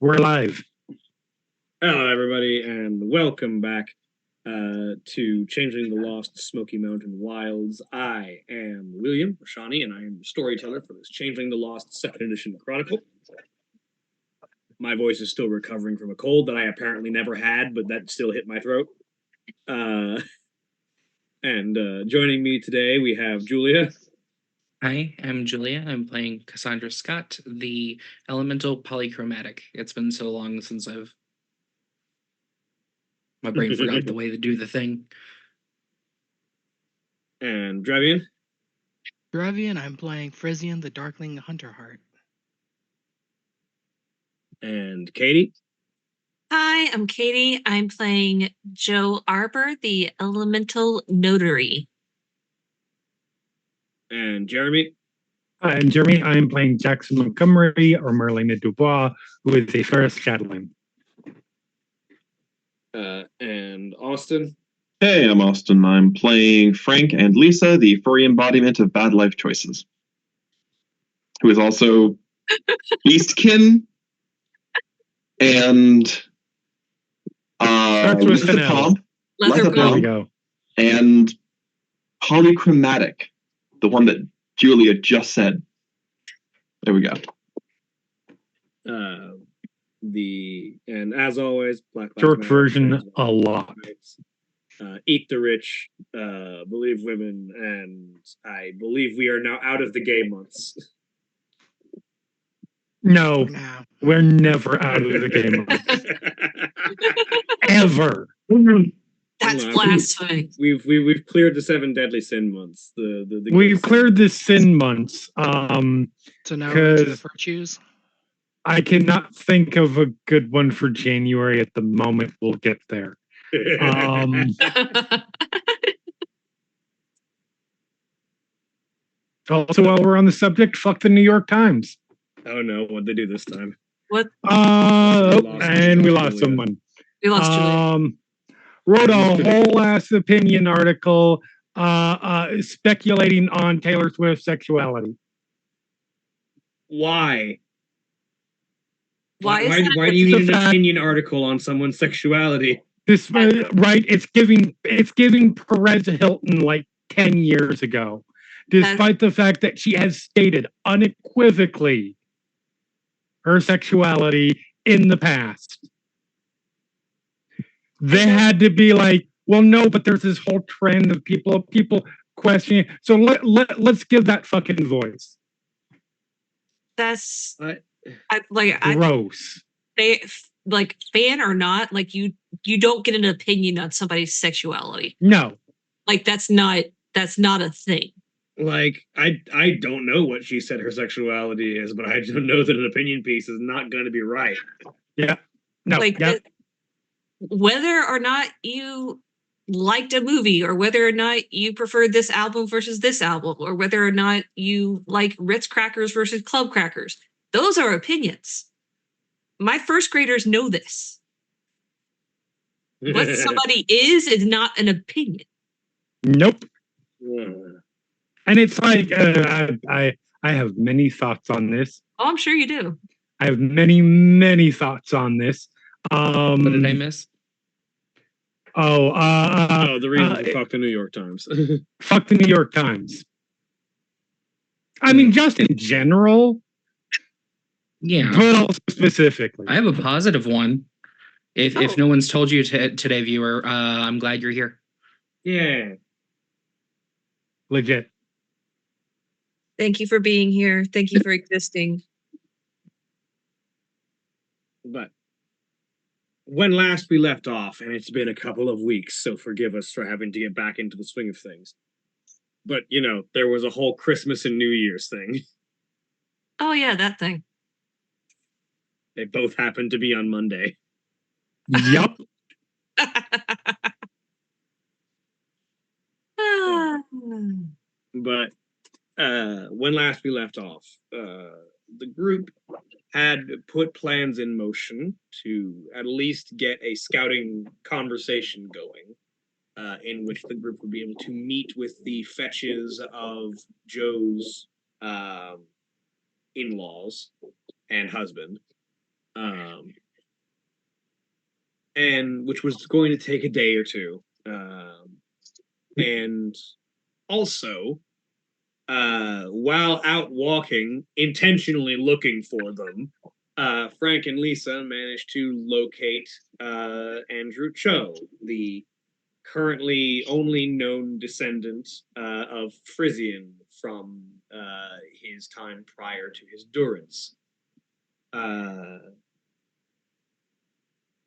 We're live. Hello, everybody, and welcome back to Changeling the Lost Smoky Mountain Wilds. I am William Rashani, and I am the storyteller for this Changeling the Lost 2nd Edition Chronicle. My voice is still recovering from a cold that I apparently never had, but that still hit my throat. And joining me today, we have Julia. Hi, I'm Julia. I'm playing Cassandra Scott, the elemental polychromatic. It's been so long since my brain forgot the way to do the thing. And Drevian. Drevian, I'm playing Frisian, the Darkling Hunterheart. And Katie. Hi, I'm Katie. I'm playing Joe Arbor, the elemental notary. And Jeremy. And Jeremy, I am playing Jackson Montgomery, or Marlena Dubois, who is a Ferris Chatelain. And Austin. Hey, I'm Austin. I'm playing Frank and Lisa, the furry embodiment of bad life choices, who is also Beastkin and Leather Pump, There we go. and Polychromatic, the one that Julia just said. There we go. And as always, Black Lives Short Matter, version, a lot. Eat the rich, believe women, and I believe we are now out of the gay months. No, we're never out of the game. Ever. That's blasphemy. We've cleared the 7 deadly sin months. We've cleared the sin months. So now we're to the virtues. I cannot think of a good one for January at the moment. We'll get there. Also, while we're on the subject, fuck the New York Times. Oh no, what'd they do this time? What? We lost someone. We lost Julia. Wrote a whole ass opinion article speculating on Taylor Swift's sexuality. Why? Why do you need an opinion article on someone's sexuality? This right? It's giving Perez Hilton like 10 years ago, despite the fact that she has stated unequivocally her sexuality in the past. They had to be like, well, no, but there's this whole trend of people questioning. So let's give that fucking voice. That's gross. Fan or not, like you don't get an opinion on somebody's sexuality. No, like that's not a thing. Like I don't know what she said her sexuality is, but I don't know that an opinion piece is not going to be right. Yeah, no, whether or not you liked a movie, or whether or not you preferred this album versus this album, or whether or not you like Ritz crackers versus club crackers, those are opinions. My first graders know this. What somebody is not an opinion. Nope. And it's like I have many thoughts on this. Oh, I'm sure you do. I have many thoughts on this. What did I miss? The reason fuck the New York Times. Fuck the New York Times. I mean, just in general. Yeah. But also specifically. I have a positive one. If no one's told you today, viewer, I'm glad you're here. Yeah. Legit. Thank you for being here. Thank you for existing. But when last we left off, and it's been a couple of weeks, so forgive us for having to get back into the swing of things. But, there was a whole Christmas and New Year's thing. Oh, yeah, that thing. They both happened to be on Monday. Yup. But when last we left off, the group had put plans in motion to at least get a scouting conversation going, in which the group would be able to meet with the fetches of Joe's in-laws and husband, and which was going to take a day or two. And also, while out walking, intentionally looking for them, Frank and Lisa managed to locate Andrew Cho, the currently only known descendant of Frisian from his time prior to his durance.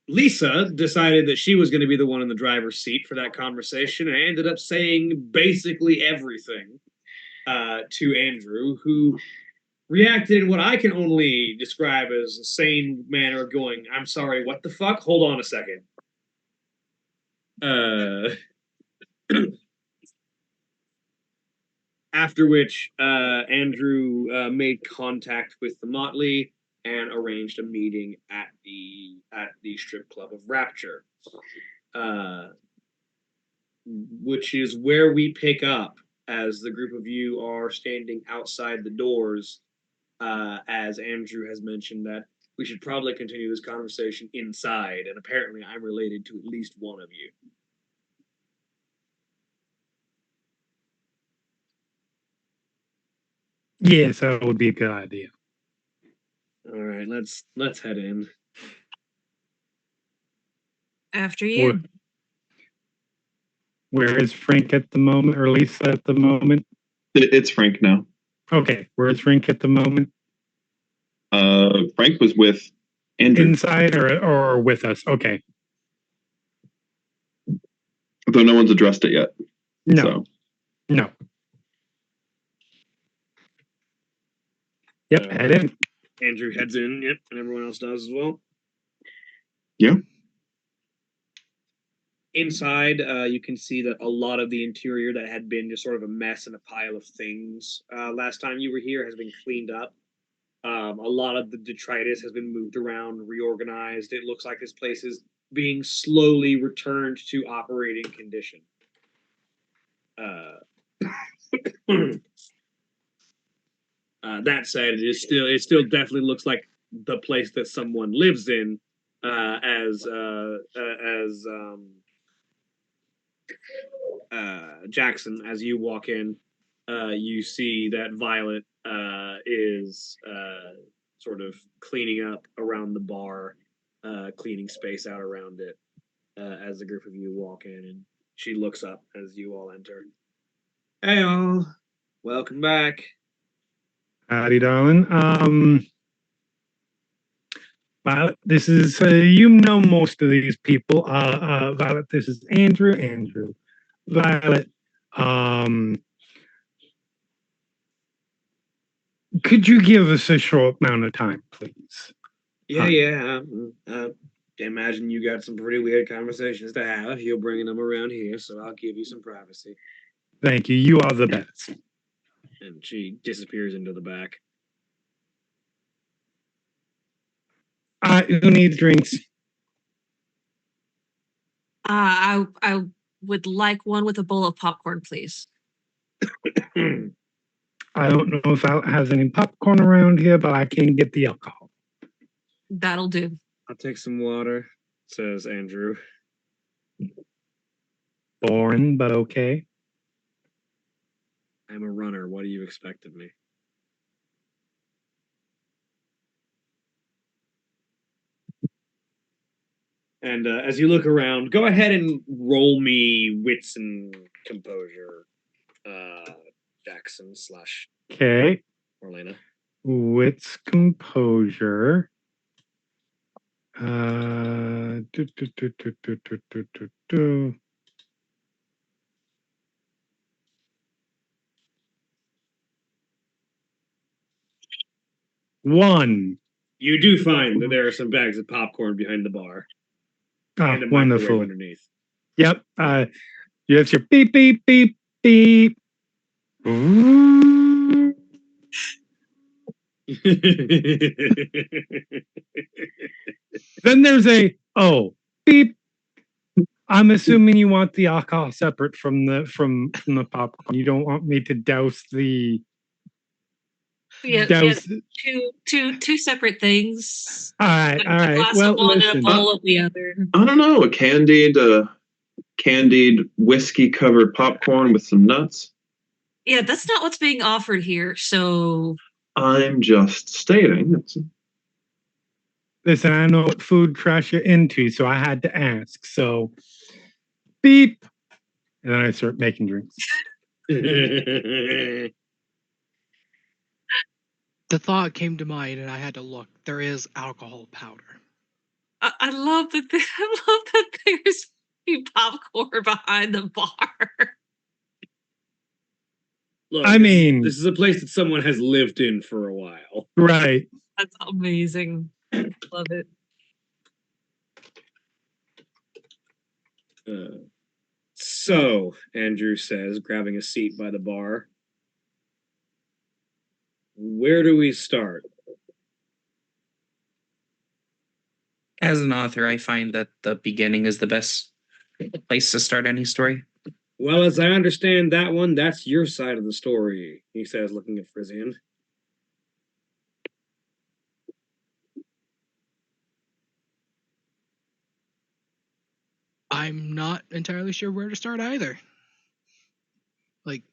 Lisa decided that she was going to be the one in the driver's seat for that conversation and ended up saying basically everything to Andrew, who reacted in what I can only describe as a sane manner of going, "I'm sorry, what the fuck? Hold on a second." After which, Andrew made contact with the Motley and arranged a meeting at the strip club of Rapture, which is where we pick up as the group of you are standing outside the doors. As Andrew has mentioned that we should probably continue this conversation inside, and apparently I'm related to at least one of you. Yes, that would be a good idea. All right, let's head in. After you. Where is Frank at the moment, or Lisa at the moment? It's Frank now. Okay, where is Frank at the moment? Frank was with Andrew. Inside or with us? Okay. Though no one's addressed it yet. No. So. No. Yep, head in. Andrew heads in, yep, and everyone else does as well. Yeah. Inside, you can see that a lot of the interior that had been just sort of a mess and a pile of things last time you were here has been cleaned up. A lot of the detritus has been moved around, reorganized. It looks like this place is being slowly returned to operating condition. That said, it still definitely looks like the place that someone lives in, as Jackson, as you walk in, you see that Violet is sort of cleaning up around the bar, cleaning space out around it, as the group of you walk in, and she looks up as you all enter. Hey all, welcome back. Howdy, darling. Violet, this is, you know most of these people. Violet, this is Andrew. Violet, could you give us a short amount of time, please? Yeah. I imagine you got some pretty weird conversations to have. You're bringing them around here, so I'll give you some privacy. Thank you. You are the best. And she disappears into the back. Who needs drinks? I would like one with a bowl of popcorn, please. I don't know if Violet has any popcorn around here, but I can get the alcohol. That'll do. I'll take some water, says Andrew. Boring, but okay. I'm a runner. What do you expect of me? And as you look around, go ahead and roll me wits and composure, Jackson / Okay. Orlena. Wits, composure. One. You do find that there are some bags of popcorn behind the bar. And a Wonderful. microwave underneath. Yep. You have your beep, beep, beep, beep. Then there's a beep. I'm assuming you want the alcohol separate from the popcorn. You don't want me to douse the. Yeah, That yeah, was two separate things. all right. A All right. glass Well, of one and a listen. bowl of the other. I don't know, a candied whiskey covered popcorn with some nuts. Yeah, that's not what's being offered here. So I'm just stating. Listen, I know what food trash you're into, so I had to ask. So, beep, and then I start making drinks. The thought came to mind, and I had to look. There is alcohol powder. I love that. I love that there's popcorn behind the bar. Look, I mean- this is a place that someone has lived in for a while. Right. That's amazing. Love it. So, Andrew says, grabbing a seat by the bar, where do we start? As an author, I find that the beginning is the best place to start any story. Well, as I understand that one, that's your side of the story, he says, looking at Frisian. I'm not entirely sure where to start either. Like,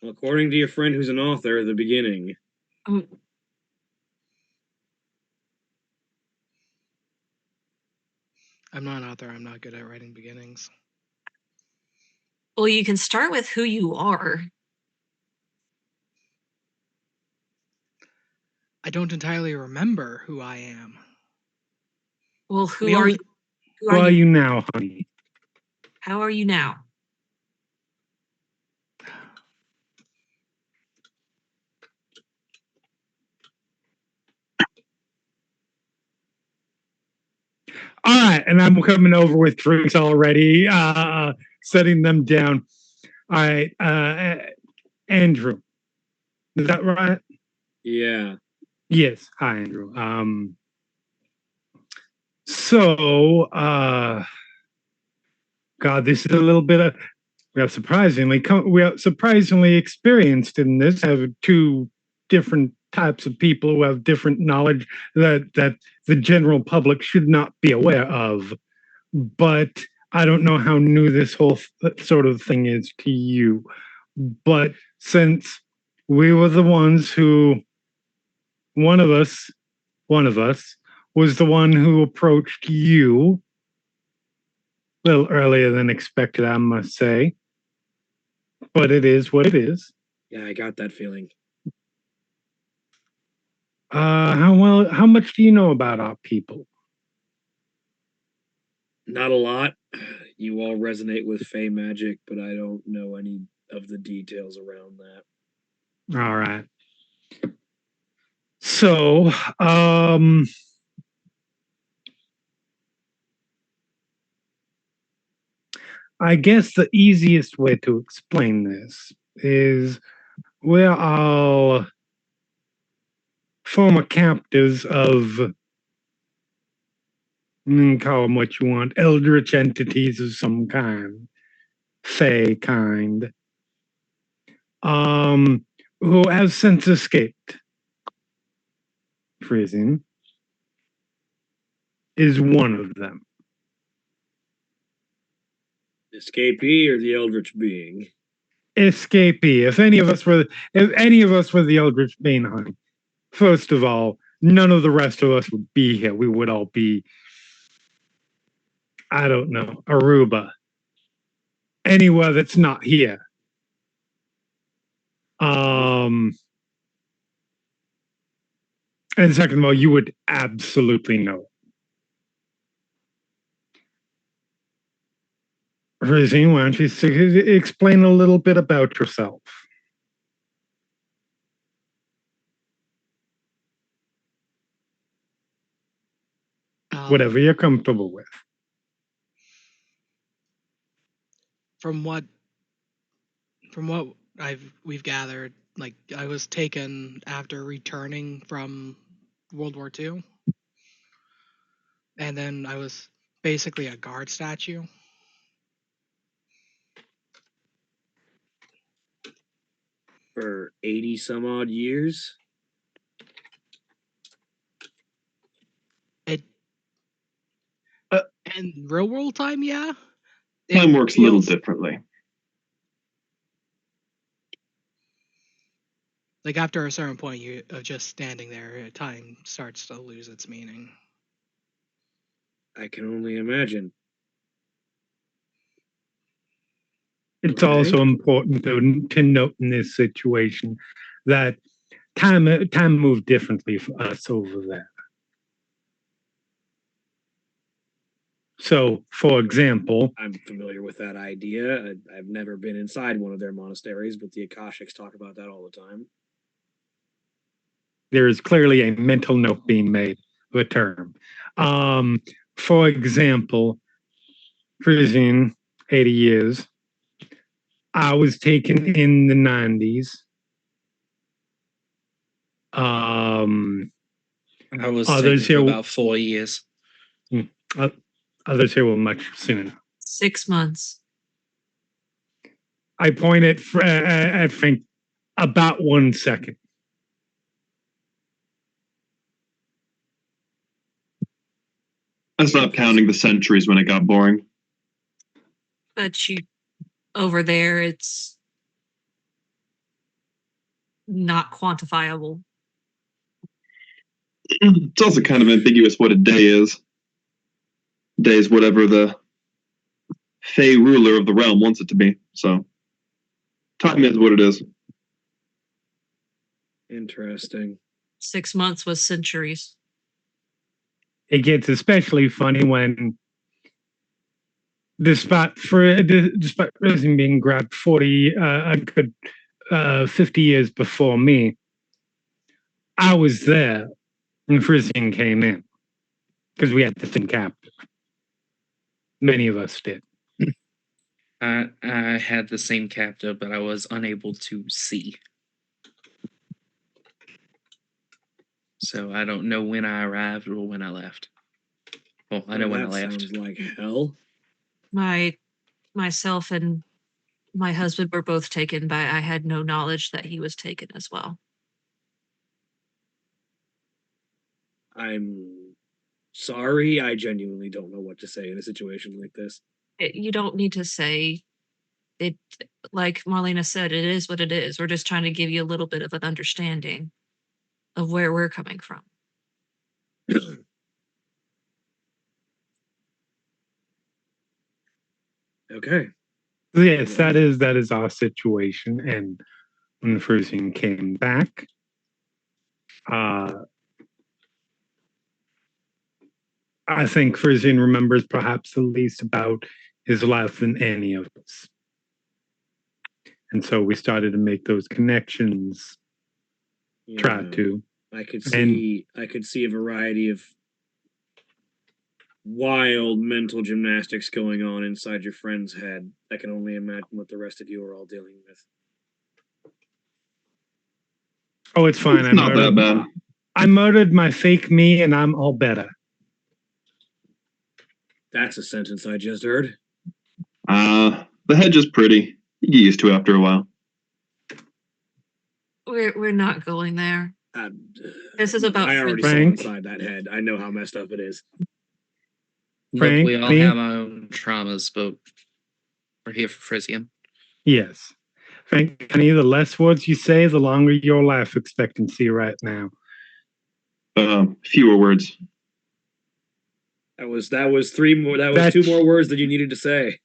Well, according to your friend who's an author, the beginning. Um, I'm not an author. I'm not good at writing beginnings. well, you can start with who you are. I don't entirely remember who I am. Well, who We are only- you? Who Who are are you? you now, honey? How are you now? All right, and I'm coming over with drinks already, setting them down. All right, Andrew, is that right? Yeah. Yes. Hi, Andrew. So, God, this is a little bit of we are surprisingly experienced in this. Have two different types of people who have different knowledge that the general public should not be aware of. But I don't know how new this whole sort of thing is to you. But since we were the ones who, one of us was the one who approached you a little earlier than expected, I must say. But it is what it is. Yeah, I got that feeling. How much do you know about our people? Not a lot. You all resonate with Fey magic, but I don't know any of the details around that. All right. So, I guess the easiest way to explain this is we're all former captives of, call them what you want, eldritch entities of some kind, fey kind, who have since escaped. Prison is one of them. Escapee or the Eldritch being? Escapee. If any of us were the eldritch being, honey, first of all, none of the rest of us would be here. We would all be, I don't know, Aruba. Anywhere that's not here. And second of all, you would absolutely know. Rizine, why don't you explain a little bit about yourself? Whatever you're comfortable with. From what we've gathered, like I was taken after returning from World War II, and then I was basically a guard statue. For 80 some odd years? In real world time, yeah. Time It works a little feels differently. like after a certain point, you of just standing there, time starts to lose its meaning. I can only imagine. It's Okay. also important to note in this situation that time moved differently for us over there. So, for example, I'm familiar with that idea. I've never been inside one of their monasteries, but the Akashics talk about that all the time. there is clearly a mental note being made of a term. For example, Frisian, 80 years. I was taken in the 90s. I was Others taken for here- about 4 years. Others here were much sooner. 6 months. I point at Frank about 1 second. I stopped counting the centuries when it got boring. But you over there, it's not quantifiable. It's also kind of ambiguous what a day is. Day is whatever the Fey ruler of the realm wants it to be. So, time is what it is. Interesting. 6 months was centuries. It gets especially funny when, despite Frisian being grabbed 50 years before me, I was there when Frisian came in because we had the same captive. Many of us did. I had the same captive, but I was unable to see. So I don't know when I arrived or when I left. Well, I know when I that left. sounds like hell. Myself and my husband were both taken, but I had no knowledge that he was taken as well. I'm sorry. I genuinely don't know what to say in a situation like this. You don't need to say it. Like Marlena said, it is what it is. We're just trying to give you a little bit of an understanding of where we're coming from. Okay. Yes, that is our situation. And when Frisian came back, I think Frisian remembers perhaps the least about his life than any of us. And so we started to make those connections, try Yeah. to. I could see a variety of wild mental gymnastics going on inside your friend's head. I can only imagine what the rest of you are all dealing with. Oh, it's fine. It's not that bad. I murdered my fake me and I'm all better. That's a sentence I just heard. The hedge is pretty. You get used to it after a while. We're not going there. This is about I already Frank. saw inside that head. I know how messed up it is. Look, Frank, we all me? have our own traumas, but we're here for Frisian. Yes. Frank, Kenny, the less words you say, the longer your life expectancy right now. Fewer words. That was three more. That was That's- 2 more words that you needed to say.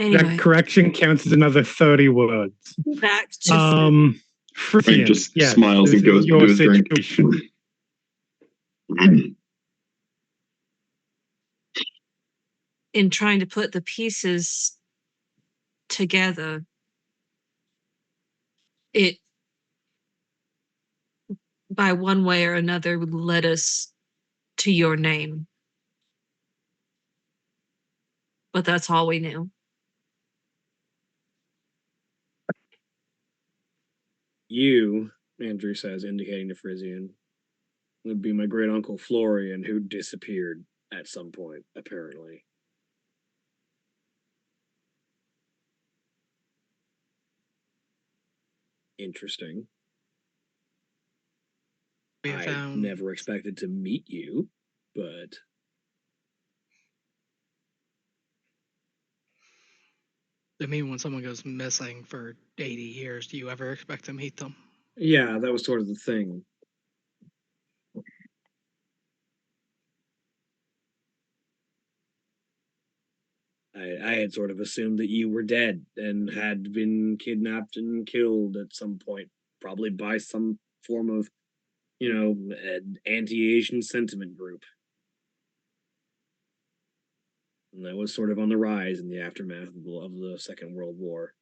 Anyway, That correction counts as another 30 words. back to Frisian, Frank just yes, smiles this and goes is your to his drink. situation. in trying to put the pieces together. It, by one way or another, led us to your name. But that's all we knew. You, Andrew says, indicating to Frisian, would be my great uncle Florian, who disappeared at some point, apparently. Interesting. We have I found never expected to meet you, but I mean, when someone goes missing for 80 years, do you ever expect to meet them? yeah, that was sort of the thing. I had sort of assumed that you were dead and had been kidnapped and killed at some point, probably by some form of, an anti-Asian sentiment group. And that was sort of on the rise in the aftermath of the Second World War.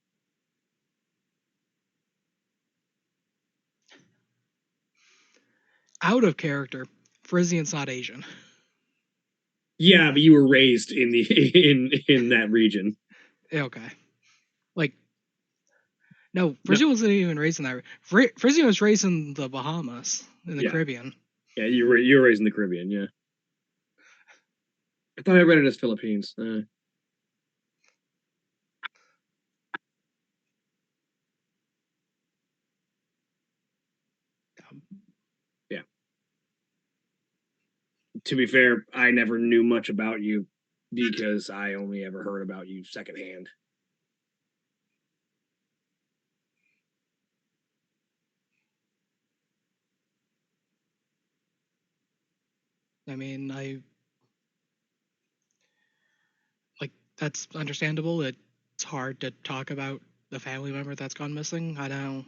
Out of character, Frisian's not Asian. Yeah, but you were raised in the in that region. Okay. Like, no, Frisian wasn't even raised in that. Frisian was raised in the Bahamas, in the Yeah. Caribbean. Yeah, you were raised in the Caribbean. Yeah, I thought I read it as Philippines. Yeah. To be fair, I never knew much about you because I only ever heard about you secondhand. I mean, that's understandable. It's hard to talk about the family member that's gone missing. I know.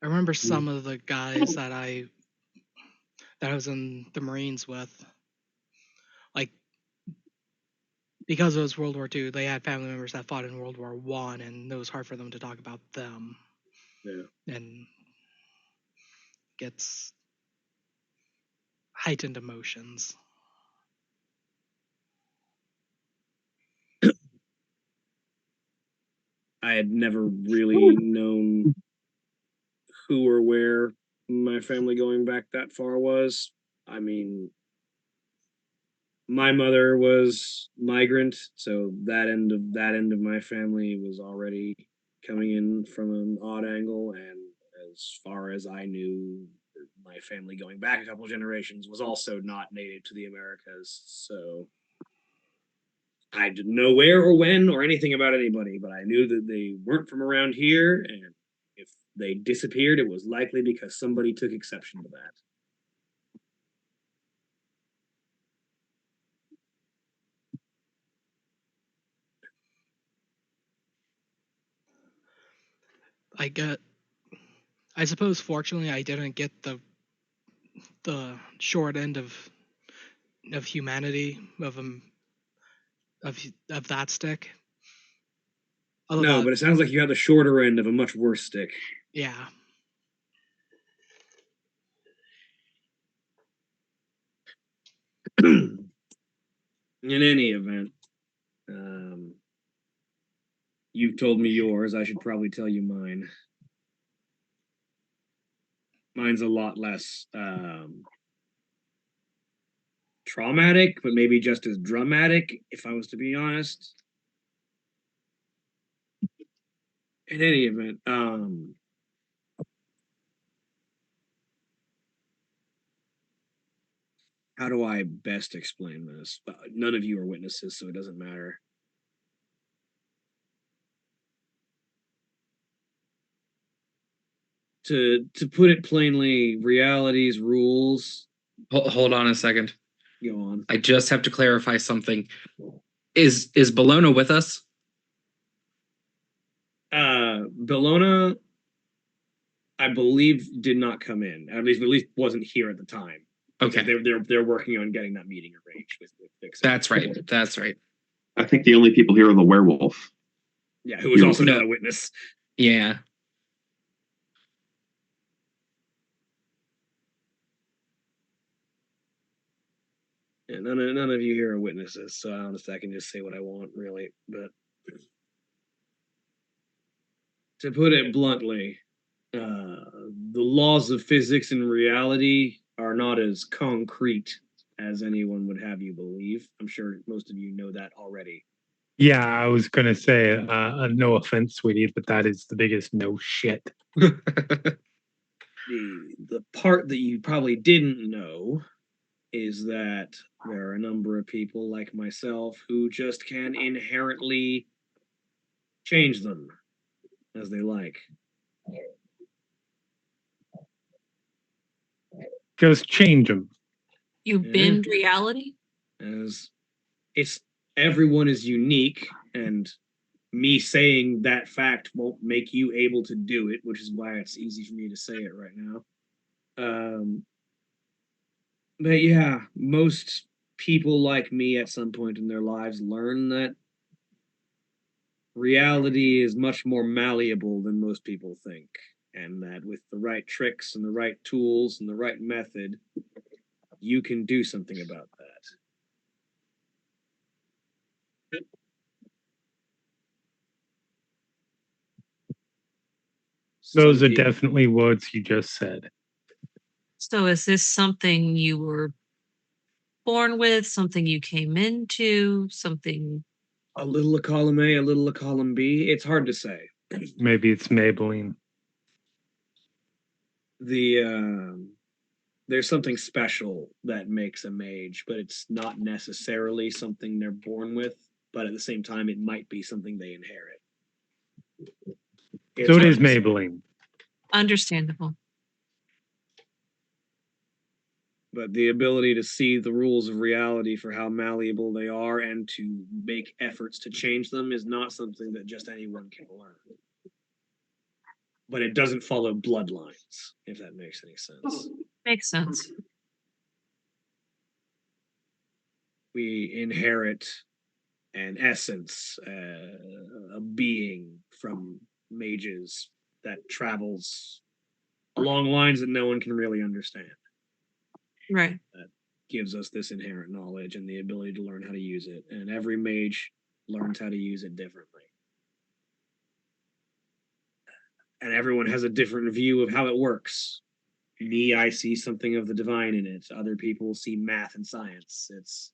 I remember some of the guys that I was in the Marines with. Like, because it was World War II, they had family members that fought in World War I, and it was hard for them to talk about them. Yeah. And gets heightened emotions. I had never really known who or where my family going back that far was. I mean, my mother was migrant, so that end of my family was already coming in from an odd angle, and as far as I knew, my family going back a couple generations was also not native to the Americas, so I didn't know where or when or anything about anybody, but I knew that they weren't from around here, and if they disappeared, it was likely because somebody took exception to that. I suppose fortunately I didn't get the short end of humanity of that stick. No, but it sounds like you got the shorter end of a much worse stick. Yeah. In any event, you've told me yours. I should probably tell you mine. Mine's a lot less traumatic, but maybe just as dramatic, if I was to be honest. In any event, how do I best explain this? None of you are witnesses, so it doesn't matter. To put it plainly, reality's rules. Hold on a second. Go on. I just have to clarify something. Is Bologna with us? Bologna, I believe, did not come in. At least wasn't here at the time. Okay, They're working on getting that meeting arranged with Vixen. that's right. That's right. I think the only people here are the werewolf. Yeah, who was also not a witness. Yeah. Yeah, none of you here are witnesses, so honestly, I can just say what I want, really. But to put it bluntly, the laws of physics and reality are not as concrete as anyone would have you believe. I'm sure most of you know that already. Yeah, I was gonna say, no offense, sweetie, but that is the biggest no shit. the part that you probably didn't know is that there are a number of people like myself who just can inherently change them as they like. Just change them. You Yeah. bend reality? As it's everyone is unique, and me saying that fact won't make you able to do it, which is why it's easy for me to say it right now. But yeah, most people like me at some point in their lives learn that reality is much more malleable than most people think, and that with the right tricks and the right tools and the right method, you can do something about that. Those Some are people- definitely words you just said. So is this something you were born with, something you came into, something? a little of column A, a little of column B. It's hard to say. Maybe it's Maybelline. There's something special that makes a mage, but it's not necessarily something they're born with. But at the same time, it might be something they inherit. It's So it hard is to say. Maybelline. Understandable. But the ability to see the rules of reality for how malleable they are and to make efforts to change them is not something that just anyone can learn. But it doesn't follow bloodlines, if that makes any sense. Makes sense. We inherit an essence, a being from mages that travels along lines that no one can really understand. Right. Gives us this inherent knowledge and the ability to learn how to use it. And every mage learns how to use it differently. And everyone has a different view of how it works. Me, I see something of the divine in it. Other people see math and science. It's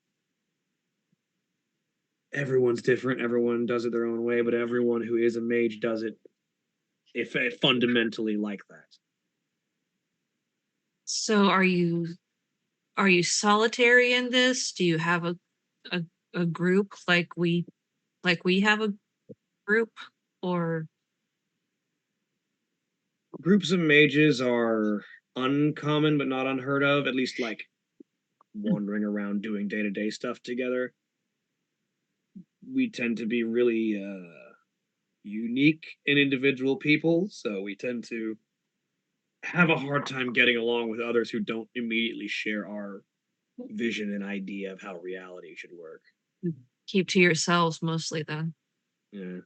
everyone's different. Everyone does it their own way, but everyone who is a mage does it if fundamentally like that. So are you solitary in this? Do you have a group like we have a group, or? Groups of mages are uncommon but not unheard of, at least like wandering around doing day-to-day stuff together. We tend to be really unique and individual people, so we tend to have a hard time getting along with others who don't immediately share our vision and idea of how reality should work. Keep to yourselves mostly then. Yeah.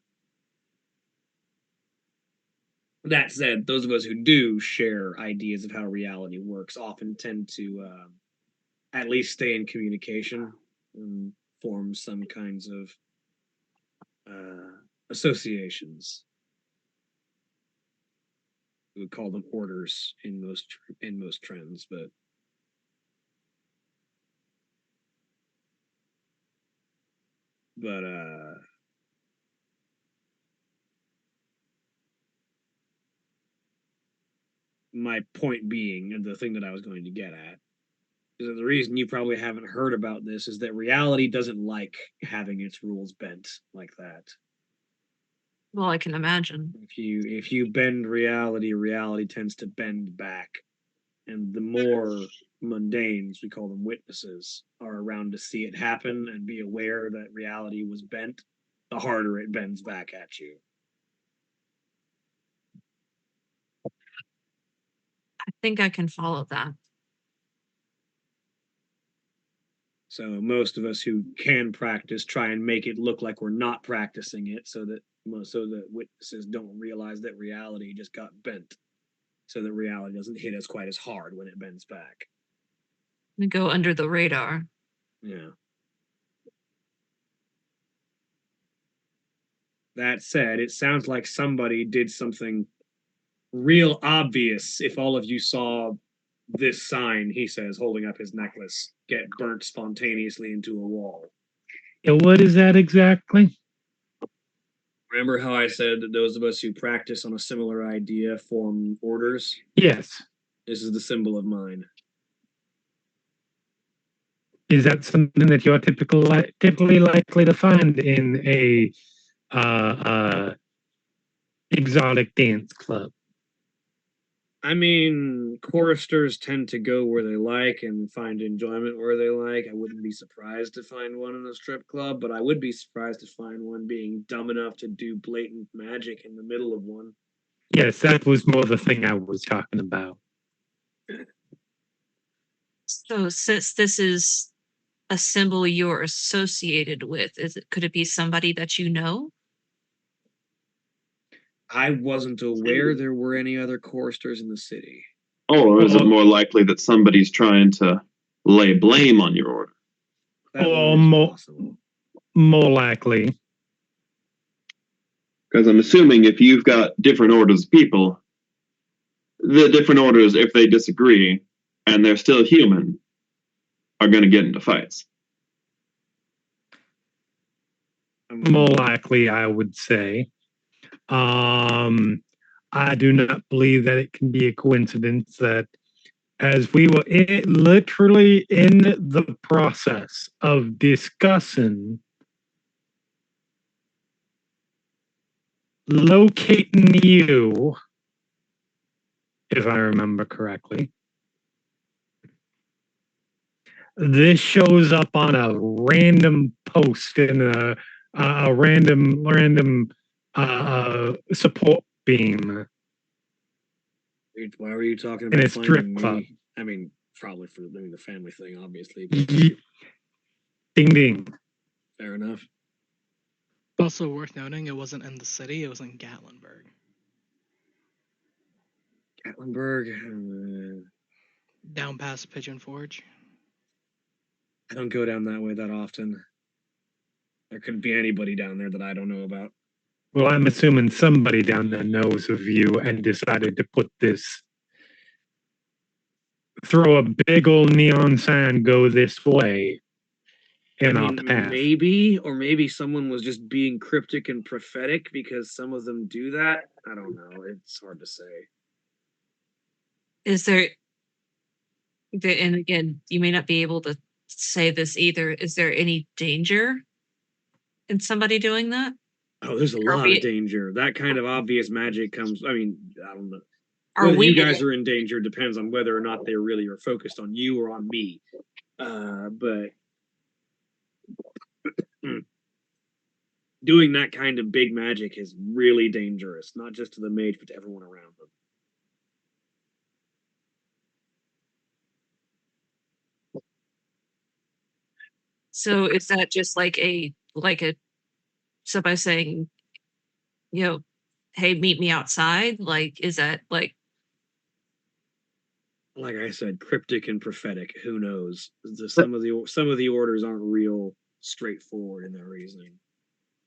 That said, those of us who do share ideas of how reality works often tend to at least stay in communication and form some kinds of associations. We would call them orders in most trends, but my point being, and the thing that I was going to get at, is that the reason you probably haven't heard about this is that reality doesn't like having its rules bent like that. Well, I can imagine. If you bend reality, reality tends to bend back. And the more mundanes, we call them witnesses, are around to see it happen and be aware that reality was bent, the harder it bends back at you. I think I can follow that. So most of us who can practice try and make it look like we're not practicing it, so that witnesses don't realize that reality just got bent, so that reality doesn't hit us quite as hard when it bends back. We go under the radar. Yeah. That said, it sounds like somebody did something real obvious if all of you saw this sign, he says, holding up his necklace, get burnt spontaneously into a wall. And what is that exactly? Remember how I said that those of us who practice on a similar idea form orders? Yes. This is the symbol of mine. Is that something that you're typically likely to find in a exotic dance club? I mean, choristers tend to go where they like and find enjoyment where they like. I wouldn't be surprised to find one in a strip club, but I would be surprised to find one being dumb enough to do blatant magic in the middle of one. Yes, that was more the thing I was talking about. So since this is a symbol you're associated with, could it be somebody that you know? I wasn't aware there were any other choristers in the city. Or is it more likely that somebody's trying to lay blame on your order? That Or one is more, possible. more likely. Because I'm assuming if you've got different orders of people, the different orders, if they disagree and they're still human, are going to get into fights. More likely, I would say. I do not believe that it can be a coincidence that as we were literally in the process of discussing locating you, if I remember correctly, this shows up on a random post in a random support beam. Why were you talking In about a strip finding club. me? I mean, probably for doing the family thing, obviously. Ding ding. Fair enough. Also worth noting, it wasn't in the city; it was in Gatlinburg. Gatlinburg. Down past Pigeon Forge. I don't go down that way that often. There could be anybody down there that I don't know about. Well, I'm assuming somebody down there knows of you and decided to put this, throw a big old neon sign, go this way in our path. Maybe, or maybe someone was just being cryptic and prophetic because some of them do that. I don't know. It's hard to say. Is there, and again, you may not be able to say this either, is there any danger in somebody doing that? Oh, there's a Are lot we- of danger. That kind of obvious magic comes. I mean, I don't know. Are Whether we you guys are in danger depends on whether or not they really are focused on you or on me. But doing that kind of big magic is really dangerous, not just to the mage, but to everyone around them. So is that just like a so by saying, hey, meet me outside? Like, is that like I said, cryptic and prophetic. Who knows? Some of the orders aren't real straightforward in their reasoning.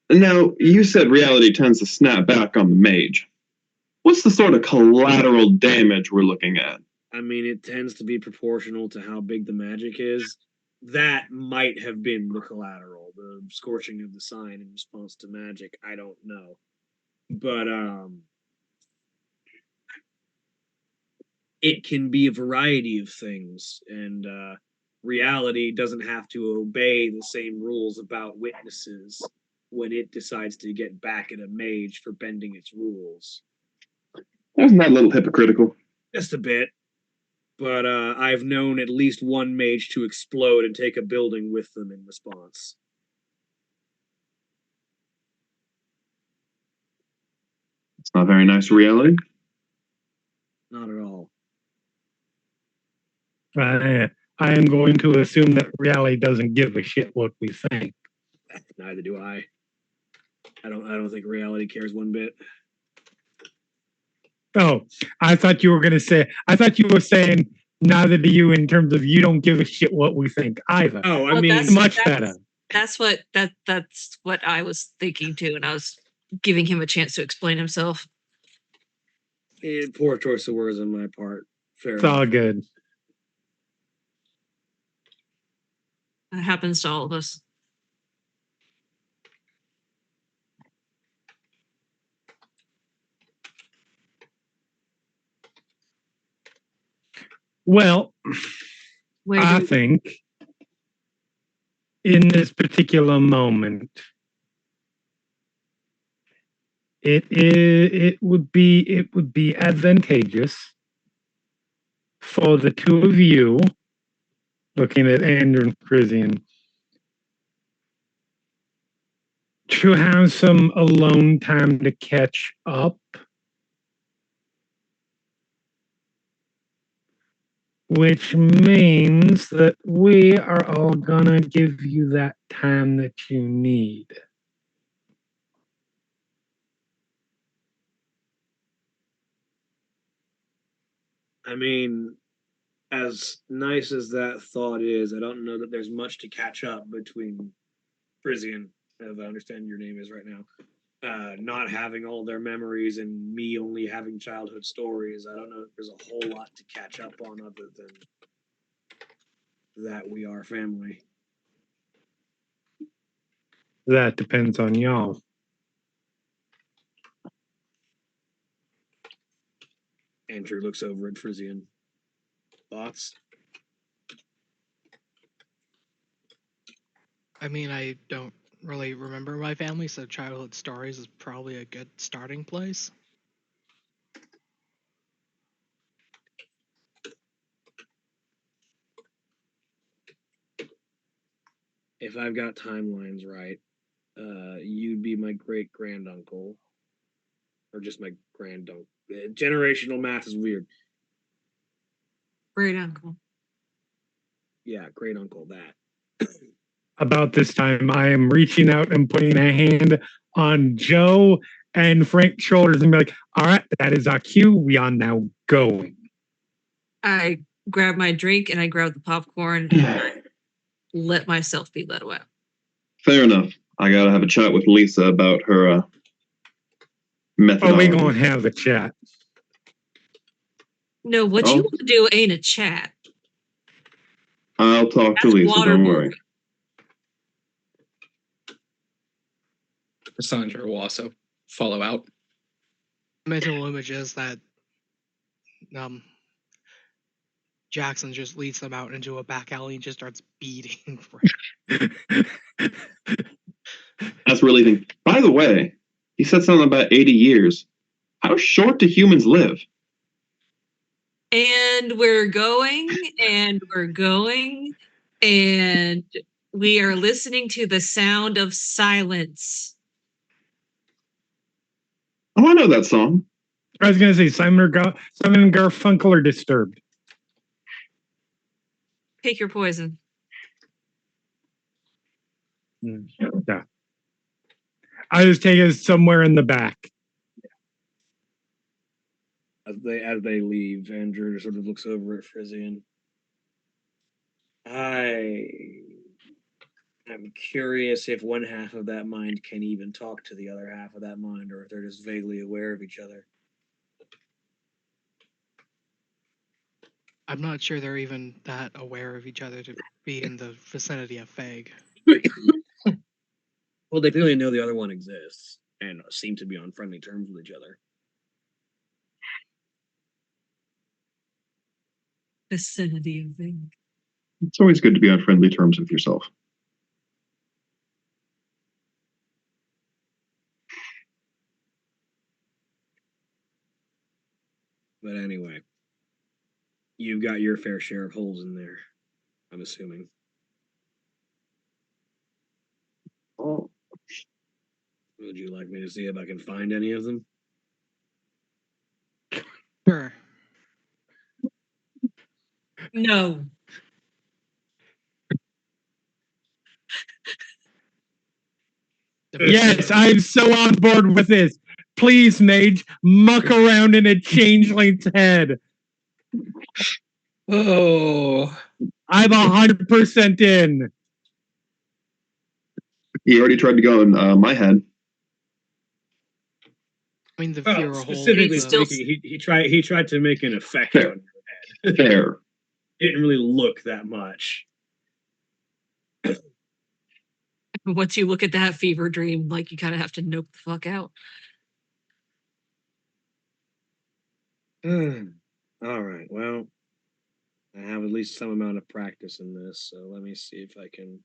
Now, you said reality tends to snap back on the mage. What's the sort of collateral damage we're looking at? I mean, it tends to be proportional to how big the magic is. That might have been the collateral, the scorching of the sign in response to magic. I don't know. But it can be a variety of things, and reality doesn't have to obey the same rules about witnesses when it decides to get back at a mage for bending its rules. Wasn't that a little hypocritical? Just a bit. But I've known at least one mage to explode and take a building with them in response. It's not very nice reality. Not at all. I am going to assume that reality doesn't give a shit what we think. Neither do I. I don't think reality cares one bit. Oh, I thought you were saying neither do you in terms of you don't give a shit what we think either. Oh, I Well, mean, much better. That's what I was thinking too, and I was giving him a chance to explain himself. Poor choice of words on my part. Fair It's enough. all good. That happens to all of us. Well, Where I do think in this particular moment, it would be advantageous for the two of you, looking at Andrew and Frisian, to have some alone time to catch up, which means that we are all gonna give you that time that you need. I mean, as nice as that thought is, I don't know that there's much to catch up between Frisian, as I understand your name is right now, not having all their memories and me only having childhood stories. I don't know if there's a whole lot to catch up on other than that we are family. That depends on y'all. Andrew looks over at Frisian. Thoughts? I mean, I don't really remember my family, so childhood stories is probably a good starting place. If I've got timelines right, you'd be my great granduncle, or just my granduncle. Generational math is weird. great uncle? Yeah, great uncle. That. About this time, I am reaching out and putting a hand on Joe and Frank's shoulders and be like, all right, that is our cue. We are now going. I grab my drink and I grab the popcorn and I let myself be led away. Fair enough. I gotta have a chat with Lisa about her Oh, methodology. we gonna have a chat. No, what you Oh. want to do ain't a chat. I'll talk to That's Lisa. Don't worry. waterboarding. Cassandra will also follow out. Mental image is that Jackson just leads them out into a back alley and just starts beating. That's relieving. By the way, he said something about 80 years. How short do humans live? And we're going, and we're going, and we are listening to the sound of silence. Oh, I know that song. I was gonna say Simon and Garfunkel are Disturbed. Pick your poison. Yeah. I just take it somewhere in the back. As they leave, Andrew sort of looks over at Frisian. I'm curious if one half of that mind can even talk to the other half of that mind, or if they're just vaguely aware of each other. I'm not sure they're even that aware of each other to be in the vicinity of Fag. Well, they clearly know the other one exists and seem to be on friendly terms with each other. Vicinity of thing. It's always good to be on friendly terms with yourself. But anyway, you've got your fair share of holes in there, I'm assuming. Oh. Would you like me to see if I can find any of them? Sure. No. Yes, I'm so on board with this. Please, Mage, muck around in a changeling's head. Oh, I'm 100% in. He already tried to go in my head. I mean, the Well, fewer holes. specifically Still- speaking, he tried to make an effect Fair. on your head. Fair. It didn't really look that much. Once you look at that fever dream, like you kind of have to nope the fuck out. All right. Well, I have at least some amount of practice in this, so let me see if I can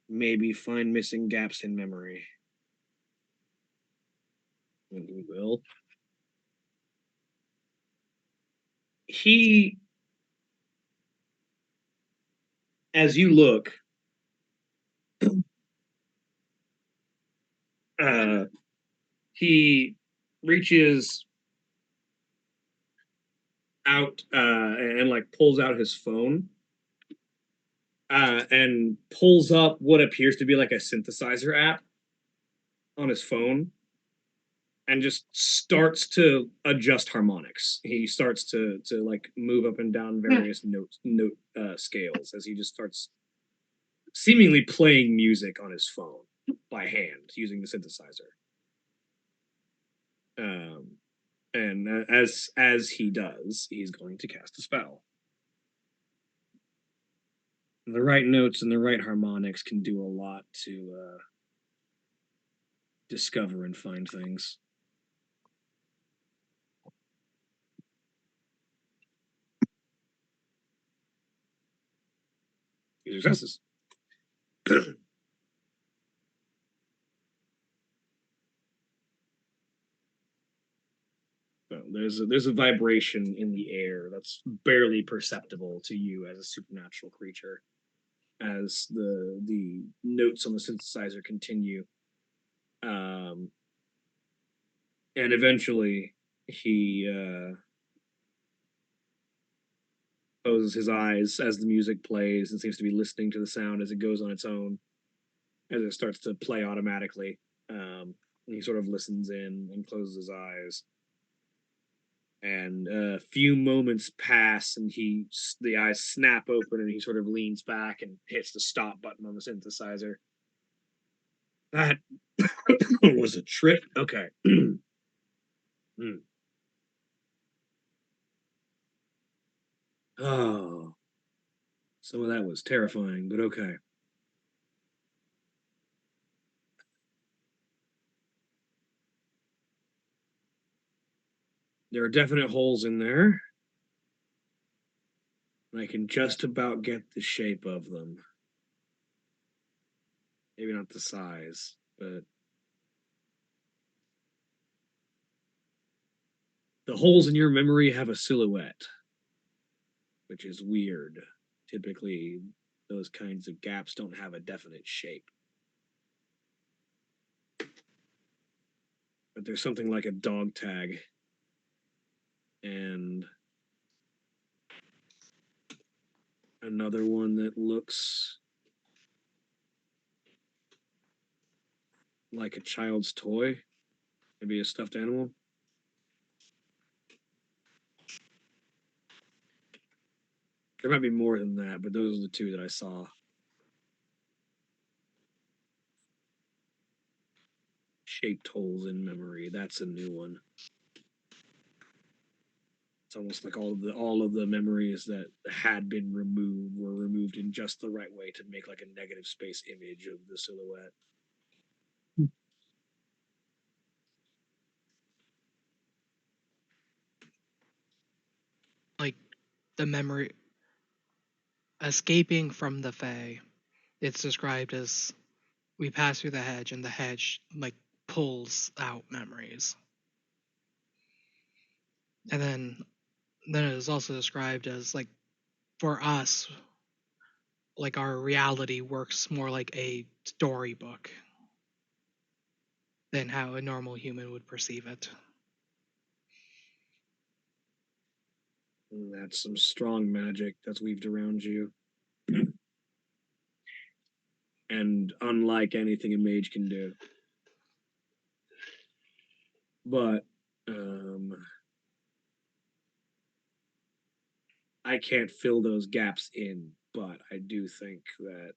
maybe find missing gaps in memory. And we will. He, as you look, he reaches out and like pulls out his phone and pulls up what appears to be like a synthesizer app on his phone and just starts to adjust harmonics. He starts to like move up and down various note scales as he just starts seemingly playing music on his phone by hand using the synthesizer. And as he does, he's going to cast a spell. The right notes and the right harmonics can do a lot to discover and find things. Successes. So there's a vibration in the air that's barely perceptible to you as a supernatural creature, as the notes on the synthesizer continue, and eventually he closes his eyes as the music plays and seems to be listening to the sound as it goes on its own, as it starts to play automatically. And he sort of listens in and closes his eyes. And a few moments pass, and the eyes snap open, and he sort of leans back and hits the stop button on the synthesizer. That was a trick. Okay. Oh, some of that was terrifying, but okay. There are definite holes in there. I can just about get the shape of them. Maybe not the size, but the holes in your memory have a silhouette, which is weird. Typically, those kinds of gaps don't have a definite shape. But there's something like a dog tag and another one that looks like a child's toy, maybe a stuffed animal. There might be more than that, but those are the two that I saw. Shaped holes in memory. That's a new one. It's almost like all of the memories that had been removed were removed in just the right way to make like a negative space image of the silhouette. Like the memory escaping from the Fae, it's described as we pass through the hedge and the hedge like pulls out memories. And then it is also described as like for us, like our reality works more like a storybook than how a normal human would perceive it. That's some strong magic that's weaved around you. And unlike anything a mage can do. But I can't fill those gaps in, but I do think that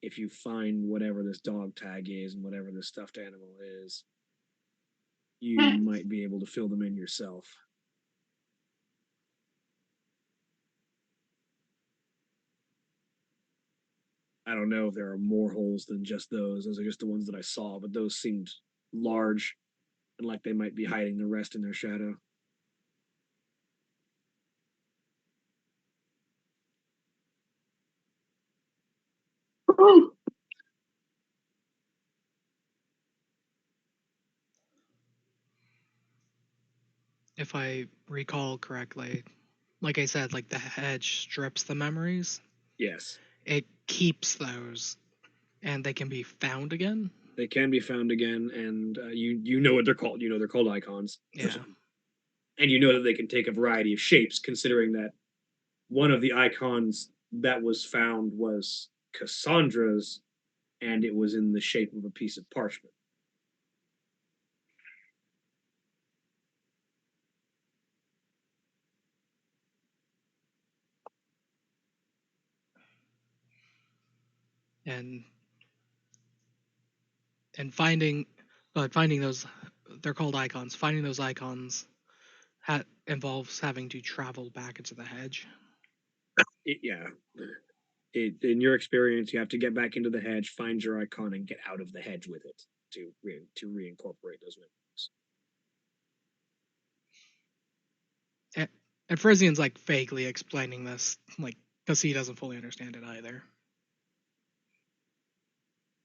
if you find whatever this dog tag is and whatever this stuffed animal is, you might be able to fill them in yourself. I don't know if there are more holes than just those. Those are just the ones that I saw, but those seemed large and like they might be hiding the rest in their shadow. If I recall correctly, like I said, like the hedge strips the memories. Yes. It keeps those, and they can be found again. They can be found again, and you know what they're called. You know they're called icons. Yeah. And you know that they can take a variety of shapes, considering that one of the icons that was found was Cassandra's, and it was in the shape of a piece of parchment. And finding those, they're called icons. Finding those icons involves having to travel back into the hedge. In your experience, you have to get back into the hedge, find your icon, and get out of the hedge with it to reincorporate those memories. And Frisian's like vaguely explaining this, like, because he doesn't fully understand it either.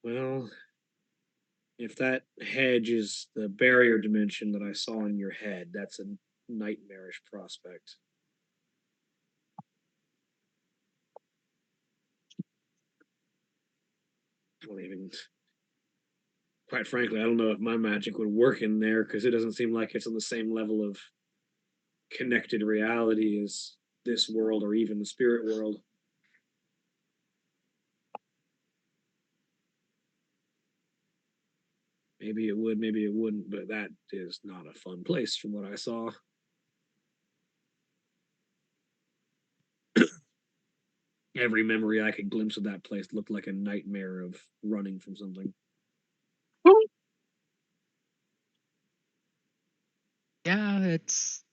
Well, if that hedge is the barrier dimension that I saw in your head, that's a nightmarish prospect. I don't even. Quite frankly, I don't know if my magic would work in there because it doesn't seem like it's on the same level of connected reality as this world or even the spirit world. Maybe it would, maybe it wouldn't, but that is not a fun place from what I saw. Every memory I could glimpse of that place looked like a nightmare of running from something. Yeah, it's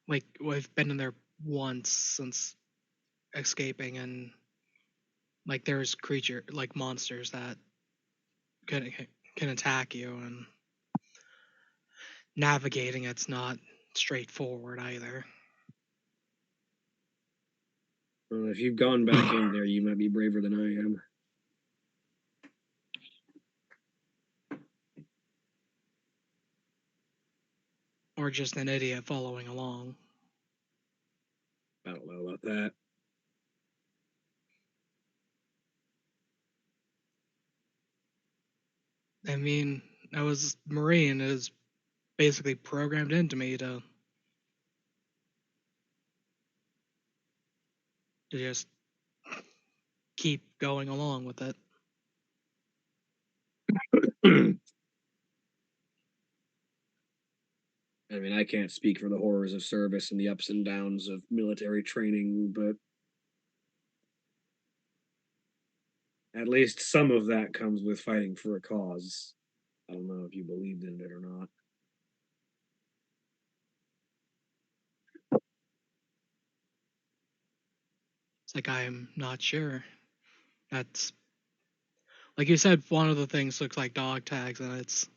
like we've been in there once since escaping, and like there's monsters that can attack you, and navigating it's not straightforward either. Well, if you've gone back in there, you might be braver than I am. Or just an idiot following along. I don't know about that. I mean, I was Marine is basically programmed into me to just keep going along with it. I mean, I can't speak for the horrors of service and the ups and downs of military training, but at least some of that comes with fighting for a cause. I don't know if you believed in it or not. It's like I'm not sure. That's like you said, one of the things looks like dog tags, and it's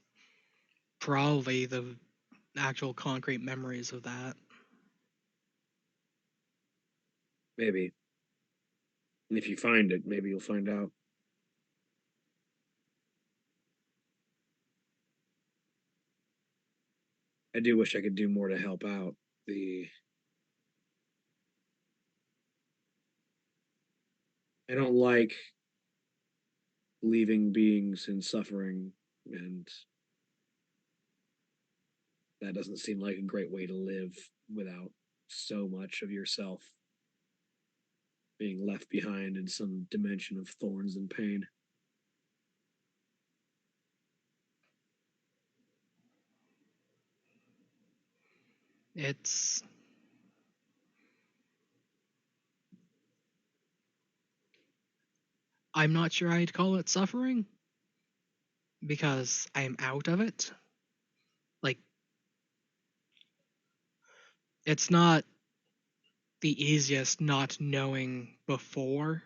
probably the actual concrete memories of that. Maybe. And if you find it, maybe you'll find out. I do wish I could do more to help out. I don't like leaving beings in suffering, and that doesn't seem like a great way to live without so much of yourself being left behind in some dimension of thorns and pain. It's I'm not sure I'd call it suffering because I'm out of it. Like it's not the easiest not knowing before,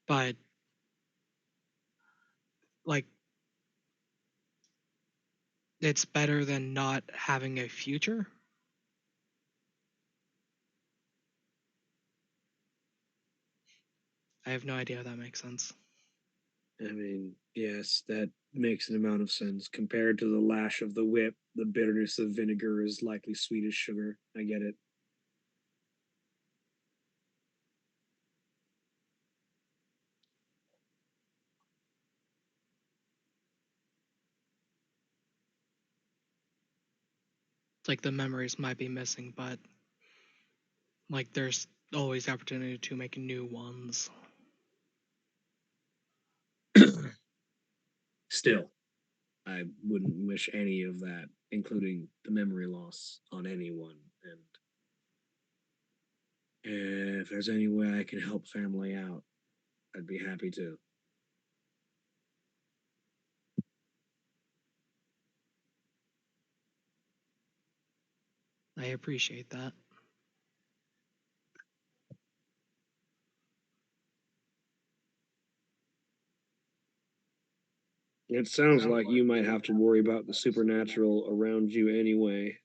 but like it's better than not having a future. I have no idea if that makes sense. I mean, yes, that makes an amount of sense. Compared to the lash of the whip, the bitterness of vinegar is likely sweet as sugar. I get it. It's like the memories might be missing, but like there's always the opportunity to make new ones. Still, I wouldn't wish any of that, including the memory loss, on anyone. And if there's any way I can help family out, I'd be happy to. I appreciate that. It sounds like you might have to worry about the supernatural around you anyway.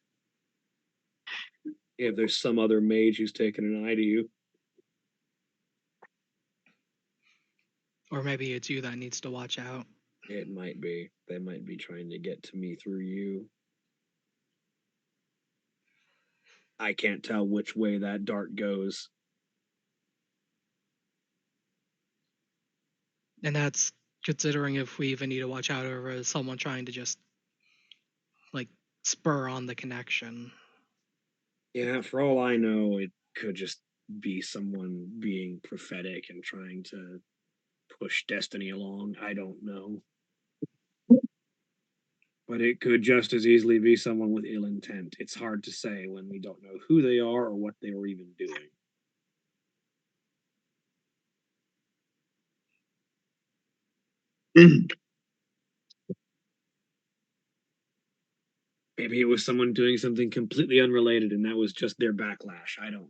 If there's some other mage who's taken an eye to you. Or maybe it's you that needs to watch out. It might be. They might be trying to get to me through you. I can't tell which way that dart goes. And that's considering if we even need to watch out over someone trying to just like spur on the connection. Yeah, for all I know, it could just be someone being prophetic and trying to push destiny along. I don't know. But it could just as easily be someone with ill intent. It's hard to say when we don't know who they are or what they were even doing. Maybe it was someone doing something completely unrelated and that was just their backlash. I don't know.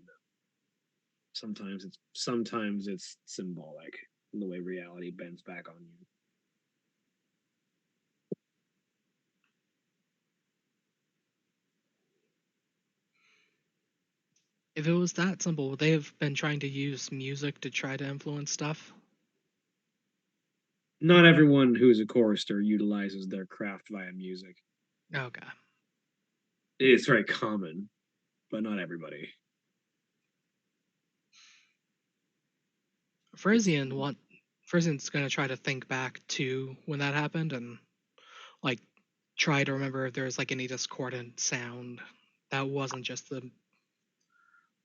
Sometimes it's symbolic, the way reality bends back on you. If it was that simple, would they have been trying to use music to try to influence stuff? Not everyone who is a chorister utilizes their craft via music. Okay. It's very common, but not everybody. Frisian's gonna try to think back to when that happened and like try to remember if there's like any discordant sound that wasn't just the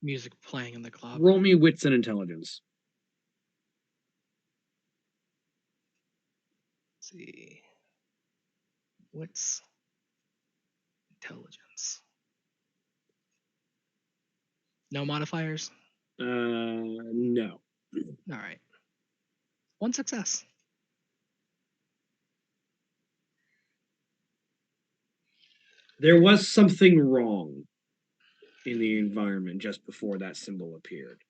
music playing in the club. Roll me wits and intelligence. Let's see. What's intelligence? No modifiers? No. All right. One success. There was something wrong in the environment just before that symbol appeared.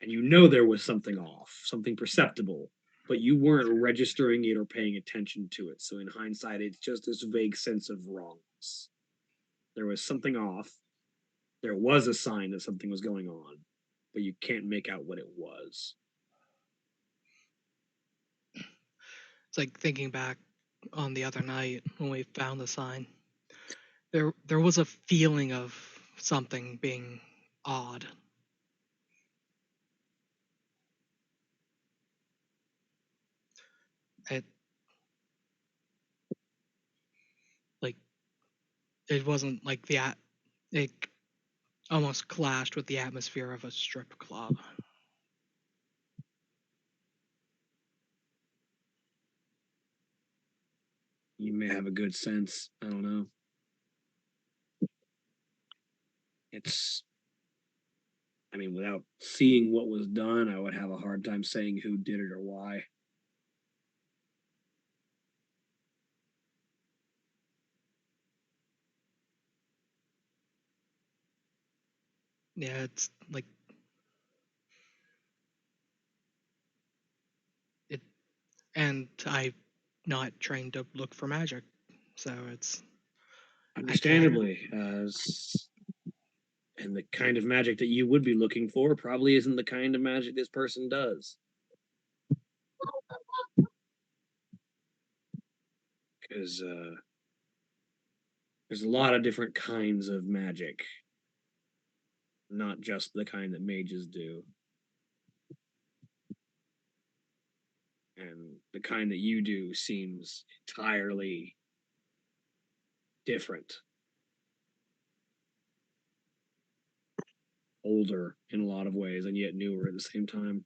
And you know there was something off, something perceptible, but you weren't registering it or paying attention to it. So in hindsight, it's just this vague sense of wrongness. There was something off. There was a sign that something was going on, but you can't make out what it was. It's like thinking back on the other night when we found the sign. There was a feeling of something being odd. It like it wasn't like it almost clashed with the atmosphere of a strip club. You may have a good sense. I don't know. I mean, without seeing what was done, I would have a hard time saying who did it or why. Yeah, it's like it, and I'm not trained to look for magic, so it's Understandably, and the kind of magic that you would be looking for probably isn't the kind of magic this person does. is there's a lot of different kinds of magic, not just the kind that mages do. And the kind that you do seems entirely different. Older in a lot of ways, and yet newer at the same time.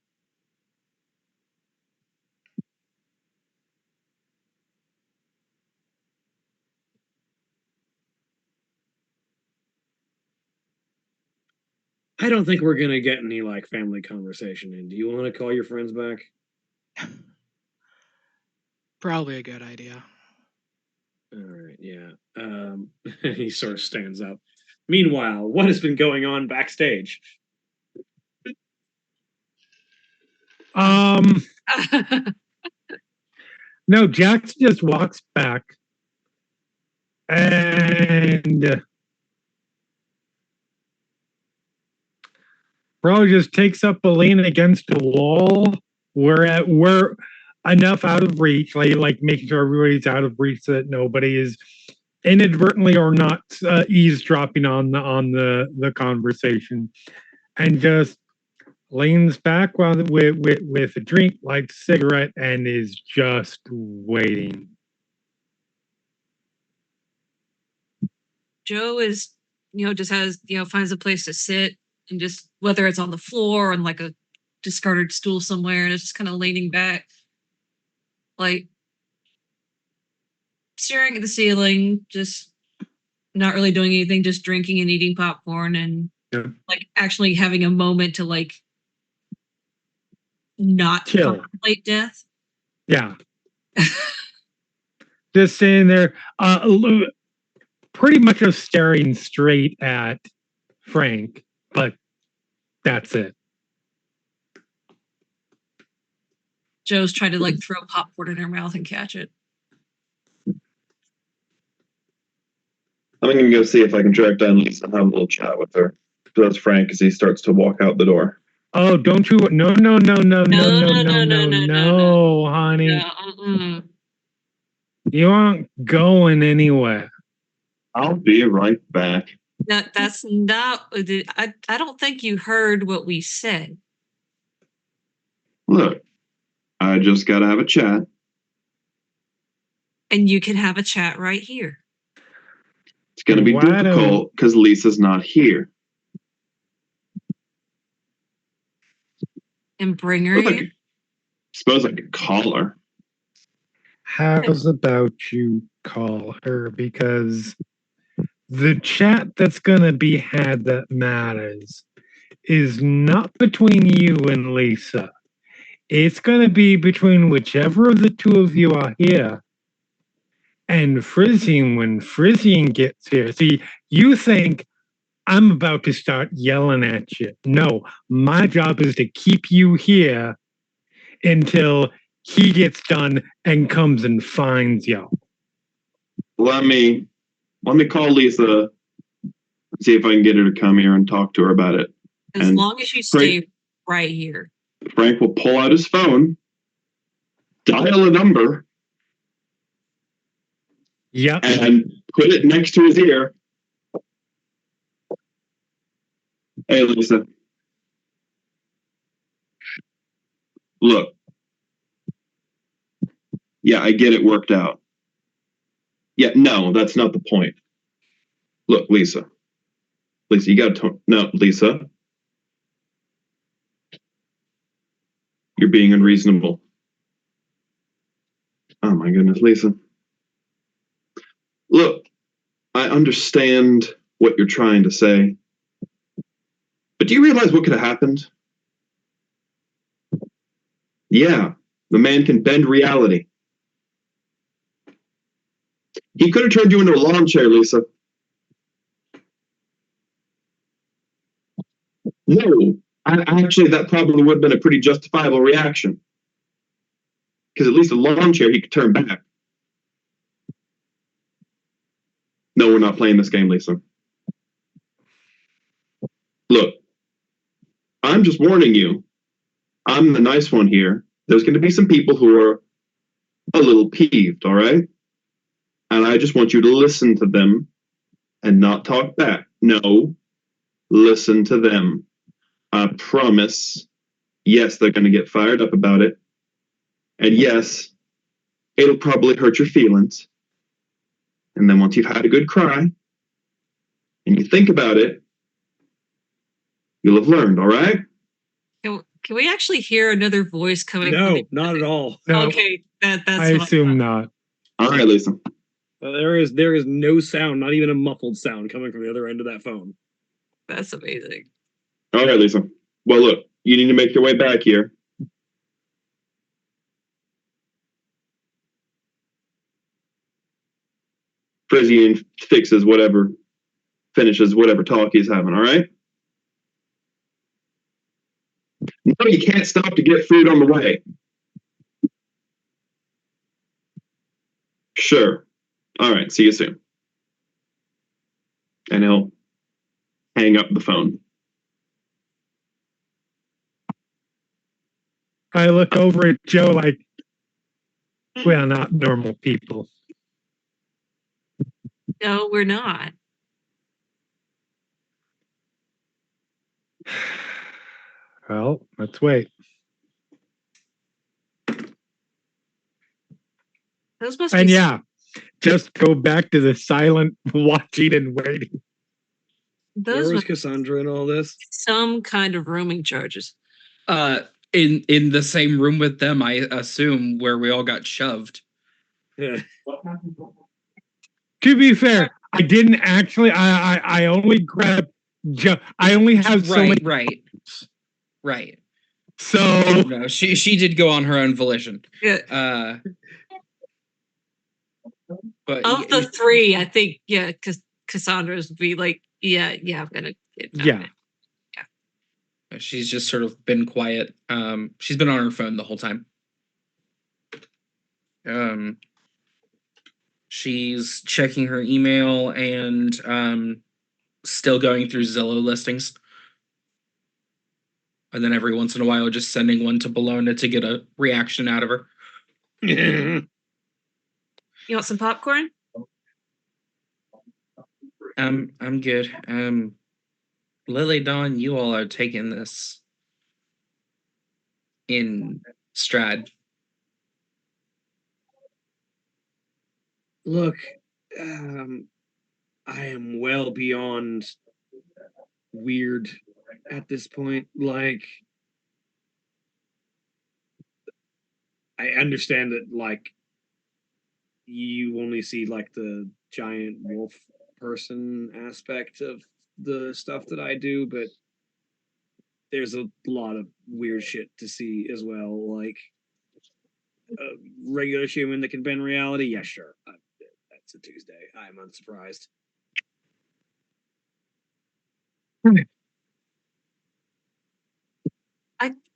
I don't think we're gonna get any like family conversation in. Do you want to call your friends back? Probably a good idea. All right, yeah. He sort of stands up. Meanwhile, what has been going on backstage? No, Jax just walks back and probably just takes up a lean against the wall. We're enough out of reach, like making sure everybody's out of reach so that nobody is inadvertently or not eavesdropping on the conversation, and just leans back while with a drink, lights a cigarette, and is just waiting. Joe is, just has, finds a place to sit, and just, whether it's on the floor or on like a discarded stool somewhere, and it's just kind of leaning back, like staring at the ceiling, just not really doing anything, just drinking and eating popcorn, and like actually having a moment to like not chill, contemplate death. Yeah. Just sitting there, pretty much just staring straight at Frank, but that's it. Joe's trying to like throw popcorn in her mouth and catch it. I'm going to go see if I can track down Lisa and have a little chat with her. So that's Frank as he starts to walk out the door. Oh, don't you? No, honey. No, You aren't going anywhere. I'll be right back. That's not. I don't think you heard what we said. Look, I just got to have a chat. And you can have a chat right here. It's going to be difficult because Lisa's not here. And bring her here? Suppose I could call her. How's about you call her? Because the chat that's going to be had that matters is not between you and Lisa. It's going to be between whichever of the two of you are here and Frisian when Frisian gets here. See, you think I'm about to start yelling at you. No, my job is to keep you here until he gets done and comes and finds you. Let me call Lisa, see if I can get her to come here and talk to her about it. As long as you stay right here. Frank will pull out his phone, dial a number, and put it next to his ear. Hey, Lisa. Look. Yeah, I get it worked out. Yeah, no, that's not the point. Look, Lisa. Lisa, you got to... No, Lisa. You're being unreasonable. Oh, my goodness, Lisa. Look, I understand what you're trying to say. But do you realize what could have happened? Yeah, the man can bend reality. He could have turned you into a lawn chair, Lisa. No, actually, that probably would have been a pretty justifiable reaction. Because at least a lawn chair he could turn back. No, we're not playing this game, Lisa. Look, I'm just warning you. I'm the nice one here. There's going to be some people who are a little peeved, all right? And I just want you to listen to them and not talk back. No, listen to them. I promise, yes, they're going to get fired up about it. And yes, it'll probably hurt your feelings. And then once you've had a good cry and you think about it, you'll have learned, all right? Can we actually hear another voice coming? No, not at all. No, Okay, that's I assume not. All right, Lisa. There is no sound, not even a muffled sound coming from the other end of that phone. That's amazing. All right, Lisa. Well, look, you need to make your way back here. Frisian finishes whatever talk he's having, all right? No, you can't stop to get food on the way. Sure. All right, see you soon. And he'll hang up the phone. I look over at Joe like, we are not normal people. No, we're not. Well, let's wait. Those must And be yeah, just go back to the silent watching and waiting. those Where was must Cassandra in all this? some kind of rooming charges. In the same room with them, I assume, where we all got shoved. Yeah. To be fair, I didn't actually. I only grabbed. I only have so many. Right. So No, she did go on her own volition. Yeah. But Of the three, I think, yeah, because Cassandra's would be like, yeah, I'm gonna get yeah. She's just sort of been quiet. She's been on her phone the whole time. She's checking her email and still going through Zillow listings. And then every once in a while just sending one to Bologna to get a reaction out of her. You want some popcorn? I'm good. Lily Dawn, you all are taking this in stride. Look, I am well beyond weird at this point. Like, I understand that, like, you only see, like, the giant wolf person aspect of the stuff that I do, but there's a lot of weird shit to see as well. Like, a regular human that can bend reality? Yeah, sure. That's a Tuesday. I'm unsurprised.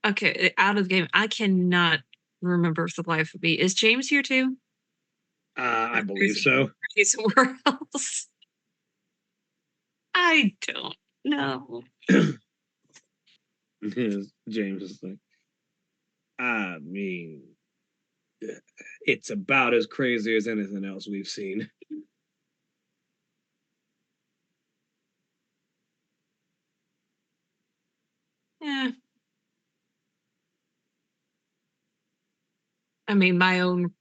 Okay, out of the game. I cannot remember for the life of me. Is James here too? I believe so. He's somewhere else. I don't know. James is like, I mean, it's about as crazy as anything else we've seen. Yeah. I mean, my own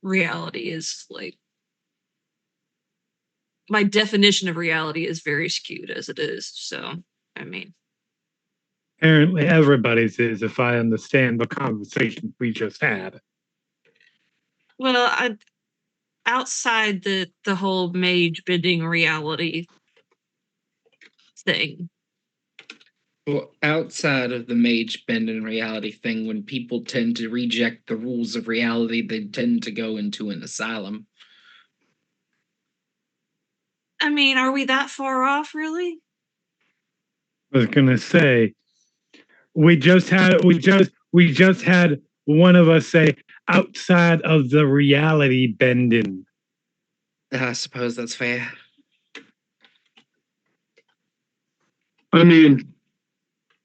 reality is like, my definition of reality is very skewed as it is. So, I mean, apparently everybody's is, if I understand the conversation we just had. well, outside the whole mage bending reality thing. Well, outside of the mage bend in reality thing, when people tend to reject the rules of reality, they tend to go into an asylum. I mean, are we that far off, really? I was gonna say, we just had one of us say outside of the reality bending. I suppose that's fair. I mean,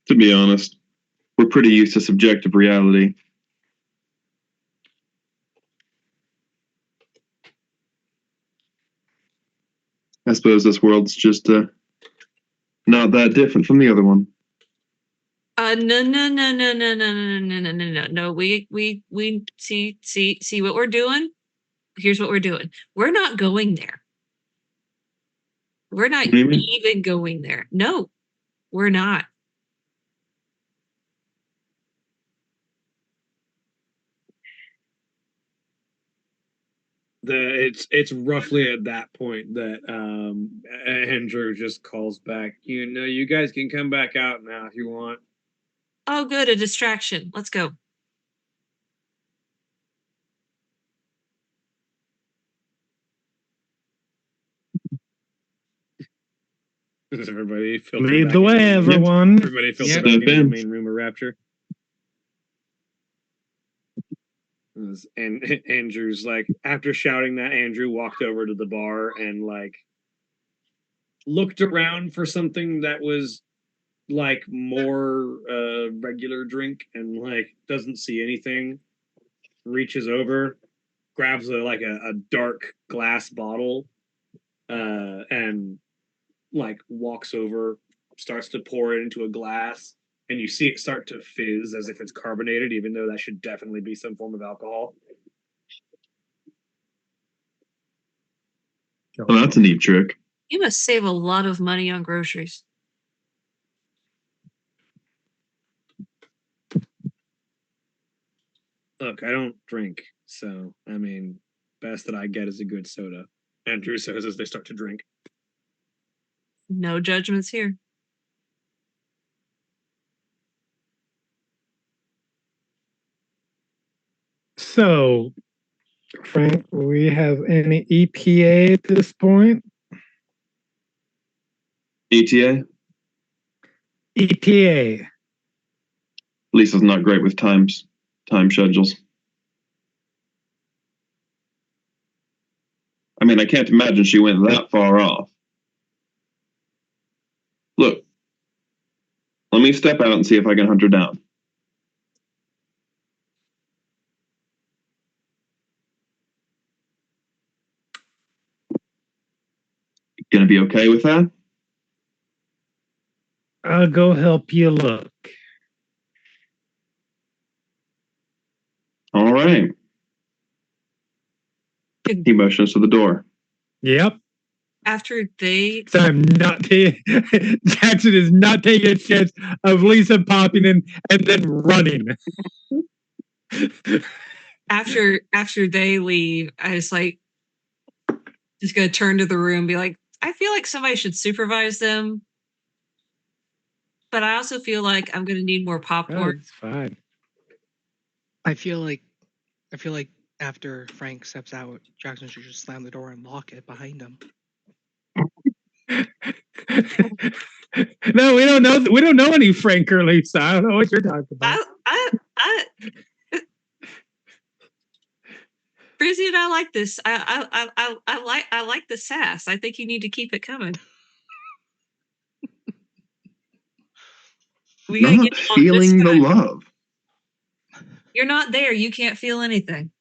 to be honest, we're pretty used to subjective reality. I suppose this world's just not that different from the other one. No. We see what we're doing. Here's what we're doing. We're not going there. We're not even going there. No, we're not. It's roughly at that point that Andrew just calls back. You guys can come back out now if you want. Oh, good, a distraction. Let's go. Does everybody lead the way, everyone? Everybody filter back into the main room of Rapture. And Andrew's like, after shouting that, Andrew walked over to the bar and like looked around for something that was like more regular drink and like doesn't see anything. Reaches over, grabs a dark glass bottle, and like walks over, starts to pour it into a glass. And you see it start to fizz as if it's carbonated, even though that should definitely be some form of alcohol. Well, that's a neat trick. You must save a lot of money on groceries. Look, I don't drink, so, I mean, best that I get is a good soda. Andrew says as they start to drink. No judgments here. So, Frank, we have any EPA at this point? ETA? EPA. Lisa's not great with time schedules. I mean, I can't imagine she went that far off. Look, let me step out and see if I can hunt her down. Gonna be okay with that? I'll go help you look. All right. He motions to the door. Yep. After they... So I'm not taking... Jackson is not taking a chance of Lisa popping in and then running. After they leave, I was like, just gonna turn to the room and be like, I feel like somebody should supervise them. But I also feel like I'm gonna need more popcorn. It's fine. I feel like after Frank steps out, Jackson should just slam the door and lock it behind him. No, we don't know. We don't know any Frank or Lisa. I don't know what you're talking about. Brizzy and I like this. I like the sass. I think you need to keep it coming. We gotta Not get on this feeling the side. love. You're not there. You can't feel anything.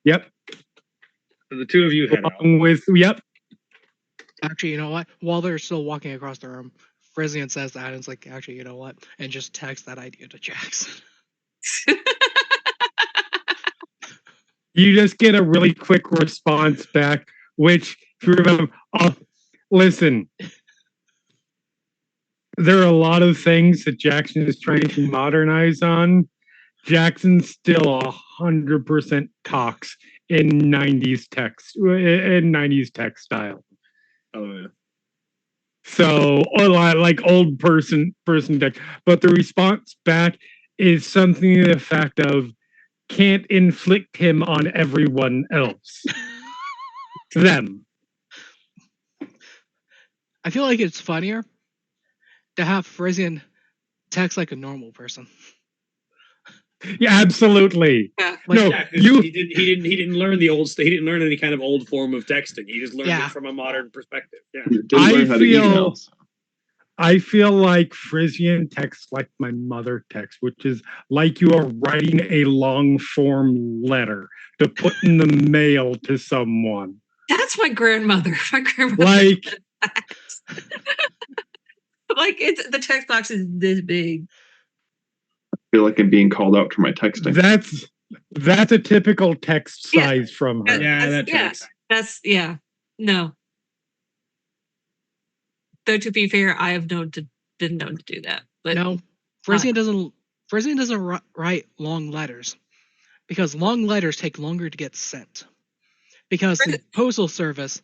Yep. So the two of you head out. Yep. Actually, you know what? While they're still walking across the room, Frisian says that, and it's like, actually, you know what? And just text that idea to Jackson. You just get a really quick response back, which, if you remember, listen, there are a lot of things that Jackson is trying to modernize on. Jackson still 100% talks in 90s text, in 90s text style. Oh, yeah. So, a lot like old person text. But the response back is something to the effect of, can't inflict him on everyone else. Them. I feel like it's funnier to have Frisian text like a normal person. Yeah, absolutely. Yeah. No, Yeah, you. he didn't learn the old. He didn't learn any kind of old form of texting. He just learned Yeah. it from a modern perspective. Yeah. Didn't learn how to email. I feel like Frisian texts like my mother text, which is like you are writing a long form letter to put in the mail to someone. That's my grandmother. My grandmother. Like, like the text box is this big. I feel like I'm being called out for my texting. that's a typical text size from her. That tracks. No. Though to be fair, I have been known to do that. But no, Frisian doesn't write long letters because long letters take longer to get sent. Because the postal service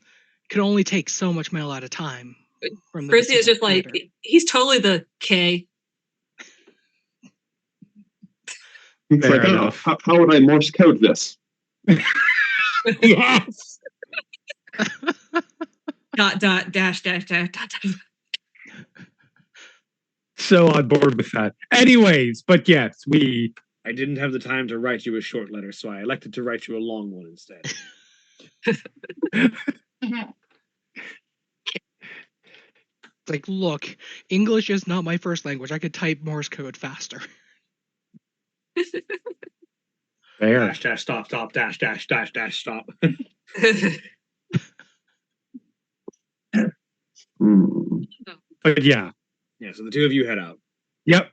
could only take so much mail at a time. From the Frisian is just like he's totally the K. It's Fair like, enough. how would I Morse code this? Yes. Dot dash dash dash dot dot. So on board with that. Anyways, but yes, I didn't have the time to write you a short letter, so I elected to write you a long one instead. Like, look, English is not my first language. I could type Morse code faster. Fair. Dash dash stop stop dash dash dash dash stop. But yeah. Yeah, so the two of you head out. Yep.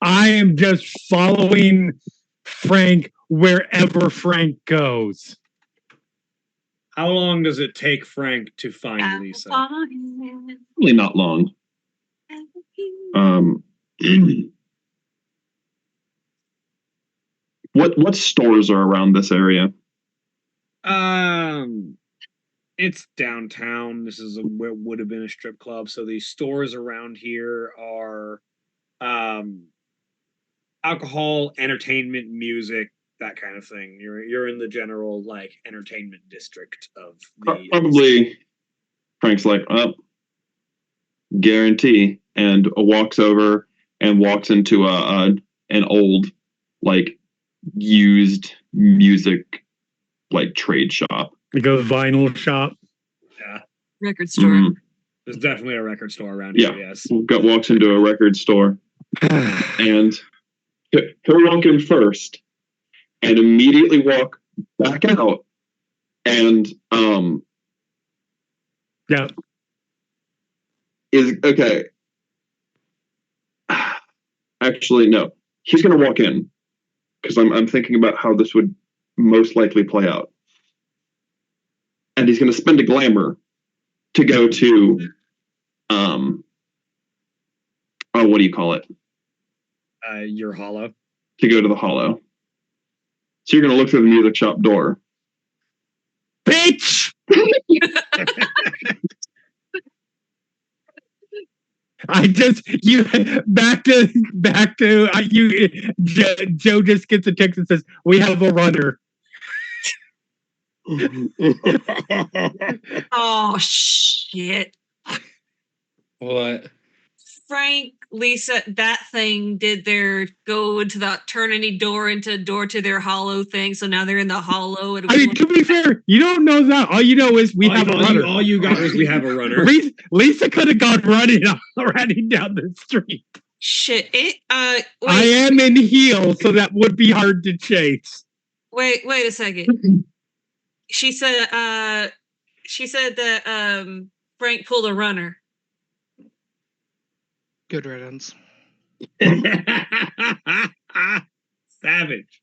I am just following Frank wherever Frank goes. How long does it take Frank to find Lisa? Probably not long. What stores are around this area? It's downtown. This is where would have been a strip club. So these stores around here are alcohol, entertainment, music, that kind of thing. You're in the general like entertainment district of the probably. Frank's like, guarantee, and walks over and walks into an old like used music like trade shop. Like a vinyl shop. Yeah. Record store. Mm-hmm. There's definitely a record store around here, yes. Walks into a record store and he'll walk in first and immediately walk back out and yeah. Is okay. Actually, no. He's gonna walk in because I'm thinking about how this would most likely play out. And he's gonna spend a glamour to go to what do you call it? Your hollow. To go to the hollow. So you're gonna look through the music shop door. Bitch! Joe just gets a text and says, "We have a runner." Oh shit! What? Frank, Lisa, that thing did their go into the turn any door into door to their hollow thing. So now they're in the hollow. I mean, to be fair, you don't know that. All you know is we have a runner. All you got was we have a runner. Lisa could have gone running down the street. Shit! I am in heels, so that would be hard to chase. Wait a second. She said that Frank pulled a runner. Good riddance. Savage.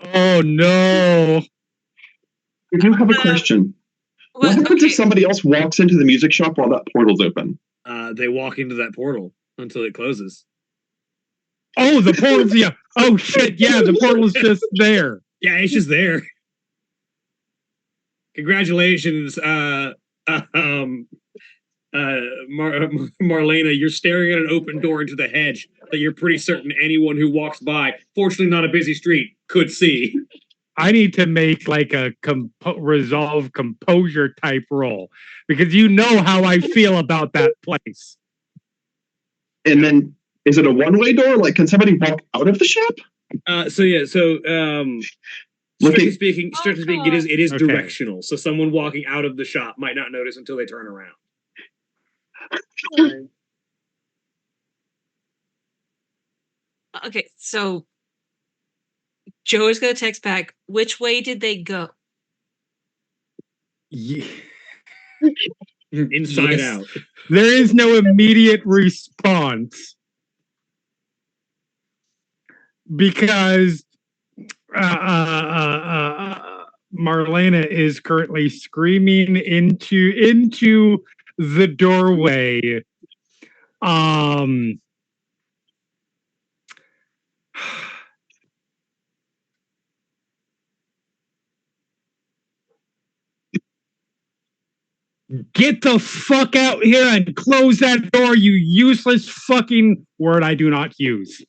Oh no. I do have a question. What happens if somebody else walks into the music shop while that portal's open? They walk into that portal until it closes. Oh, the portal's yeah. Oh shit, yeah, the portal's just there. Yeah, it's just there. Congratulations, Marlena, you're staring at an open door into the hedge that you're pretty certain anyone who walks by, fortunately not a busy street, could see. I need to make like a resolve composure type roll because you know how I feel about that place. And then, is it a one-way door? Like, can somebody walk out of the shop? Strictly speaking, it is okay. Directional. So someone walking out of the shop might not notice until they turn around. Okay, so Joe is going to text back. Which way did they go? Yeah. Inside Yes. out. There is no immediate response because Marlena is currently screaming into the doorway. Get the fuck out here and close that door, you useless fucking word I do not use.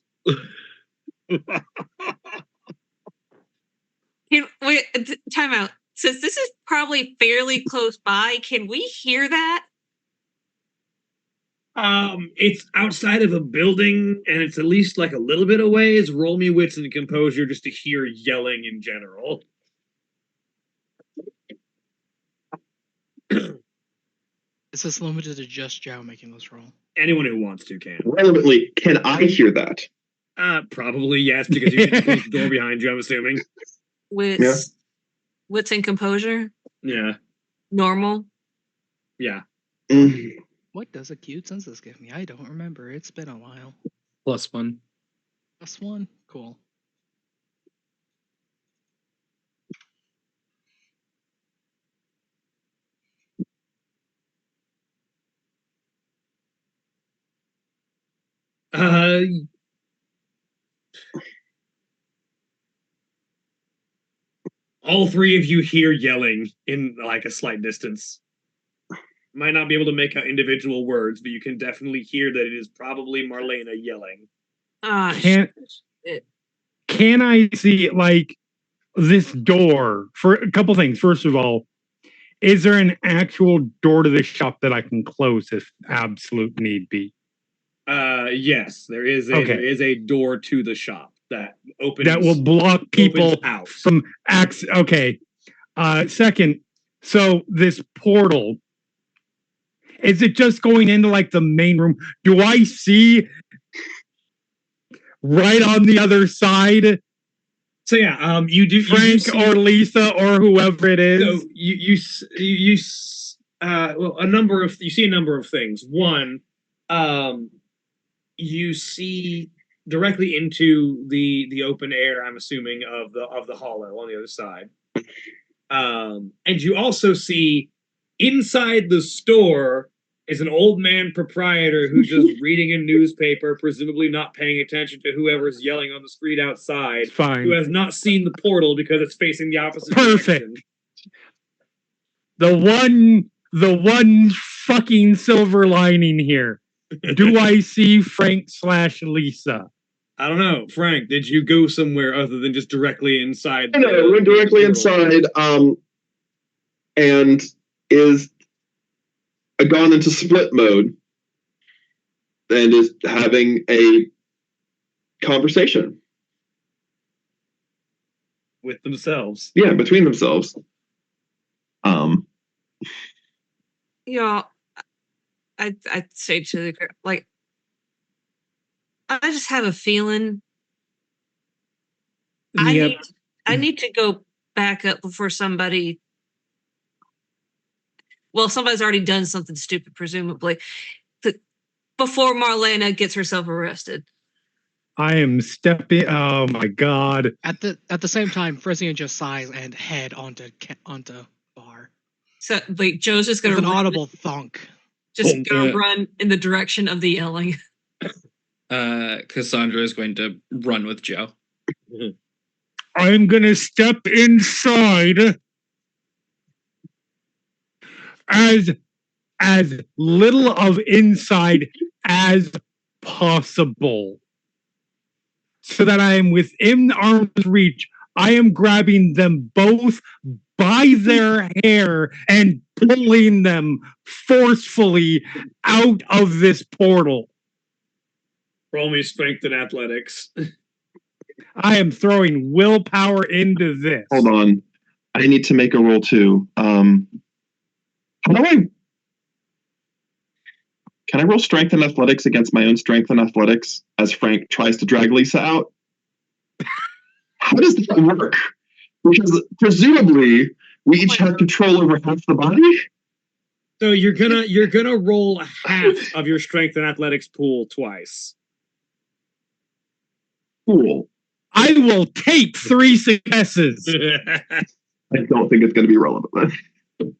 Wait, time out. Since this is probably fairly close by, can we hear that? It's outside of a building, and it's at least like a little bit away. Roll me wits and composure just to hear yelling in general. Is this limited to just Joe making this roll? Anyone who wants to can. Relevantly, can I hear that? Probably yes, because you can close the door behind you, I'm assuming. Wits and composure? Yeah. Normal? Yeah. Mm. What does a cute census give me? I don't remember. It's been a while. +1. +1? Cool. All three of you hear yelling in like a slight distance. Might not be able to make out individual words, but you can definitely hear that it is probably Marlena yelling. Can I see like this door for a couple things? First of all, is there an actual door to the shop that I can close if absolute need be? Yes, there is a door to the shop that opens that will block people out from access. Okay. Second, so this portal, is it just going into like the main room? Do I see right on the other side? So yeah, you do Frank or Lisa or whoever it is. So you see a number of things. One, you see directly into the open air, I'm assuming, of the hollow on the other side. And you also see inside the store is an old man proprietor who's just reading a newspaper, presumably not paying attention to whoever's yelling on the street outside. Fine. Who has not seen the portal because it's facing the opposite Perfect. direction. The one fucking silver lining here. Do I see Frank/Lisa? I don't know. Frank, did you go somewhere other than just directly inside? No, I went directly inside, and is gone into split mode and is having a conversation with themselves. Yeah, between themselves. Yeah, I'd say to the like, I just have a feeling I need to go back up before somebody. Well, somebody's already done something stupid, presumably, before Marlena gets herself arrested. I am stepping. Oh my god! At the same time, Frisian just sighs and head onto bar. So, like, Joe's just gonna an audible thunk. Just gonna run in the direction of the yelling. Cassandra is going to run with Joe. I'm gonna step inside as little of inside as possible, so that I am within arm's reach. I am grabbing them both by their hair and pulling them forcefully out of this portal. Roll me strength and athletics. I am throwing willpower into this. Hold on. I need to make a roll too. How do I... Can I roll strength and athletics against my own strength and athletics as Frank tries to drag Lisa out? How does that work? Because presumably we each have control over half the body. So you're gonna roll half of your strength and athletics pool twice. Cool. I will take 3 successes. I don't think it's going to be relevant then.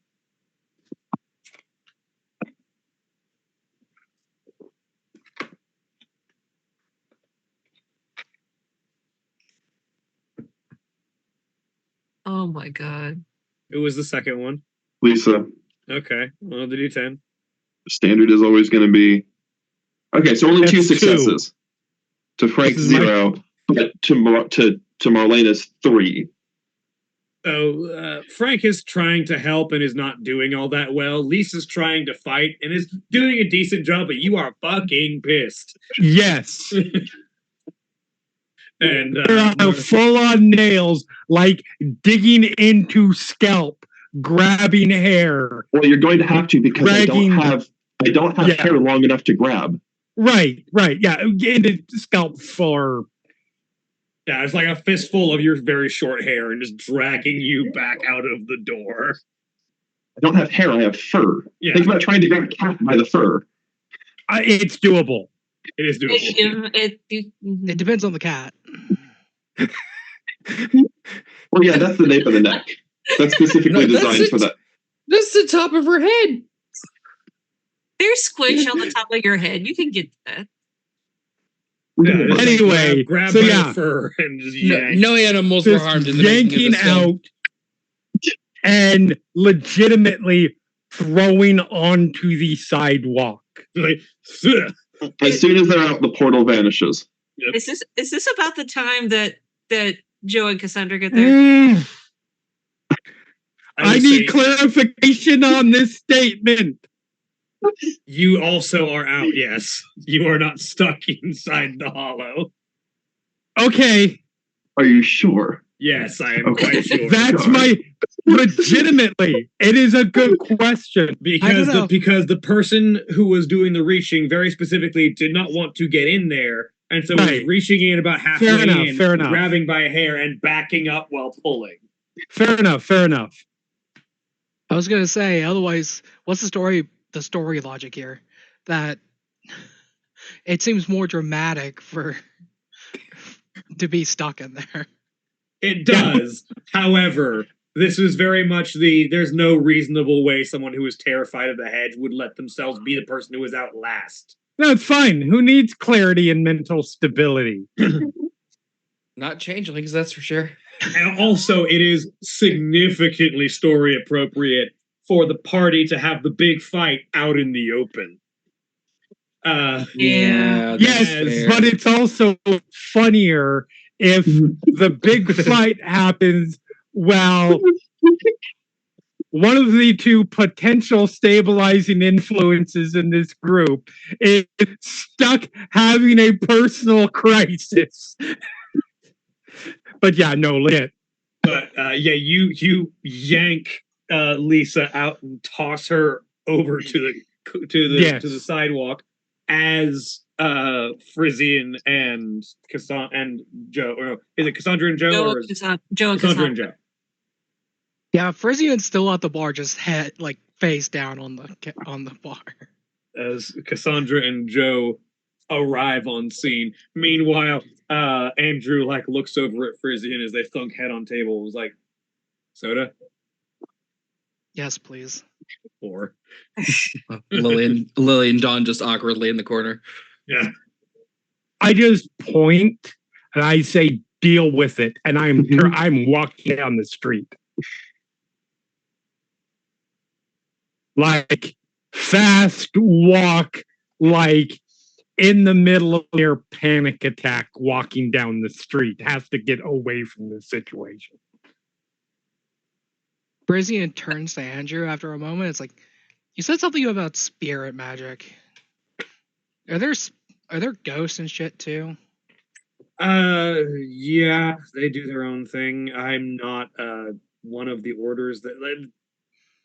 Oh my god. Who was the second one? Lisa, Okay, well, the D10. standard is always going to be... Okay, so only 2 That's 2. successes. To Frank, This is my- 0. But to Marlena's 3. So Frank is trying to help and is not doing all that well. Lisa's trying to fight and is doing a decent job, but you are fucking pissed. Yes. And There are full-on nails, like digging into scalp, grabbing hair. Well, you're going to have to because Dragging- I don't have Yeah. hair long enough to grab. Right, yeah. Into scalp for... yeah, it's like a fistful of your very short hair and just dragging you back out of the door. I don't have hair, I have fur. Yeah, Think about trying to grab a cat by the fur. It's doable. it is doable. It depends on the cat. Well, yeah, that's the nape of the neck. That's specifically No, that's designed for it. that. That's the top of her head. There's squish on the top of your head. You can get that. Yeah, just like Anyway, grab so by yeah. the fur and just No, yank. no animals were Just harmed in the making of yanking this film. out and legitimately throwing onto the sidewalk. Like, As soon as they're out, the portal vanishes. Is this about the time that Joe and Cassandra get there? Mm, I would need say clarification on this statement. you also are out. Yes, you are not stuck inside the hollow. Okay, Are you sure? Yes, I am Okay. quite sure. that's my legitimately. It is a good question. Because know. because the person who was doing the reaching very specifically did not want to get in there, and so was Right. reaching in about halfway Fair enough. grabbing by a hair and backing up while pulling. Fair enough. I was gonna say, otherwise, what's the story logic here? That it seems more dramatic to be stuck in there. It does. However, this was very much there's no reasonable way someone who is terrified of the hedge would let themselves be the person who is out last. That's fine. Who needs clarity and mental stability? Not changelings, that's for sure. And also, it is significantly story appropriate for the party to have the big fight out in the open. Yeah. that's Yes, fair. but it's also funnier if the big fight happens while one of the 2 potential stabilizing influences in this group is stuck having a personal crisis. But yeah, no, legit. But yeah, you yank Lisa out and toss her over to the sidewalk as Frisian and Joe. Or is it Cassandra and Joe? Joe Or and is Cassandra. and Joe? Yeah, Frisian's still at the bar, just head face down on the bar. As Cassandra and Joe arrive on scene. Meanwhile, Andrew looks over at Frisian as they thunk head on table. Was like, soda Yes, please. or Lily and Dawn just awkwardly in the corner. yeah. I just point and I say, deal with it. And I'm walking down the street. Like fast walk, like in the middle of their panic attack, walking down the street. Has to get away from the situation. Frisian turns to Andrew after a moment. It's like, you said something about spirit magic. Are there ghosts and shit too? Yeah, they do their own thing. I'm not one of the orders that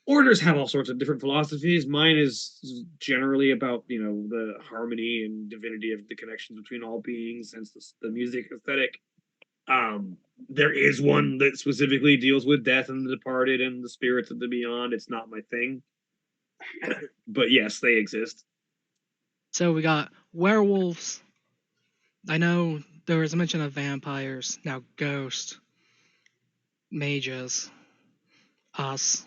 orders have all sorts of different philosophies. Mine is generally about, the harmony and divinity of the connections between all beings, hence the music aesthetic. There is one that specifically deals with death and the departed and the spirits of the beyond. It's not my thing. But yes, they exist. So we got werewolves. I know there was a mention of vampires, now ghosts, mages, us.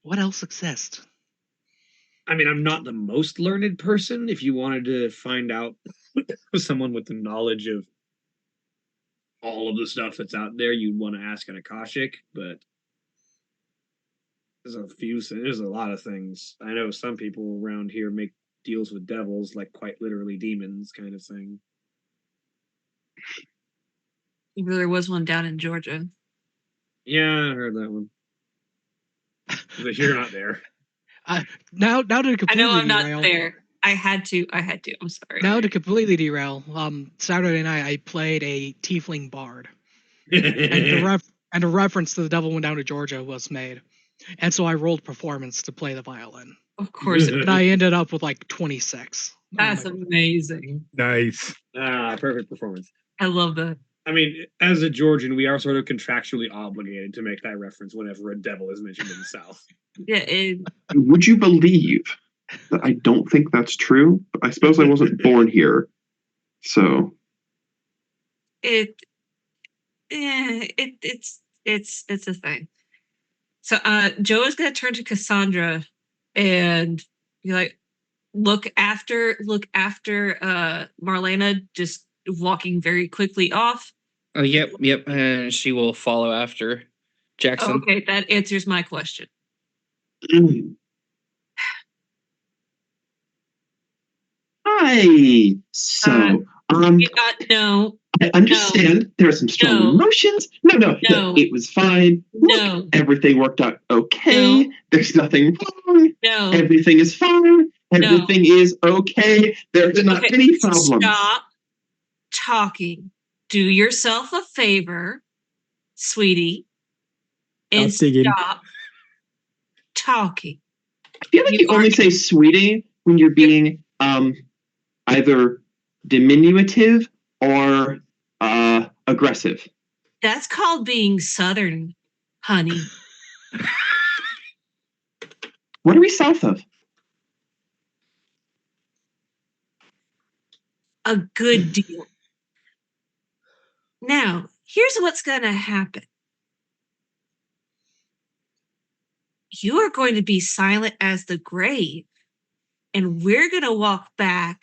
What else exists? I mean, I'm not the most learned person. If you wanted to find out someone with the knowledge of all of the stuff that's out there, you'd want to ask an Akashic, but there's a lot of things. I know some people around here make deals with devils, like quite literally demons kind of thing. There was one down in Georgia. Yeah, I heard that one. But you're not there. Now to completely I know I'm derail, not there. I had to. I'm sorry. Now to completely derail. Saturday night I played a tiefling bard, and a reference to the devil went down to Georgia was made, and so I rolled performance to play the violin, Of course. and I ended up with like 26. That's amazing. Nice. Perfect performance. I love that. I mean, as a Georgian, we are sort of contractually obligated to make that reference whenever a devil is mentioned in the South. Yeah. Would you believe that I don't think that's true? But I suppose I wasn't born here, so It's a thing. So Joe is gonna turn to Cassandra and be like, look after Marlena just walking very quickly off. Oh, yep, and she will follow after Jackson. Oh, okay, that answers my question. Hi. So, No. I understand there are some strong emotions. No, it was fine. No. Look, everything worked out okay. No. There's nothing wrong. No. Everything is fine. Everything is okay. There's not any problems. Stop talking. Do yourself a favor, sweetie, and stop talking. I feel like you only say sweetie when you're being either diminutive or aggressive. That's called being Southern, honey. What are we south of? A good deal. Now, here's what's going to happen. You are going to be silent as the grave, and we're going to walk back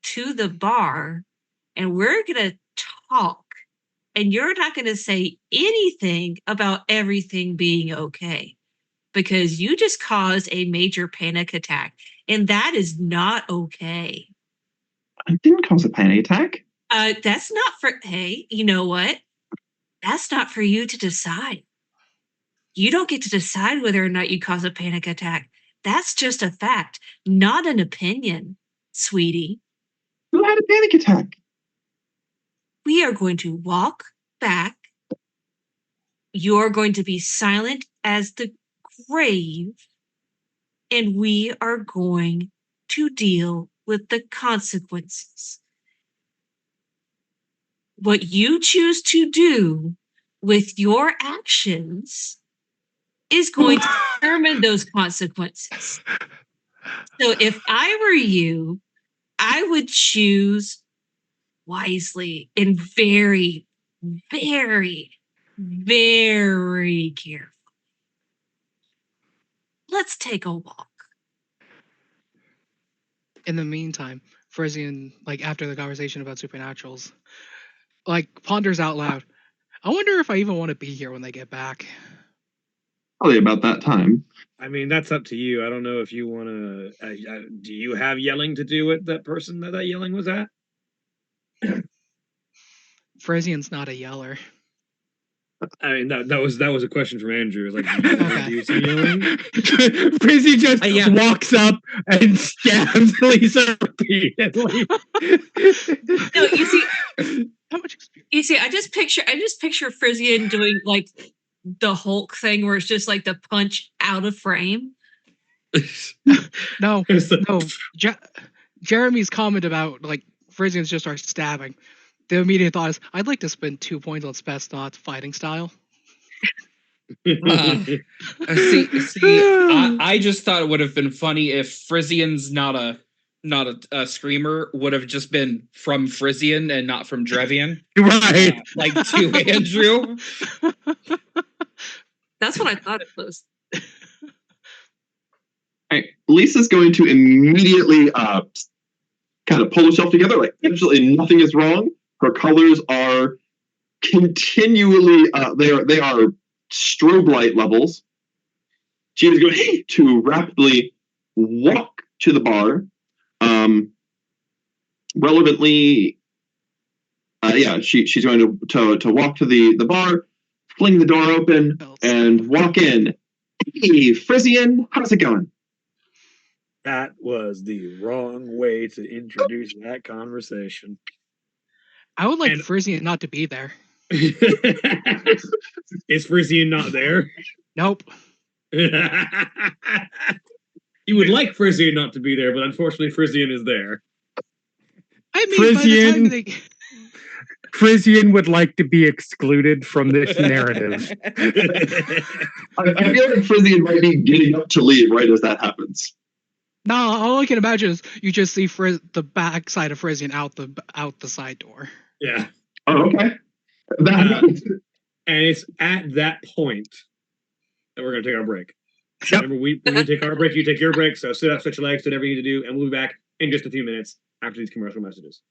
to the bar, and we're going to talk, and you're not going to say anything about everything being okay, because you just caused a major panic attack, and that is not okay. I didn't cause a panic attack. That's not for, hey, you know what? That's not for you to decide. You don't get to decide whether or not you cause a panic attack. That's just a fact, not an opinion, sweetie. Who had a panic attack? We are going to walk back. You're going to be silent as the grave, and we are going to deal with the consequences. What you choose to do with your actions is going to determine those consequences. So if I were you, I would choose wisely and very, very, very carefully. Let's take a walk. In the meantime, Frisian, like after the conversation about supernaturals, like ponders out loud. I wonder if I even want to be here when they get back. Probably about that time. I mean, that's up to you. I don't know if you want to. Do you have yelling to do with that person that yelling was at? Frisian's not a yeller. I mean, that was a question from Andrew. Like, Okay. do you see yelling? Prissy just Yeah. walks up and stabs Lisa repeatedly. No, you see, How much experience? I just picture Frisian doing like the Hulk thing where it's just like the punch out of frame. No, It's the- no. Jeremy's comment about like Frisians just start stabbing. The immediate thought is, I'd like to spend 2 points on Spetsnaz fighting style. See, I just thought it would have been funny if Frisian's not a screamer, would have just been from Frisian and not from Drevian. Right. Like to Andrew. That's what I thought it was. Right. Lisa's going to immediately kind of pull herself together, like absolutely nothing is wrong. Her colors are continually they are strobe light levels. She is going to rapidly walk to the bar. Relevantly, she's going to walk to the bar, fling the door open, and walk in. Hey, Frisian, how's it going? That was the wrong way to introduce that conversation. I would like And- Frisian not to be there. Is Frisian not there? Nope. You would like Frisian not to be there, but unfortunately Frisian is there. I mean, by the time they... Frisian would like to be excluded from this narrative. I feel like Frisian might be getting up to leave right as that happens. No, all I can imagine is you just see the back side of Frisian out the side door. Yeah. Oh, okay. And it's at that point that we're going to take our break. Yep. Remember, we take our break, you take your break, so sit up, stretch your legs, do whatever you need to do, and we'll be back in just a few minutes after these commercial messages.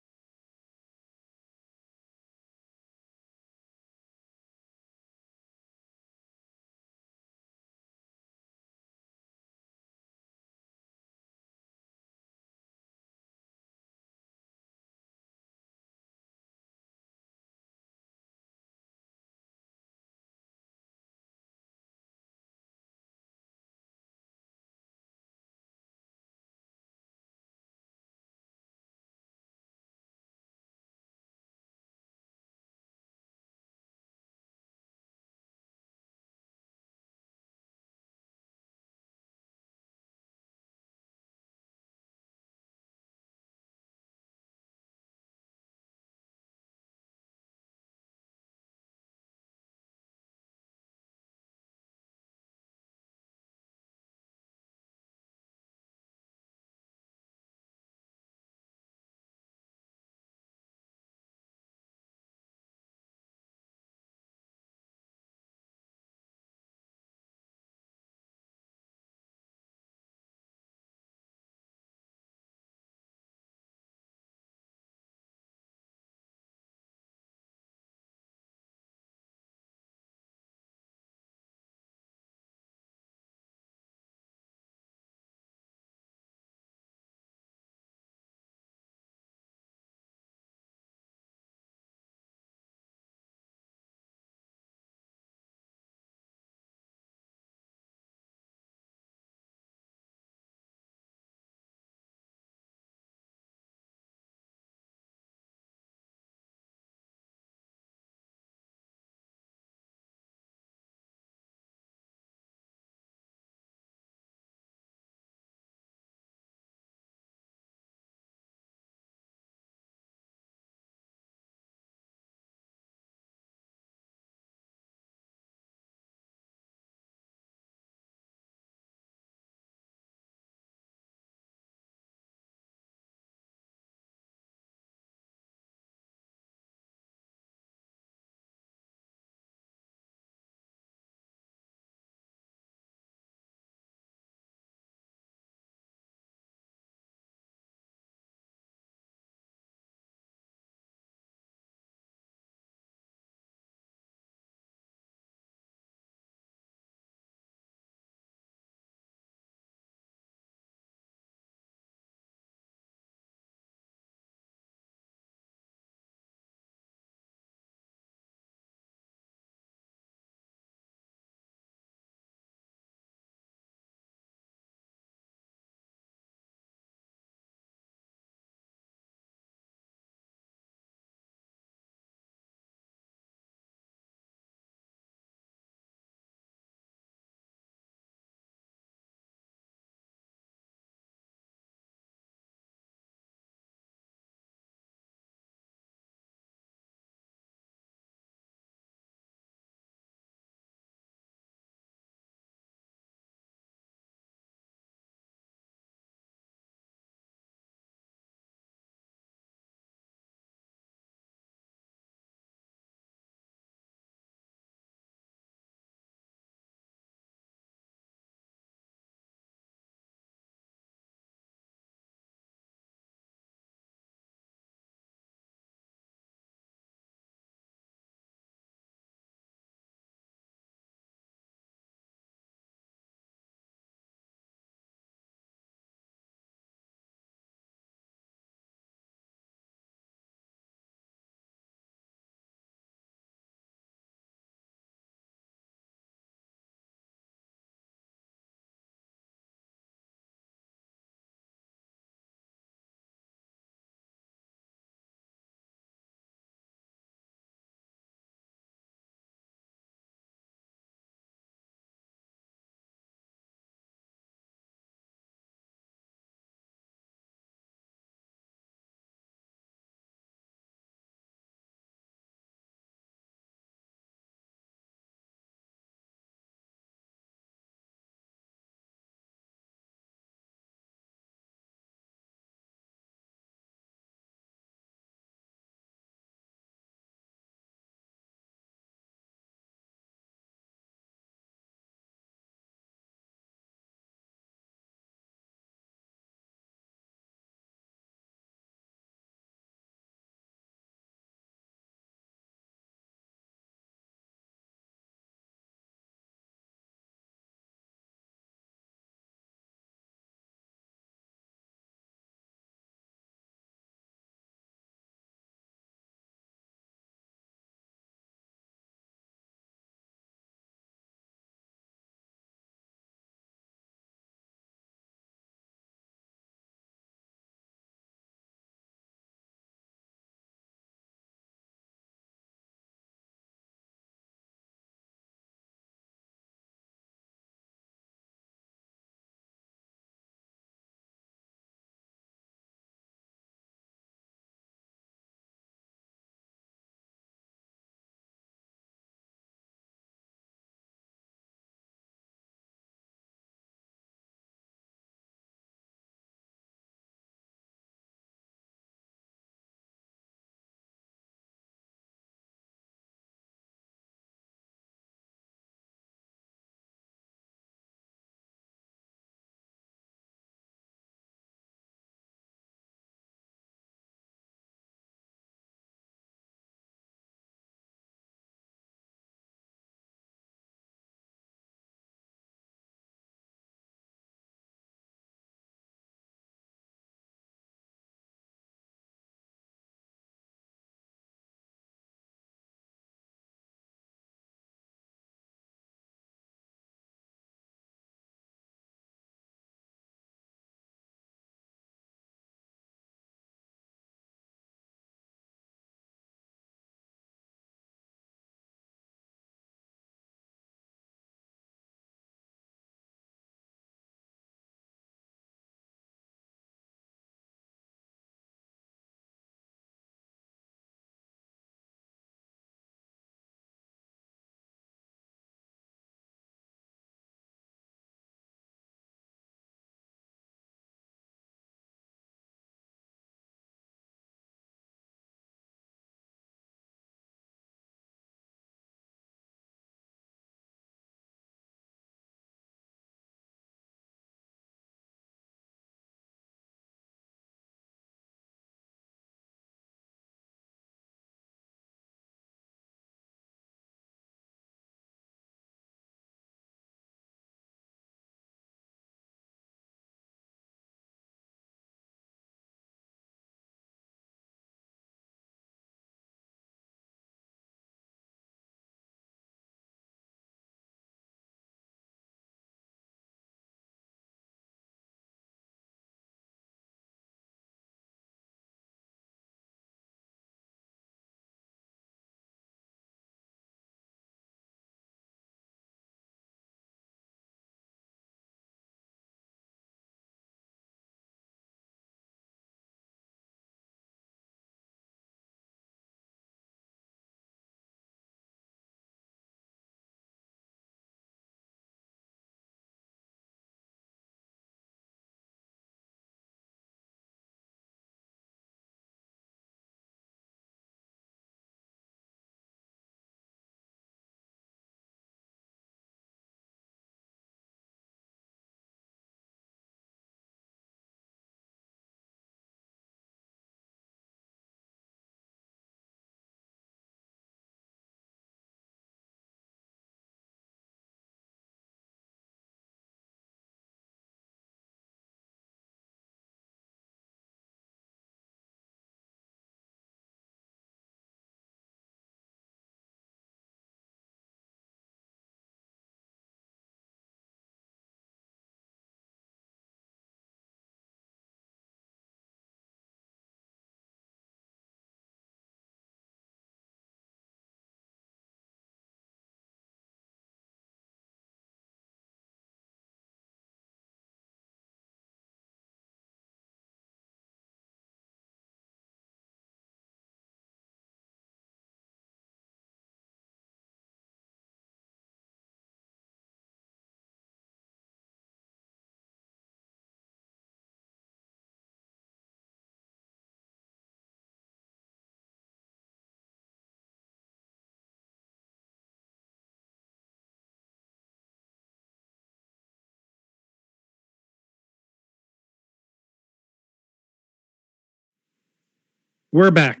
We're back.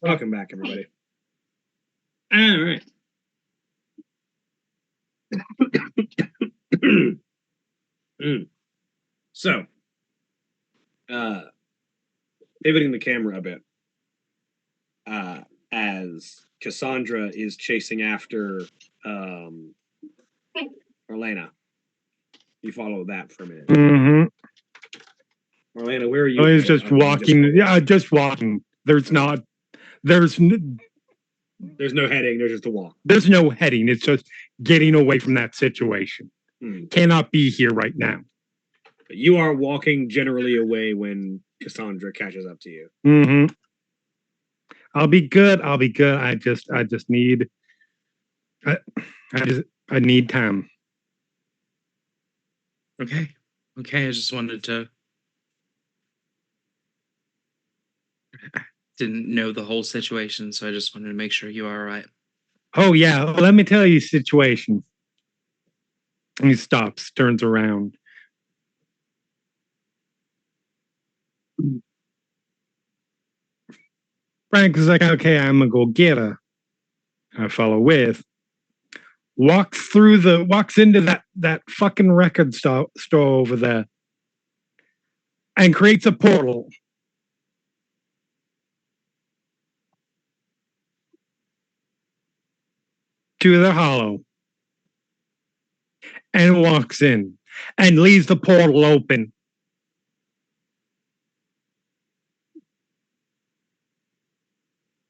Welcome back, everybody. All right. So, pivoting the camera a bit, as Cassandra is chasing after Orlena. You follow that for a minute. Mm-hmm. Orlena, where are you? Oh, he's headed just other than walking. Yeah, just walking. There's no heading. There's just a walk. There's no heading. It's just getting away from that situation. Hmm. Cannot be here right now. But you are walking generally away when Cassandra catches up to you. Mm-hmm. I'll be good. I just need. I need time. Okay. I just wanted to. I didn't know the whole situation, so I just wanted to make sure you are all right. Oh yeah. Well, let me tell you the situation. He stops, turns around. Frank is like, okay, I'm gonna go get her. I follow with. Walks into that fucking record store over there and creates a portal. To the hollow. And walks in and leaves the portal open.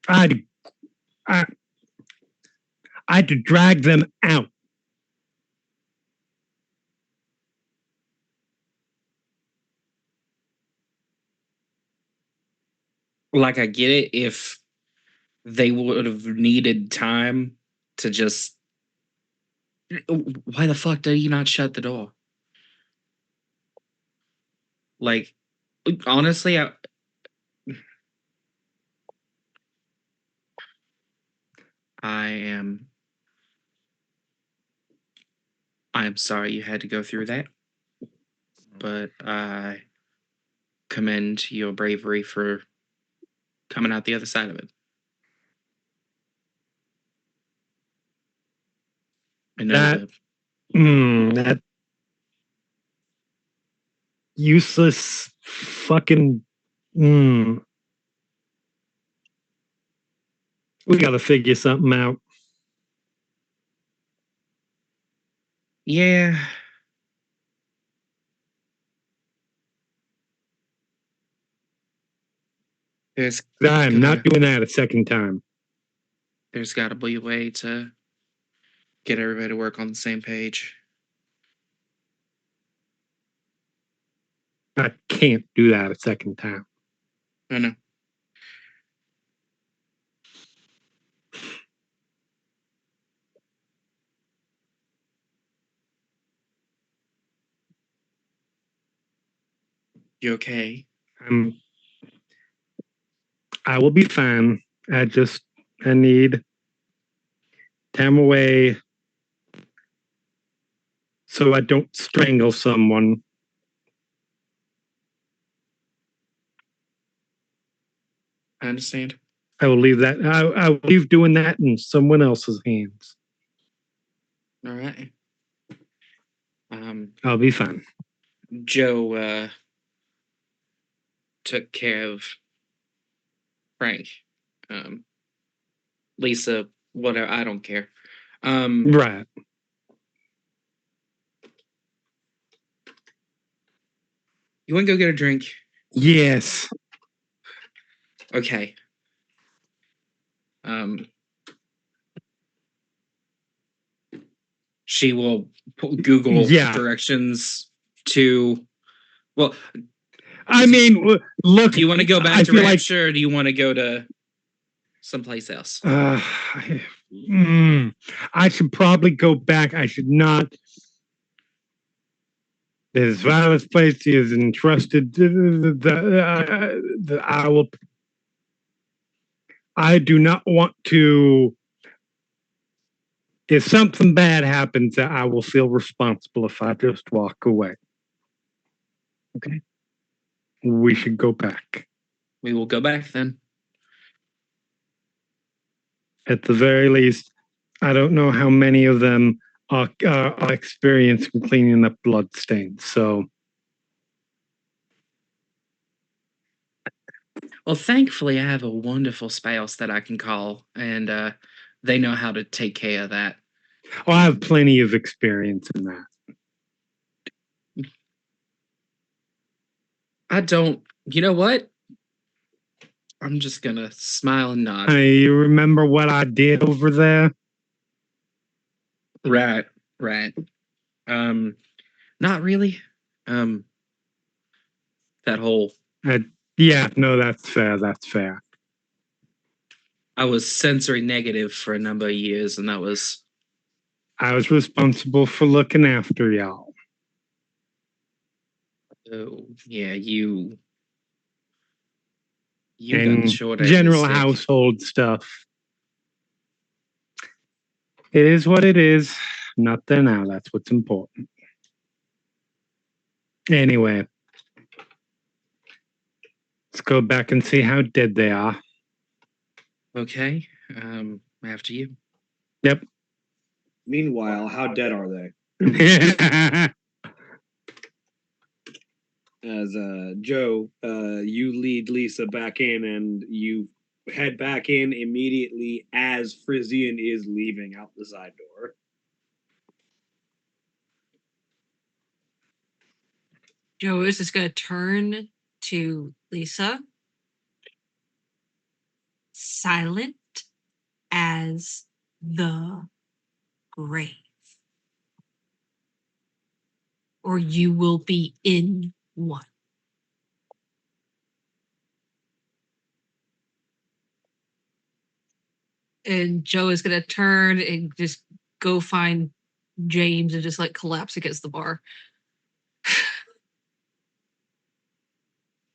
I had to drag them out. Like, I get it if they would have needed time to just. Why the fuck did he not shut the door? Like, honestly, I'm sorry you had to go through that, but I commend your bravery for coming out the other side of it. I know That useless fucking. We got to figure something out. Yeah. I'm not doing that a second time. There's got to be a way to get everybody to work on the same page. I can't do that a second time. I know. You okay? I will be fine. I need time away so I don't strangle someone. I understand. I will leave that. I will leave doing that in someone else's hands. All right. I'll be fine. Joe took care of Frank. Lisa, whatever, I don't care. Right. You want to go get a drink? Yes. Okay. She will Google directions to. Well, I mean, look. Do you want to go back to Rapture, or do you want to go to someplace else? I should probably go back. I should not. This violence place is entrusted. I do not want to. If something bad happens, I will feel responsible if I just walk away. Okay. We should go back. We will go back then. At the very least, I don't know how many of them are experienced in cleaning up bloodstains. So, Well, thankfully, I have a wonderful spouse that I can call, and they know how to take care of that. I have plenty of experience in that. I don't. You know what? I'm just gonna smile and nod. Hey, you remember what I did over there? Right. Not really. That whole Yeah, no, that's fair. That's fair. I was sensory negative for a number of years, and that was. I was responsible for looking after y'all. Oh, yeah, you got the And short end of the general stick. household stuff. It is what it is. Not there now. That's what's important. Anyway, let's go back and see how dead they are. Okay. After you. Yep. Meanwhile, how dead are they? As Joe, you lead Lisa back in, and you head back in immediately as Frisian is leaving out the side door. Joe is just going to turn to Lisa, silent as the grave. Or you will be in one. And Joe is going to turn and just go find James and just like collapse against the bar.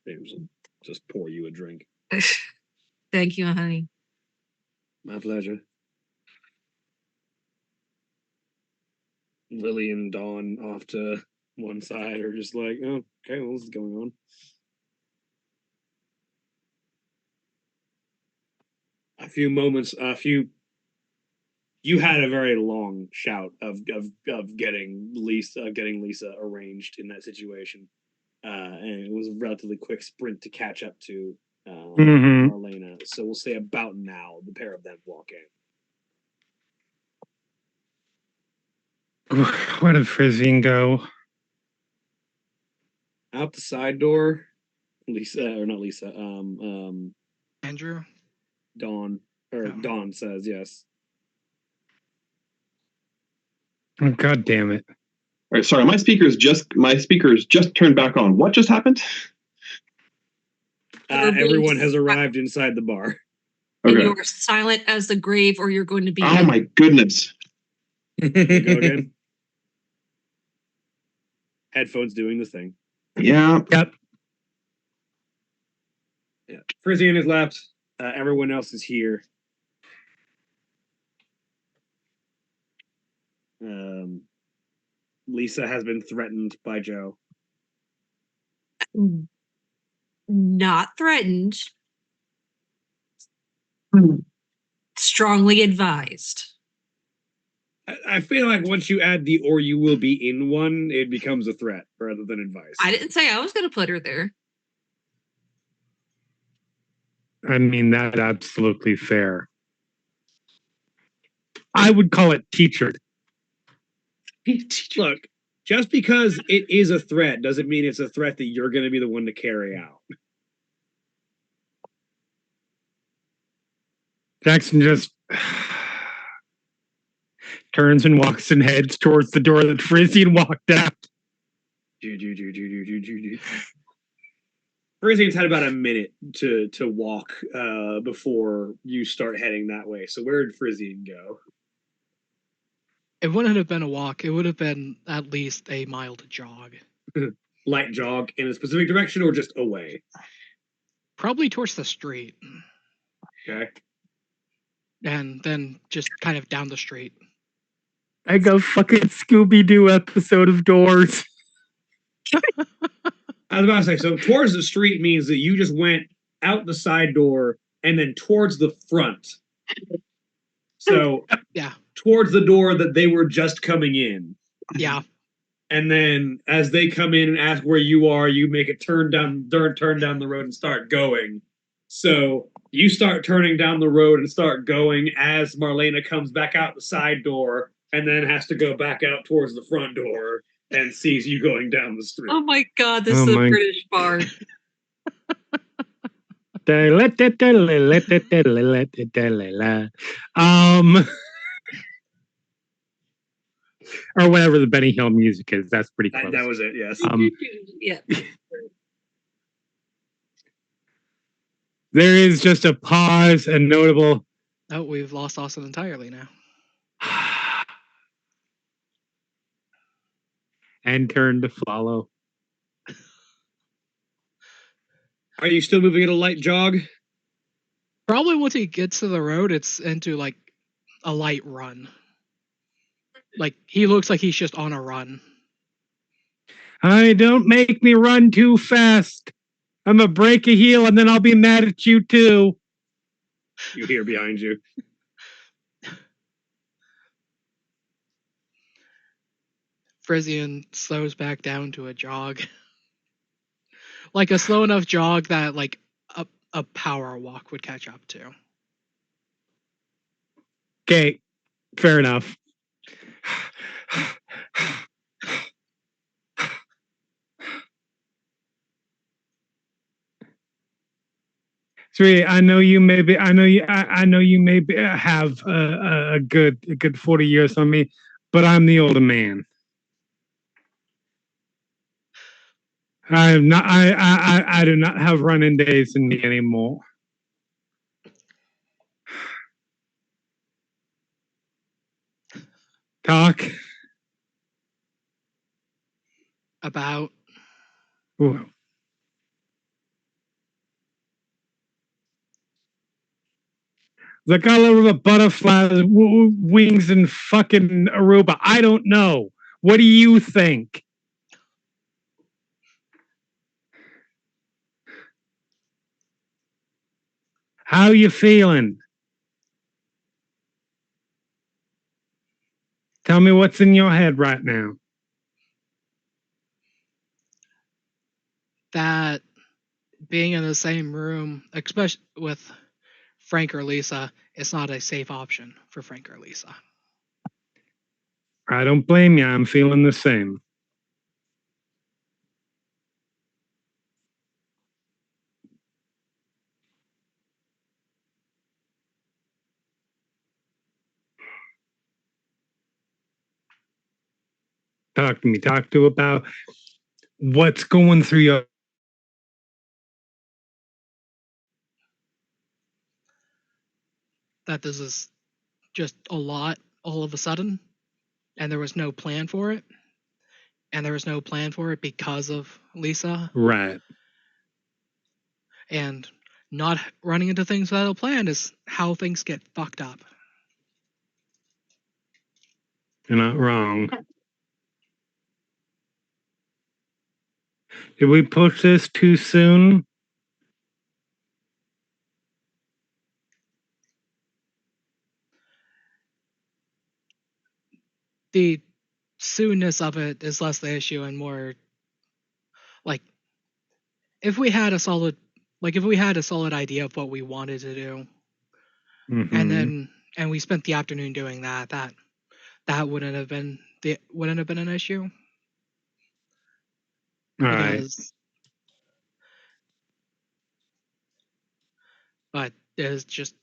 James will just pour you a drink. Thank you, honey. My pleasure. Lily and Dawn off to one side are just like, oh, okay, well, this is going on. You had a very long shout of getting Lisa arranged in that situation, and it was a relatively quick sprint to catch up to Marlena. So we'll say about now the pair of them walk in. Where did Frisian go? Out the side door, Andrew? Dawn says yes. Oh, God damn it. All right, sorry, my speakers just turned back on. What just happened? Everyone has arrived inside the bar. And Okay. you're silent as the grave, or you're going to be. Oh my goodness. Go again. Headphones doing the thing. Yeah. Yep. Yeah. Frisian is left. Everyone else is here. Lisa has been threatened by Joe. Not threatened. Strongly advised. I feel like once you add the "or you will be in one," it becomes a threat rather than advice. I didn't say I was going to put her there. I mean, that's absolutely fair. I would call it teacher. Look, just because it is a threat doesn't mean it's a threat that you're going to be the one to carry out. Jackson just turns and walks and heads towards the door that Frisian walked out. Frisian's had about a minute to walk before you start heading that way. So where did Frisian go? It wouldn't have been a walk. It would have been at least a mild jog. Light jog in a specific direction or just away? Probably towards the street. Okay. And then just kind of down the street. I go fucking Scooby-Doo episode of Doors. I was about to say, so towards the street means that you just went out the side door, and then towards the front. So Yeah. towards the door that they were just coming in. Yeah. And then as they come in and ask where you are, you make a turn down the road and start going. So you start turning down the road and start going as Marlena comes back out the side door and then has to go back out towards the front door and sees you going down the street. Oh my god, this is a British bar. Or whatever the Benny Hill music is. That's pretty close. That was it, yes. Yeah. There is just a pause and notable. Oh, we've lost Austin entirely now. And turn to follow. Are you still moving at a light jog? Probably once he gets to the road, it's into like a light run. Like he looks like he's just on a run. Don't make me run too fast. I'm gonna break a heel and then I'll be mad at you too. You hear behind you. Frisian slows back down to a jog. Like a slow enough jog that like a power walk would catch up to. Okay, fair enough. Sweetie, I know you may have a good 40 years on me, but I'm the older man. I am not. I do not have running days in me anymore. Talk about. Ooh. The color of a butterfly's wings in fucking Aruba. I don't know. What do you think? How you feeling? Tell me what's in your head right now. That being in the same room, especially with Frank or Lisa, is not a safe option for Frank or Lisa. I don't blame you. I'm feeling the same. Talk to me. Talk to about what's going through your. That this is just a lot all of a sudden, and there was no plan for it. And there was no plan for it because of Lisa. Right. And not running into things without a plan is how things get fucked up. You're not wrong. Did we push this too soon? The soonness of it is less the issue and more like if we had a solid idea of what we wanted to do, and we spent the afternoon doing that wouldn't have been an issue. All right. But there's just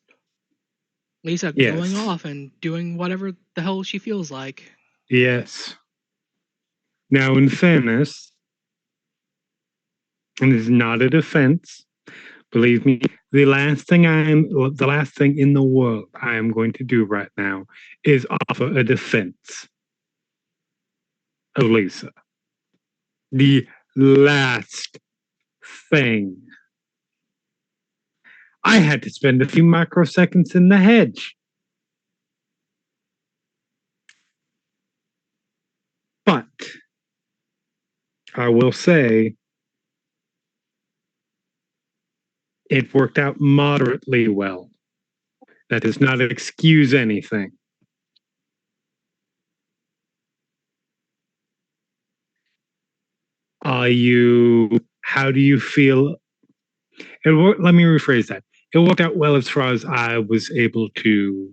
Lisa going off and doing whatever the hell she feels like. Yes. Now, in fairness, and it's not a defense, believe me, the last thing in the world I am going to do right now is offer a defense of Lisa. The last thing. I had to spend a few microseconds in the hedge. But I will say It worked out moderately well. That does not excuse anything. How do you feel? Let me rephrase that. It worked out well as far as I was able to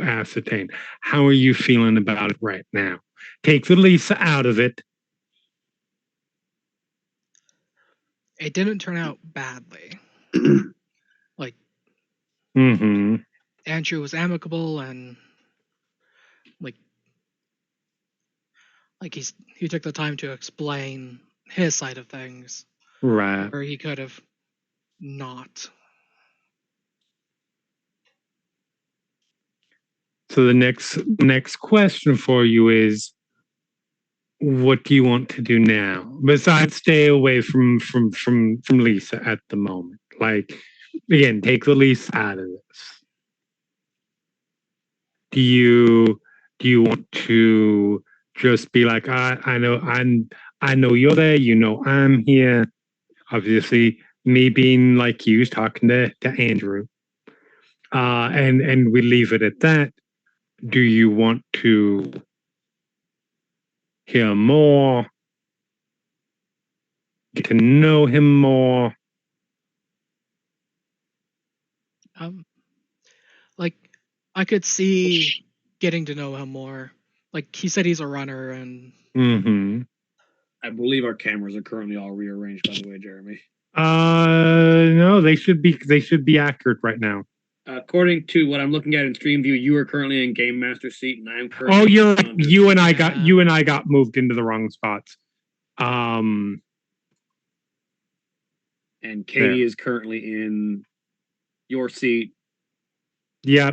ascertain. How are you feeling about it right now? Take the Lisa out of it. It didn't turn out badly. Like, Andrew was amicable and like he took the time to explain his side of things, Right. where he could have not. So the next question for you is, what do you want to do now? Besides stay away from Lisa at the moment. Like, again, take the Lisa out of this. Do you want to just be like, I know you're there, you know I'm here. Obviously, me being like you, talking to Andrew. And we leave it at that. Do you want to hear more? Get to know him more? Like, I could see getting to know him more. Like, he said he's a runner, and I believe our cameras are currently all rearranged, by the way, Jeremy. No, they should be accurate right now. According to what I'm looking at in stream view, you are currently in game master seat, and I'm currently. Oh, you and I got moved into the wrong spots. And Katie is currently in your seat. Yeah.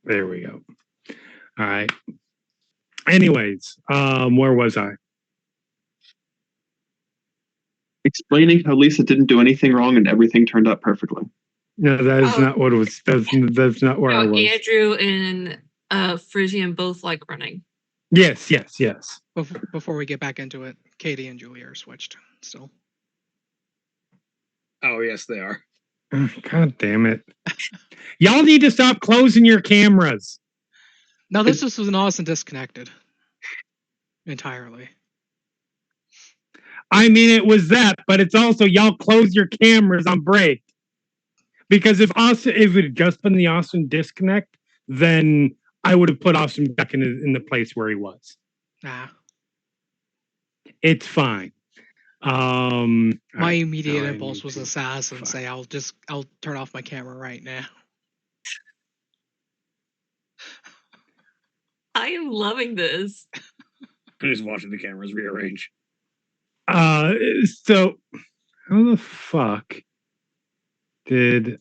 There we go. All right. Anyways, where was I? Explaining how Lisa didn't do anything wrong and everything turned out perfectly. No, that is not what it was. That's not where I was. Andrew and Frisian both like running. Yes. Before we get back into it, Katie and Julie are switched still. Oh, yes, they are. God damn it. Y'all need to stop closing your cameras. No, this was an awesome disconnected. Entirely. I mean, it was that, but it's also y'all close your cameras on break. Because if it had just been the Austin disconnect, then I would have put Austin back in the place where he was. It's fine. My immediate impulse was assassin and say I'll turn off my camera right now. I am loving this. I'm just watching the cameras rearrange. So how the fuck did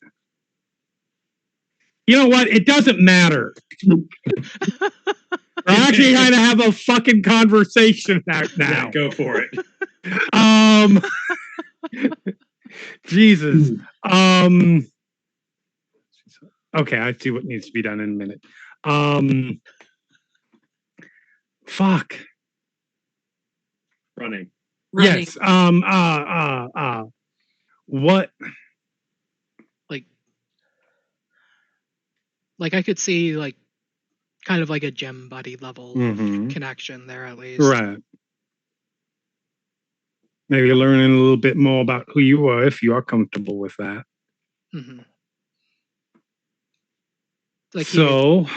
you know what? It doesn't matter. We're actually going to have a fucking conversation now. Yeah, go for it. Jesus. Okay, I see what needs to be done in a minute. Fuck. Running. Yes. What? Like I could see like kind of like a gem buddy level connection there at least. Right. Maybe learning a little bit more about who you are if you are comfortable with that. Like so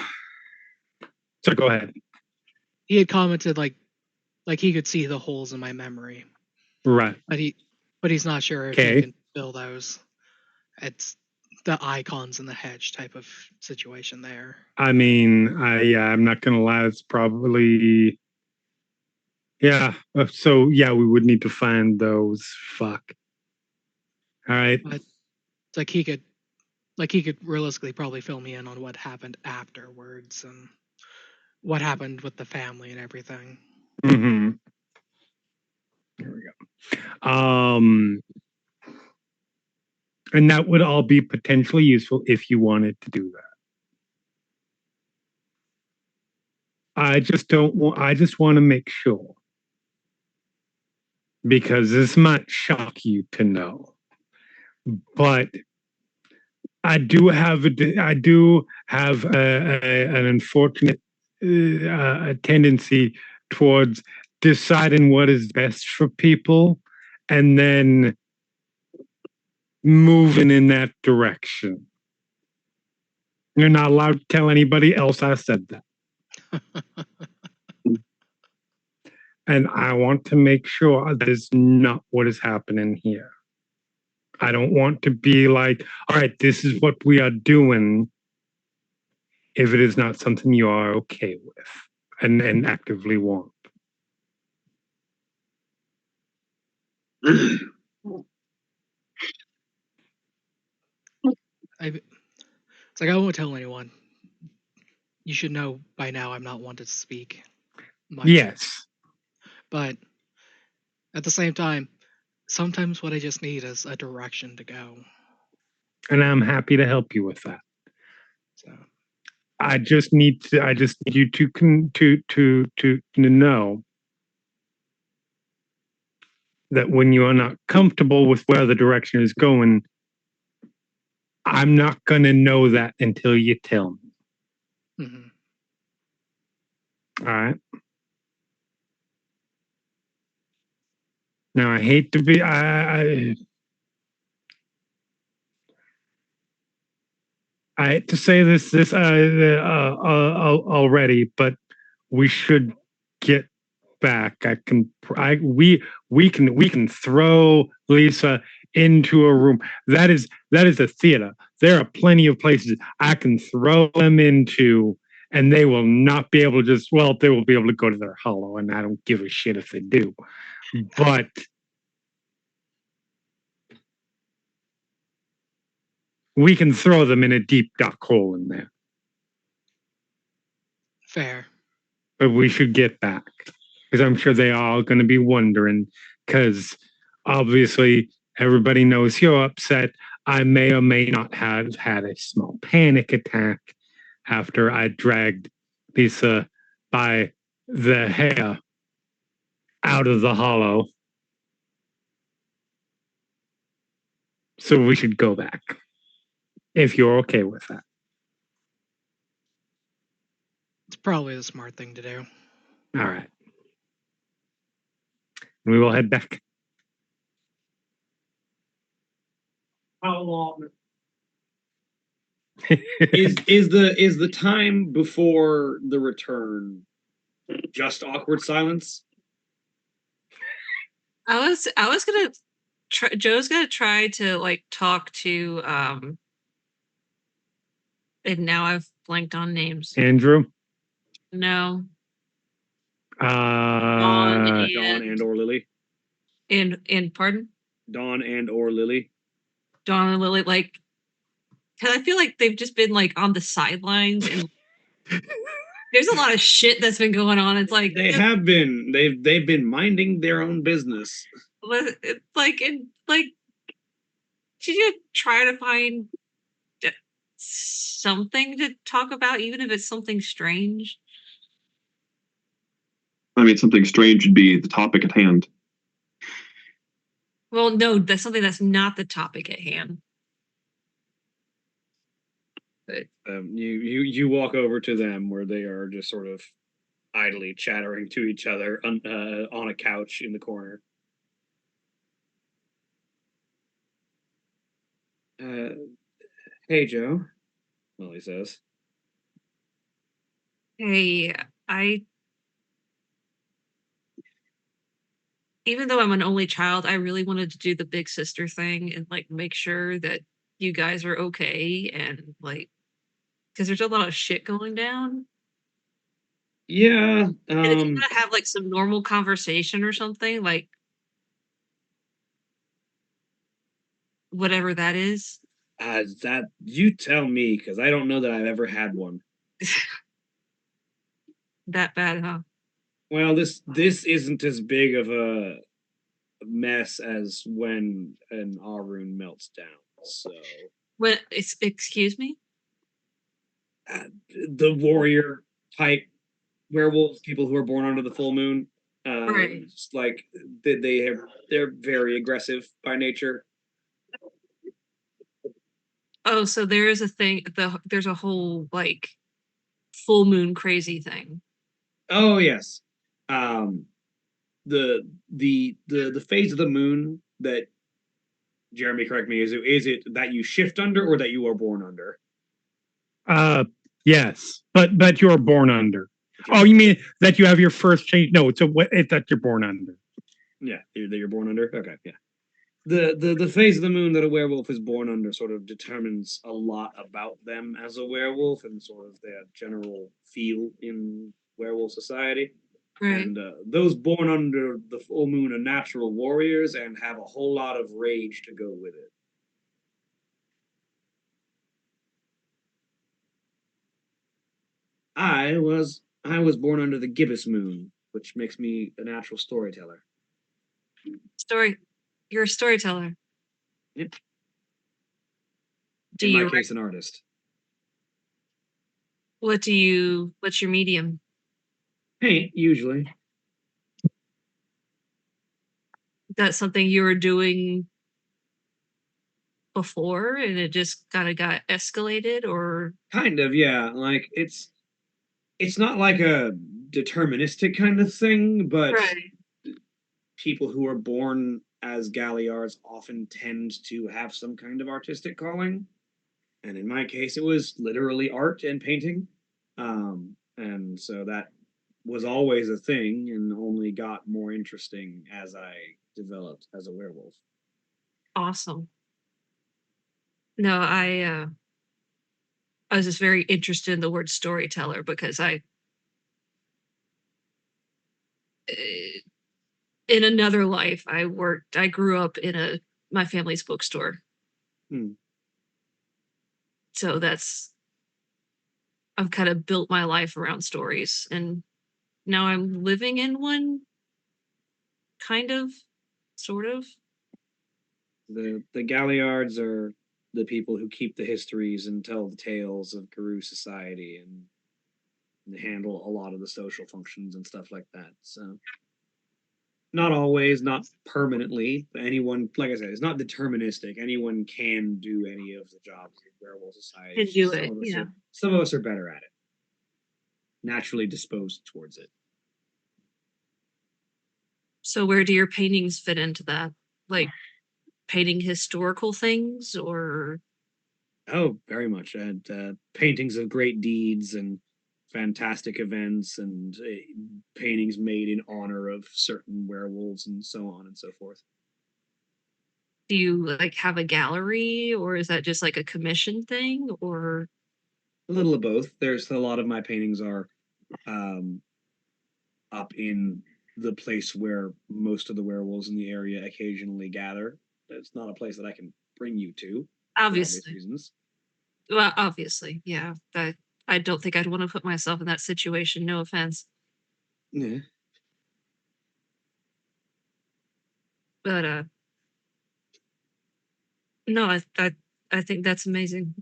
go ahead. He had commented like he could see the holes in my memory. Right. But he's not sure if he can fill those. It's the icons in the hedge type of situation there. I mean, I'm not gonna lie, it's probably so we would need to find those. Fuck. All right. But it's like he could realistically probably fill me in on what happened afterwards and what happened with the family and everything. Here we go. And that would all be potentially useful if you wanted to do that. I just want to make sure. because this might shock you to know, but I do have an unfortunate tendency towards deciding what is best for people and then moving in that direction. You're not allowed to tell anybody else I said that. And I want to make sure that is not what is happening here. I don't want to be like, all right, this is what we are doing if it is not something you are okay with and actively want. It's like I won't tell anyone. You should know by now I'm not one to speak much. Yes. But at the same time, sometimes what I just need is a direction to go. And I'm happy to help you with that. So I just need you to know that when you are not comfortable with where the direction is going, I'm not going to know that until you tell me. mm-hmm. All right. Now I hate to be I hate to say this already, but we should get back. We can throw Lisa into a room. That is a theater. There are plenty of places I can throw them into, and they will not be able to they will be able to go to their hollow, and I don't give a shit if they do. But we can throw them in a deep dark hole in there. Fair. But we should get back, because I'm sure they are all going to be wondering, because obviously everybody knows you're upset. I may or may not have had a small panic attack after I dragged Lisa by the hair out of the hollow. So we should go back, if you're okay with that. It's probably the smart thing to do. All right. We will head back. How long is the time before the return just awkward silence? I was gonna Joe's gonna try to like talk to and now I've blanked on names. Andrew? No. Dawn and or Lily. And pardon? Dawn and or Lily. Dawn and Lily, like, because I feel like they've just been like on the sidelines and there's a lot of shit that's been going on. It's like they have been. They've been minding their own business. It's like should you try to find something to talk about, even if it's something strange? I mean, something strange would be the topic at hand. Well, no, that's something that's not the topic at hand. But you walk over to them where they are just sort of idly chattering to each other on a couch in the corner. Hey, Joe. Lily says. Hey, even though I'm an only child, I really wanted to do the big sister thing and like make sure that you guys are okay and like, because there's a lot of shit going down. Yeah. And if you want to have like some normal conversation or something, like whatever that is. That you tell me, because I don't know that I've ever had one. That bad, huh? Well, this isn't as big of a mess as when an Arun melts down. So, Excuse me? The warrior type werewolves, people who are born under the full moon. Right. It's like they're very aggressive by nature. Oh, so there is a thing. There's a whole like full moon crazy thing. Oh yes. Um, the phase of the moon that Jeremy, correct me, is it that you shift under or that you are born under? Yes, but you're born under. Oh, you mean that you have your first change? No, it's that you're born under. Yeah, that you're born under. Okay, yeah. The phase of the moon that a werewolf is born under sort of determines a lot about them as a werewolf and sort of their general feel in werewolf society. Right. And those born under the full moon are natural warriors and have a whole lot of rage to go with it. I was born under the gibbous moon, which makes me a natural storyteller. You're a storyteller. Yep. Do In you my case, an artist. what's your medium? Paint, usually. That's something you were doing before and it just kind of got escalated, or Kind of, yeah. Like it's not like a deterministic kind of thing, but right. people who are born as Galliards often tend to have some kind of artistic calling. And in my case, it was literally art and painting. And so that was always a thing and only got more interesting as I developed as a werewolf. Awesome. No, I was just very interested in the word storyteller because in another life I grew up in my family's bookstore. Hmm. So I've kind of built my life around stories and now I'm living in one, kind of, sort of. The Galliards are the people who keep the histories and tell the tales of Garou society and they handle a lot of the social functions and stuff like that. So not always, not permanently. Anyone, like I said, it's not deterministic. Anyone can do any of the jobs of werewolf society. Can do it, yeah. Some of us are better at it. Naturally disposed towards it. So where do your paintings fit into that? Like painting historical things or? Oh, very much. And paintings of great deeds and fantastic events and paintings made in honor of certain werewolves and so on and so forth. Do you like have a gallery or is that just like a commission thing or? A little of both. There's a lot of my paintings are up in the place where most of the werewolves in the area occasionally gather. It's not a place that I can bring you to. Obviously. For obvious reasons. Well, obviously, yeah. I don't think I'd want to put myself in that situation. No offense. Yeah. But no, I think that's amazing.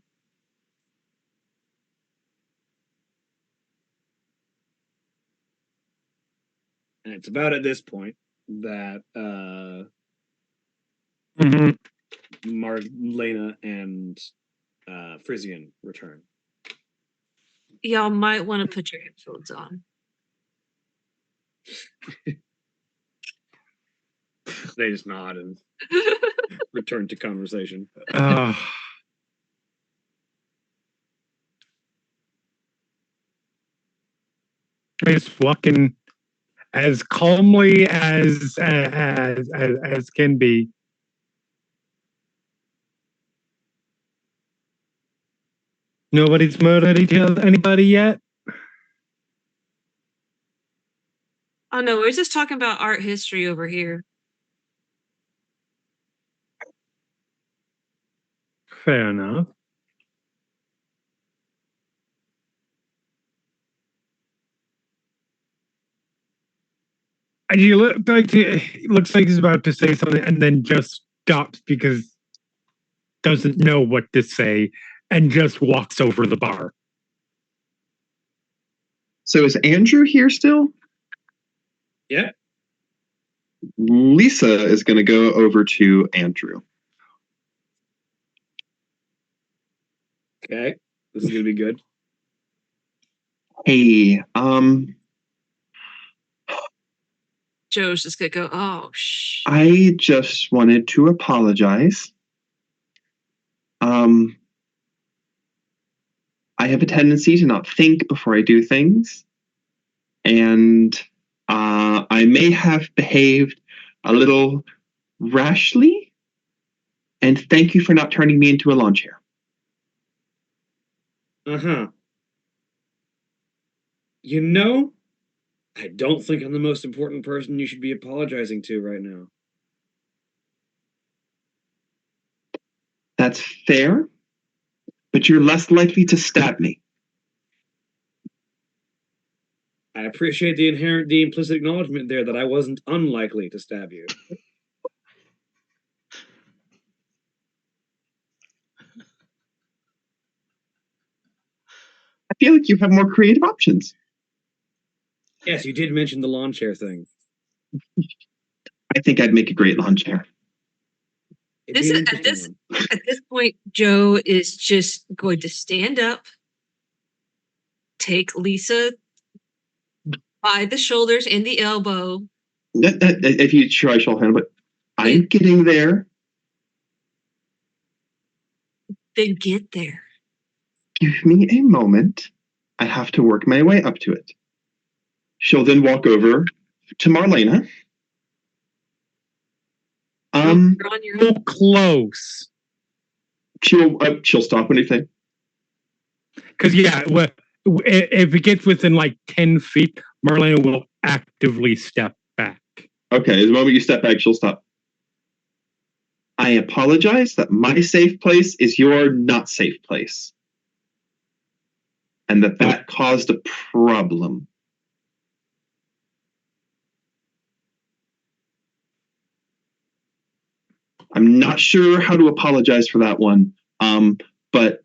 And it's about at this point that Marlena and Frisian return. Y'all might want to put your headphones on. They just nod and return to conversation. Just walking as calmly as can be. Nobody's murdered anybody yet? Oh no, we're just talking about art history over here. Fair enough. And you look like it looks like he's about to say something and then just stops because doesn't know what to say and just walks over the bar. So is Andrew here still? Yeah, Lisa is going to go over to Andrew. Okay, this is gonna be good. Hey, Joe's just gonna go, oh, shh. I just wanted to apologize. I have a tendency to not think before I do things, and I may have behaved a little rashly. And thank you for not turning me into a lawn chair. You know, I don't think I'm the most important person you should be apologizing to right now. That's fair, but you're less likely to stab me. I appreciate the implicit acknowledgement there that I wasn't unlikely to stab you. I feel like you have more creative options. Yes, you did mention the lawn chair thing. I think I'd make a great lawn chair. It'd be an At interesting this point, Joe is just going to stand up, take Lisa by the shoulders and the elbow. If you try, I shall handle it. I'm getting there. Then get there. Give me a moment. I have to work my way up to it. She'll then walk over to Marlena. You're on your So close. She'll stop anything. Because if it gets within like 10 feet, Marlena will actively step back. Okay, the moment you step back, she'll stop. I apologize that my safe place is your not safe place. And that caused a problem. I'm not sure how to apologize for that one, but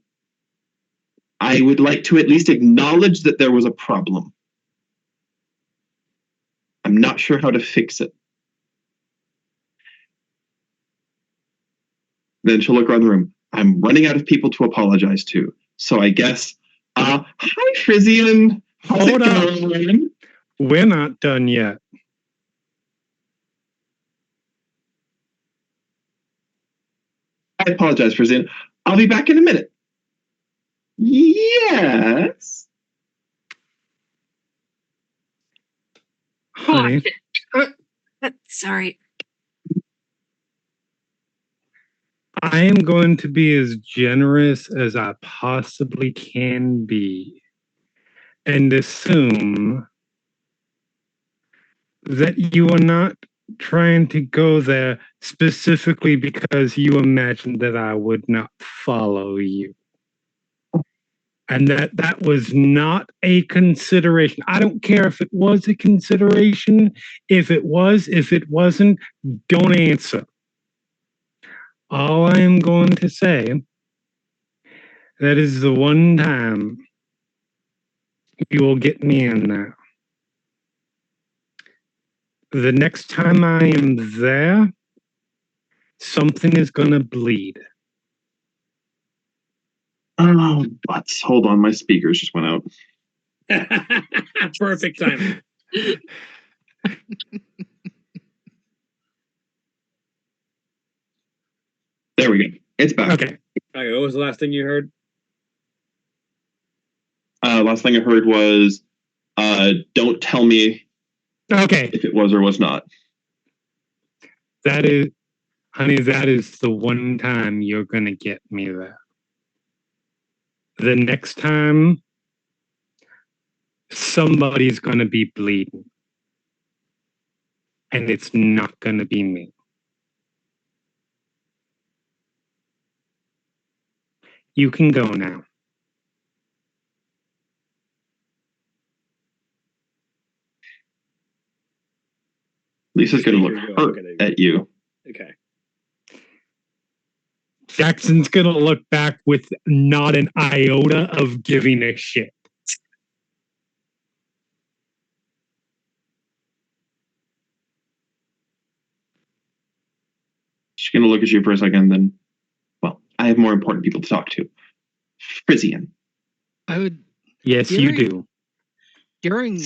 I would like to at least acknowledge that there was a problem. I'm not sure how to fix it. Then she'll look around the room. I'm running out of people to apologize to. So I guess, hi, Frisian. How's Hold it up. going? We're not done yet. I apologize, Frisian. I'll be back in a minute. Yes. Honey, Sorry. I am going to be as generous as I possibly can be and assume that you are not trying to go there specifically because you imagined that I would not follow you. And that was not a consideration. I don't care if it was a consideration. If it was, if it wasn't, don't answer. All I am going to say, that is the one time you will get me in there. The next time I am there, something is going to bleed. Oh, butts. Hold on, my speakers just went out. Perfect timing. There we go. It's back. Okay. Okay, what was the last thing you heard? Last thing I heard was, don't tell me Okay. if it was or was not. That is, honey, that is the one time you're going to get me there. The next time, somebody's going to be bleeding. And it's not going to be me. You can go now. Lisa's going to look hurt at you. Okay. Jackson's going to look back with not an iota of giving a shit. She's going to look at you for a second, then, well, I have more important people to talk to. Frisian. I would Yes, you do. during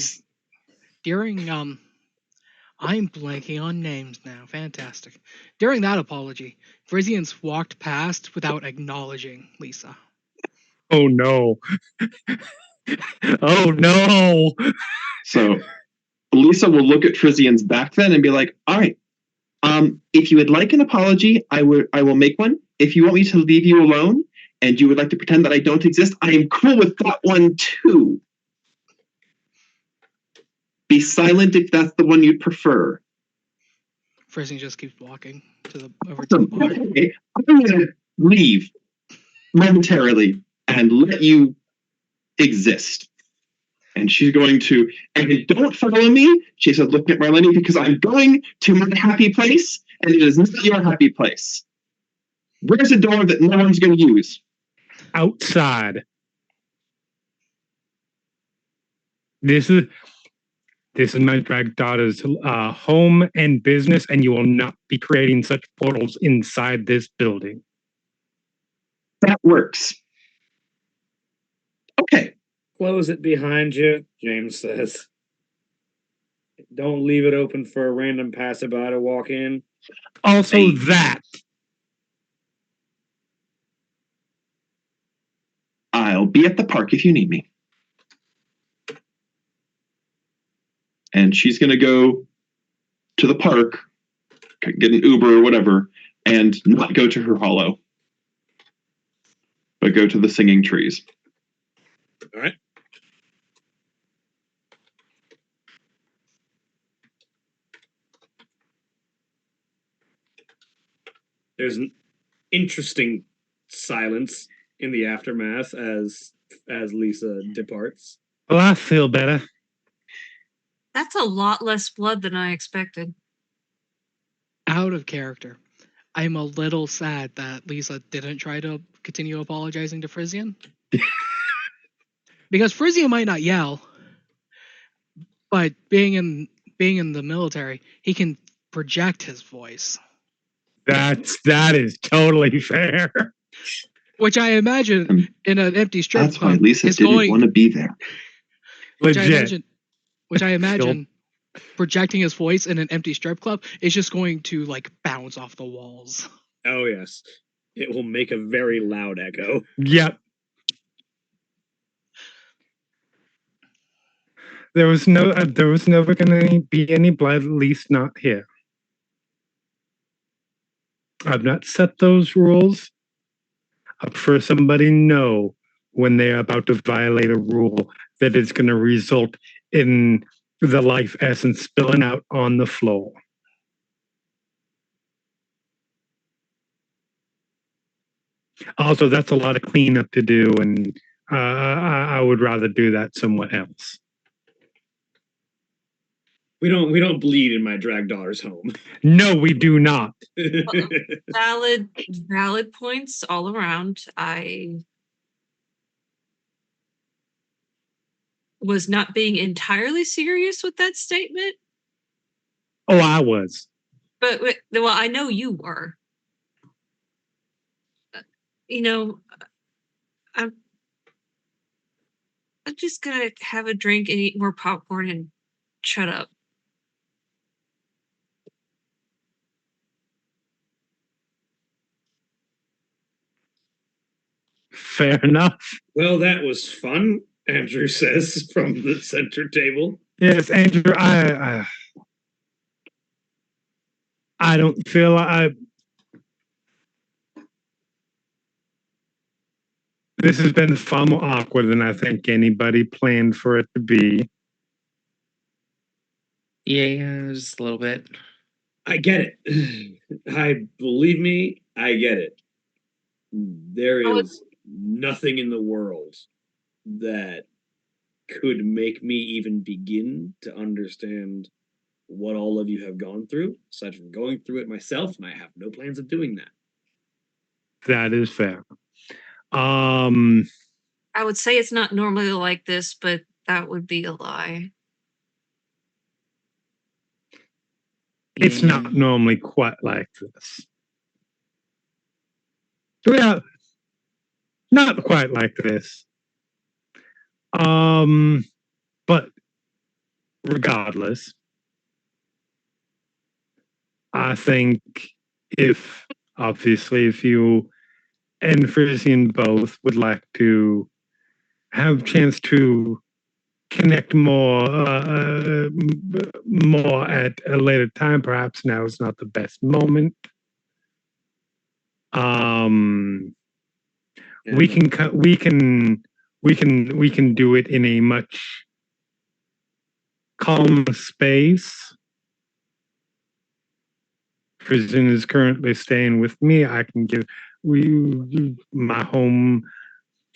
I'm blanking on names now. Fantastic. During that apology, Frisians walked past without acknowledging Lisa. Oh no. Oh no. So Lisa will look at Frisian's back then and be like, all right, if you would like an apology, I will make one. If you want me to leave you alone and you would like to pretend that I don't exist, I am cool with that one too. Be silent if that's the one you'd prefer. Frisian just keeps walking over to the bar. Okay, I'm going to leave momentarily and let you exist. And she's going to, and don't follow me, she said, looking at Marlene, because I'm going to my happy place, and it is not your happy place. Where's a door that no one's going to use? Outside. This is my drag daughter's home and business, and you will not be creating such portals inside this building. That works. Okay. Close it behind you, James says. Don't leave it open for a random passerby to walk in. Also that. I'll be at the park if you need me. And she's going to go to the park, get an Uber or whatever, and not go to her hollow, but go to the singing trees. All right. There's an interesting silence in the aftermath as Lisa departs. Well, I feel better. That's a lot less blood than I expected. Out of character. I'm a little sad that Lisa didn't try to continue apologizing to Frisian. Because Frisian might not yell, but being in the military, he can project his voice. That is totally fair. Which I imagine in an empty strip That's why club Lisa didn't want to be there. Legit. Which I imagine projecting his voice in an empty strip club is just going to like bounce off the walls. Oh yes, it will make a very loud echo. Yep. There was never going to be any blood, at least not here. I've not set those rules. I prefer somebody know when they're about to violate a rule that is going to result in the life essence spilling out on the floor. Also, that's a lot of cleanup to do, and I would rather do that somewhere else. We don't bleed in my drag daughter's home. No, we do not. Valid points all around. I was not being entirely serious with that statement. Oh, I was. But well, I know you were. I'm just gonna have a drink and eat more popcorn and shut up. Fair enough. Well, that was fun, Andrew says from the center table. Yes, Andrew, I don't feel this has been far more awkward than I think anybody planned for it to be. Yeah, just a little bit. I get it. Believe me, I get it. There is nothing in the world that could make me even begin to understand what all of you have gone through, aside from going through it myself, and I have no plans of doing that. That is fair. I would say it's not normally like this, but that would be a lie. It's not normally quite like this. Well, not quite like this. But regardless, I think if you and Frisian both would like to have a chance to connect more at a later time, perhaps now is not the best moment. We can do it in a much calmer space. Prison is currently staying with me. I can give my home.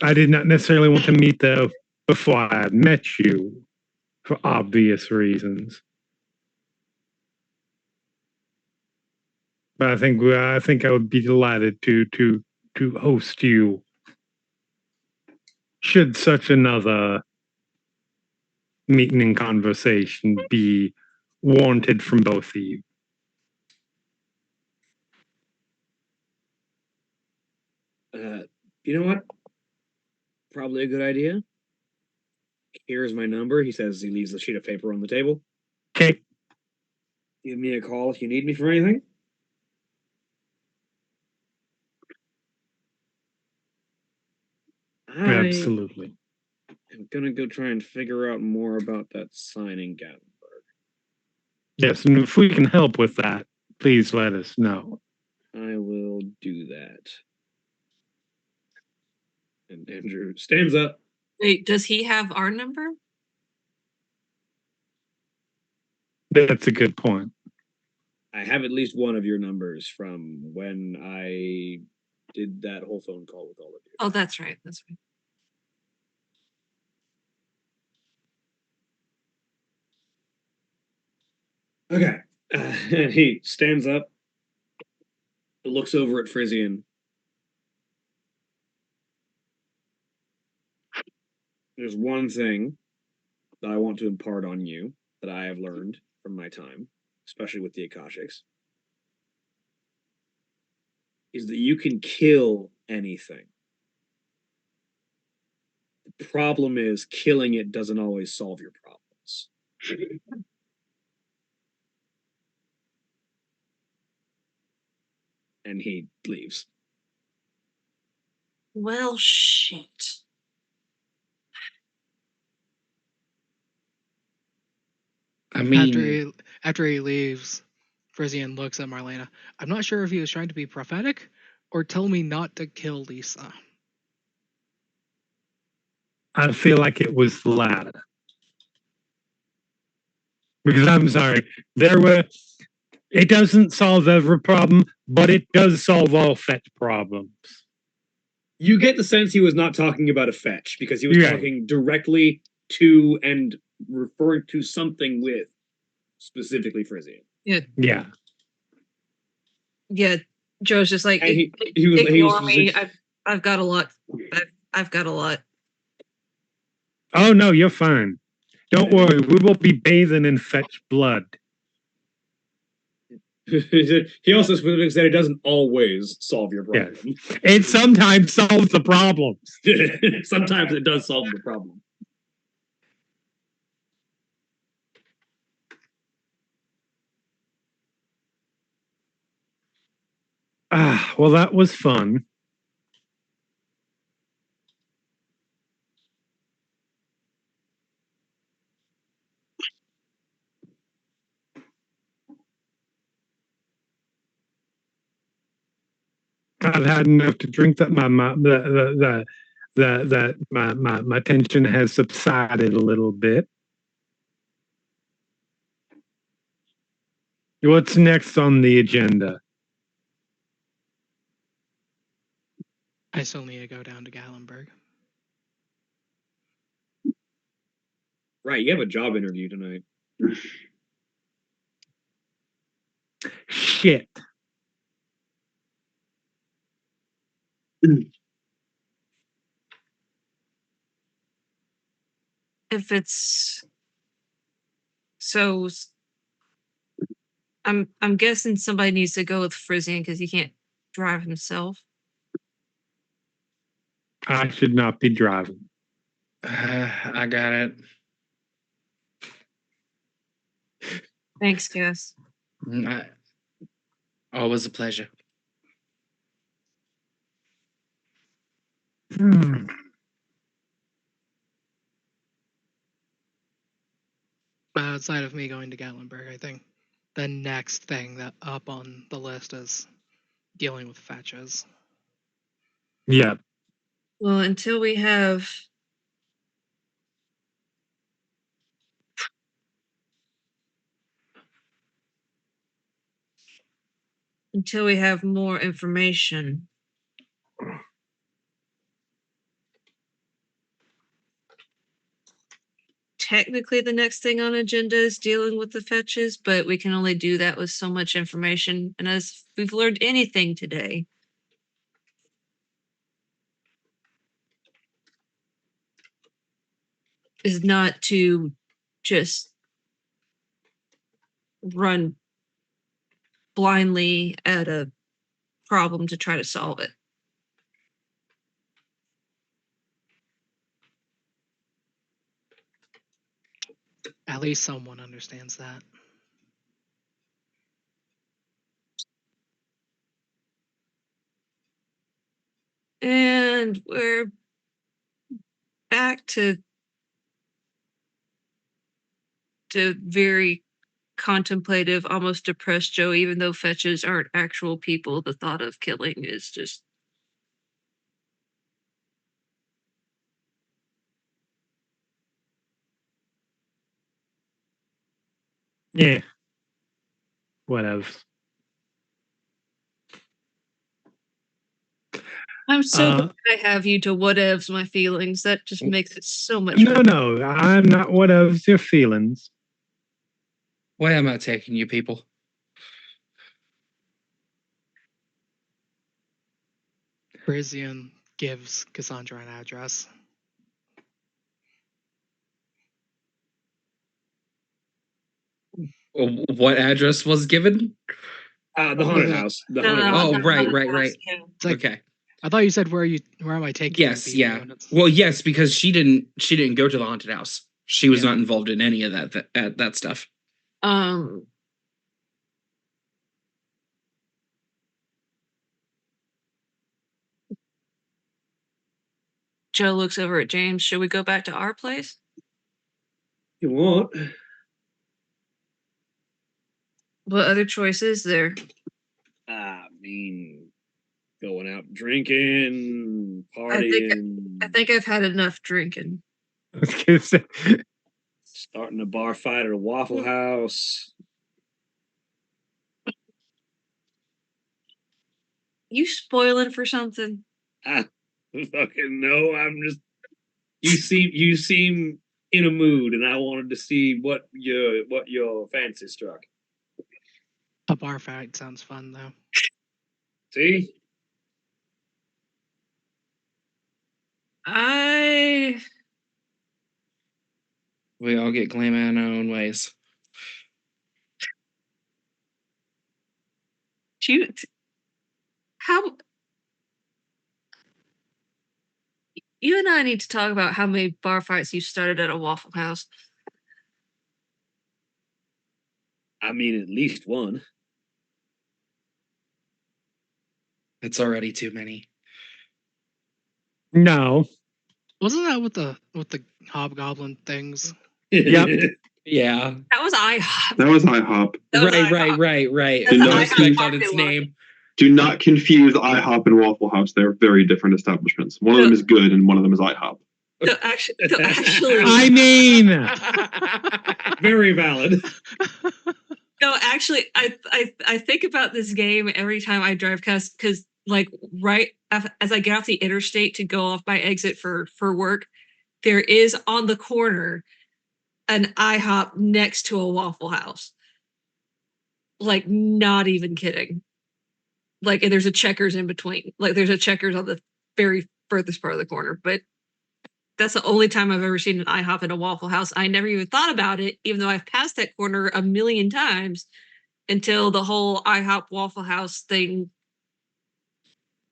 I did not necessarily want to meet there before I had met you, for obvious reasons. But I think I would be delighted to host you. Should such another meeting and conversation be warranted from both of you. You know what? Probably a good idea. Here's my number. He says he leaves the sheet of paper on the table. Okay. Give me a call if you need me for anything. Absolutely. I'm gonna go try and figure out more about that signing, Gatlinburg. Yes, and if we can help with that, please let us know. I will do that. And Andrew stands up. Wait, does he have our number? That's a good point. I have at least one of your numbers from when I did that whole phone call with all of you. Oh, that's right. That's right. Okay. And he stands up, looks over at Frisian. There's one thing that I want to impart on you that I have learned from my time, especially with the Akashics, is that you can kill anything. The problem is killing it doesn't always solve your problems. And he leaves. Well, shit. I mean, After he leaves, Frisian looks at Marlena. I'm not sure if he was trying to be prophetic or tell me not to kill Lisa. I feel like it was the latter. Because I'm sorry, it doesn't solve every problem, but it does solve all fetch problems. You get the sense he was not talking about a fetch because he was talking directly to and referring to something with specifically Frisian. Yeah. Joe's just like, he ignore was me. I've got a lot. I've got a lot. Oh no, you're fine. Don't worry, we will be bathing in fetch blood. He also specifically said it doesn't always solve your problem. Yes. It sometimes solves the problems. Sometimes it does solve the problem. Well, that was fun. I've had enough to drink that my tension has subsided a little bit. What's next on the agenda? I still need to go down to Gatlinburg. Right, you have a job interview tonight. Shit. If it's so, I'm guessing somebody needs to go with Frisian because he can't drive himself. I should not be driving. I got it. Thanks, Cass. Always a pleasure. Outside of me going to Gatlinburg, I think the next thing that up on the list is dealing with fetches. Yeah. Well, until we have more information. Technically, the next thing on agenda is dealing with the fetches, but we can only do that with so much information. And as we've learned anything today, is not to just run blindly at a problem to try to solve it. At least someone understands that. And we're back to very contemplative, almost depressed Joe, even though fetches aren't actual people. The thought of killing is just... Yeah. Whatever. I'm so glad I have you to whatevs my feelings. That just makes it so much No, better. no, I'm not whatevs your feelings. Why am I taking you people? Brizian gives Cassandra an address. What address was given? The haunted house. The No, haunted no, house. Oh, no, right, no, right, no, right. yeah. It's like, Okay. I thought you said where am I taking Yes, you? yeah. And it's- Well, yes, because she didn't go to the haunted house. She was Yeah. not involved in any of that stuff. Joe looks over at James. Should we go back to our place? You want? What other choice is there? I mean, going out drinking, I partying, think I've had enough drinking. I was gonna say, starting a bar fight at a Waffle House. You spoiling for something? I fucking know. I'm just. You seem in a mood, and I wanted to see what your fancy struck. A bar fight sounds fun though. See? We all get glam in our own ways. How you and I need to talk about how many bar fights you started at a Waffle House. I mean, at least one. It's already too many. no. Wasn't that with the hobgoblin things? Yep. Yeah. That was IHOP. That was IHOP. That was IHOP. Right. That's No No IHOP respect on parking its lot. name. Do not confuse IHOP and Waffle House. They're very different establishments. One of them is good and one of them is IHOP. So actually, I mean, Very valid. no, actually, I think about this game every time I drive past, because like right as I get off the interstate to go off my exit for work, there is on the corner an IHOP next to a Waffle House. Like, not even kidding. Like, and there's a Checkers in between. Like, there's a Checkers on the very furthest part of the corner. But that's the only time I've ever seen an IHOP and a Waffle House. I never even thought about it, even though I've passed that corner a million times, until the whole IHOP Waffle House thing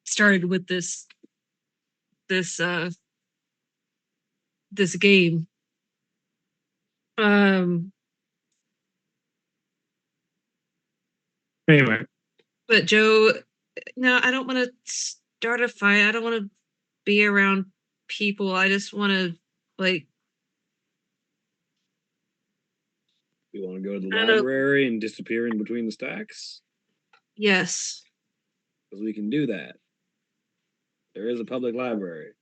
started with this this this game. Anyway, But Joe, no, I don't want to start a fight. I don't want to be around people. I just want to like. You want to go to the I don't know. library and disappear in between the stacks? Yes. Because we can do that. There is a public library.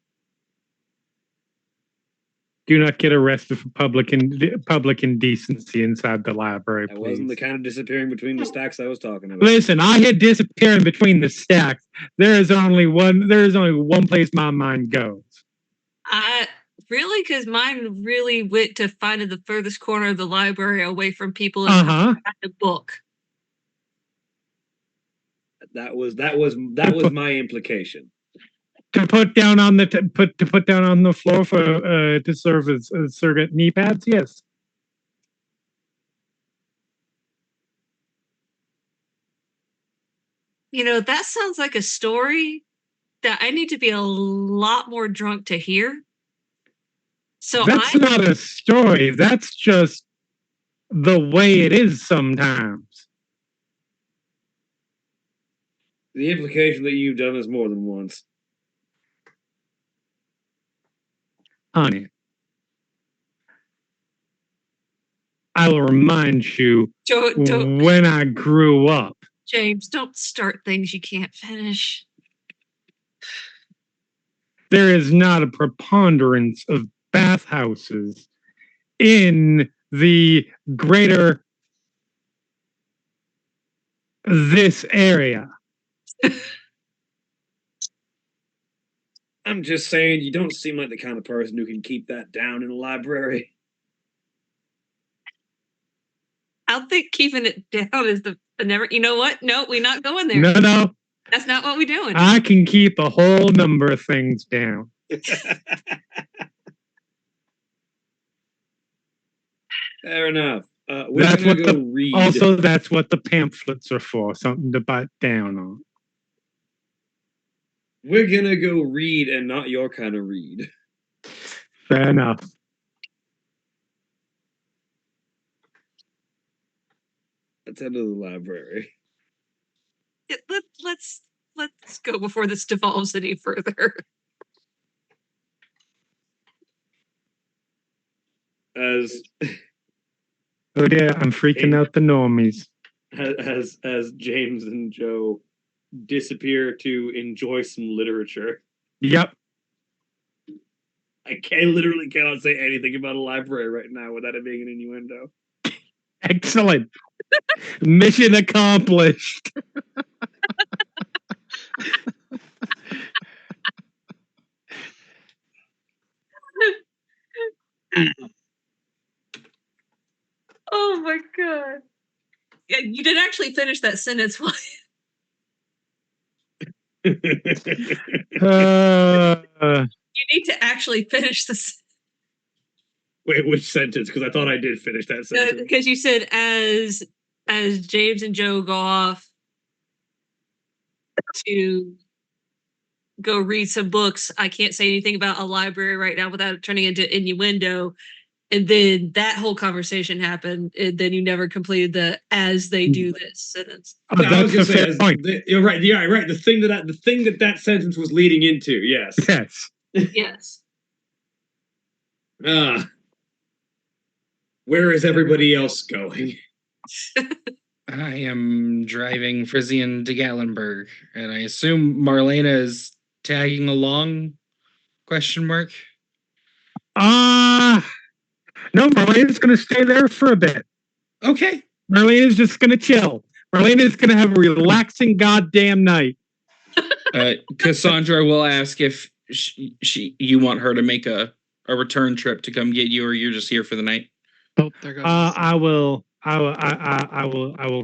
do not get arrested for public indecency inside the library, That please. wasn't the kind of disappearing between the stacks I was talking about. Listen, I had disappearing between the stacks. There is only one place my mind goes. Really, because mine really went to finding the furthest corner of the library away from people Uh-huh. at the book. That was my implication. To put down on the floor for to serve as surrogate knee pads, yes. You know, that sounds like a story that I need to be a lot more drunk to hear. So That's not a story. That's just the way it is sometimes. The implication that you've done is more than once. Honey, I will remind you don't, when I grew up. James, don't start things you can't finish. There is not a preponderance of bathhouses in the greater this area. I'm just saying, you don't seem like the kind of person who can keep that down in a library. I don't think keeping it down is the never. You know what? No, we're not going there. No. That's not what we're doing. I can keep a whole number of things down. Fair enough. We're gonna go read. Also, that's what the pamphlets are for, something to bite down on. We're gonna go read and not your kind of read. Fair enough. Let's head to the library. Let's go before this devolves any further. As oh yeah, I'm freaking out the normies. As James and Joe disappear to enjoy some literature. Yep. I literally cannot say anything about a library right now without it being an innuendo. Excellent. Mission accomplished. Oh my god. Yeah, you did actually finish that sentence. You need to actually finish this. Wait, which sentence? Because I thought I did finish that sentence. Because you said as James and Joe go off to go read some books, I can't say anything about a library right now without it turning into innuendo. And then that whole conversation happened, and then you never completed the "as they do this" sentence. I was going to say, you're right. Yeah, right. The thing that sentence was leading into. Yes. Yes. Where is everybody else going? I am driving Frisian to Gatlinburg, and I assume Marlena is tagging along? Question mark. No, Marlena's going to stay there for a bit. Okay. Marlena's just going to chill. Marlena's going to have a relaxing goddamn night. Cassandra will ask if you want her to make a return trip to come get you, or you're just here for the night. Oh, there goes. I will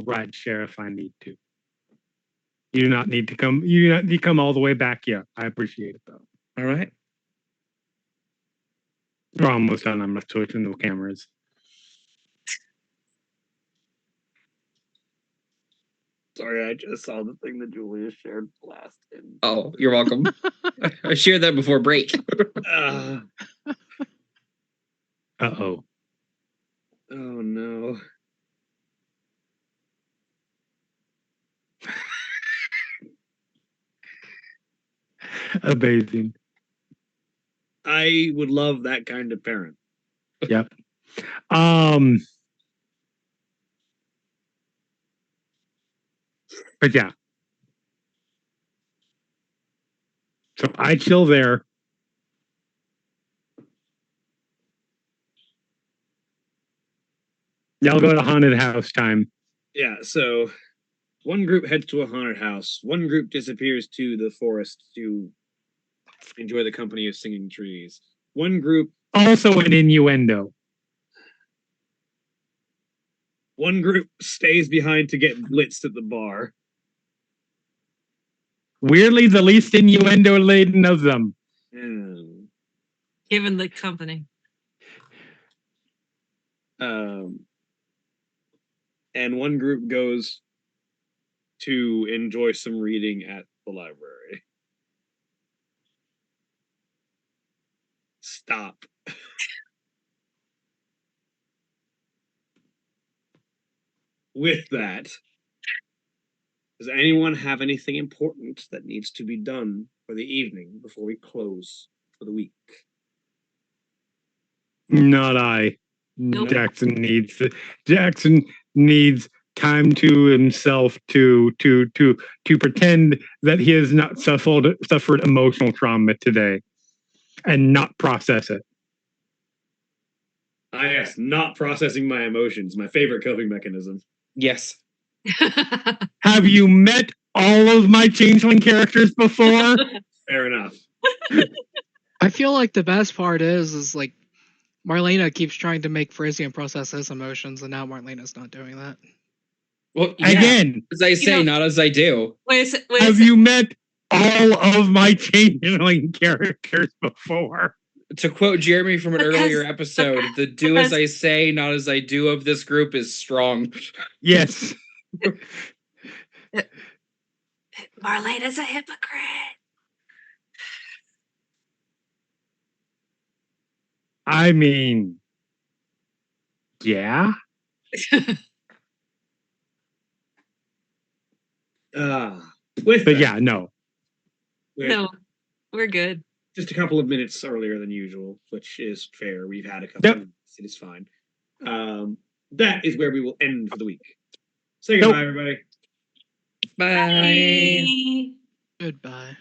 ride share if I need to. You do not need to come. You do not need to come all the way back yet. I appreciate it though. All right. We're almost done. I'm switching the cameras. Sorry, I just saw the thing that Julia shared last. Oh, you're welcome. I shared that before break. Uh, Uh-oh. oh no. Amazing. I would love that kind of parent. Yep. But yeah. So I chill there. Y'all go to haunted house time. Yeah, so one group heads to a haunted house. One group disappears to the forest to enjoy the company of singing trees. One group Also an innuendo. stays behind to get blitzed at the bar. Weirdly, the least innuendo laden of them. And, Given the company. and one group goes to enjoy some reading at the library. Stop. With that, does anyone have anything important that needs to be done for the evening before we close for the week? Not I. Nope. Jackson needs time to himself to pretend that he has not suffered emotional trauma today and not process it. Yes, not processing my emotions, my favorite coping mechanism. Yes. Have you met all of my changeling characters before? Fair enough. I feel like the best part is like Marlena keeps trying to make Frisian process his emotions, and now Marlena's not doing that. Well, yeah, Again, as I say, not as I do. Wait have you met all of my changeling characters before? To quote Jeremy from an Because- earlier episode, the do as I say, not as I do of this group is strong. Yes. Marlena's a hypocrite. I mean, yeah. With But that, yeah, no. No, we're good. just a couple of minutes earlier than usual, which is fair. We've had a couple Yep. of minutes. It is fine. That is where we will end for the week. Say goodbye, everybody. Bye. Bye. Goodbye.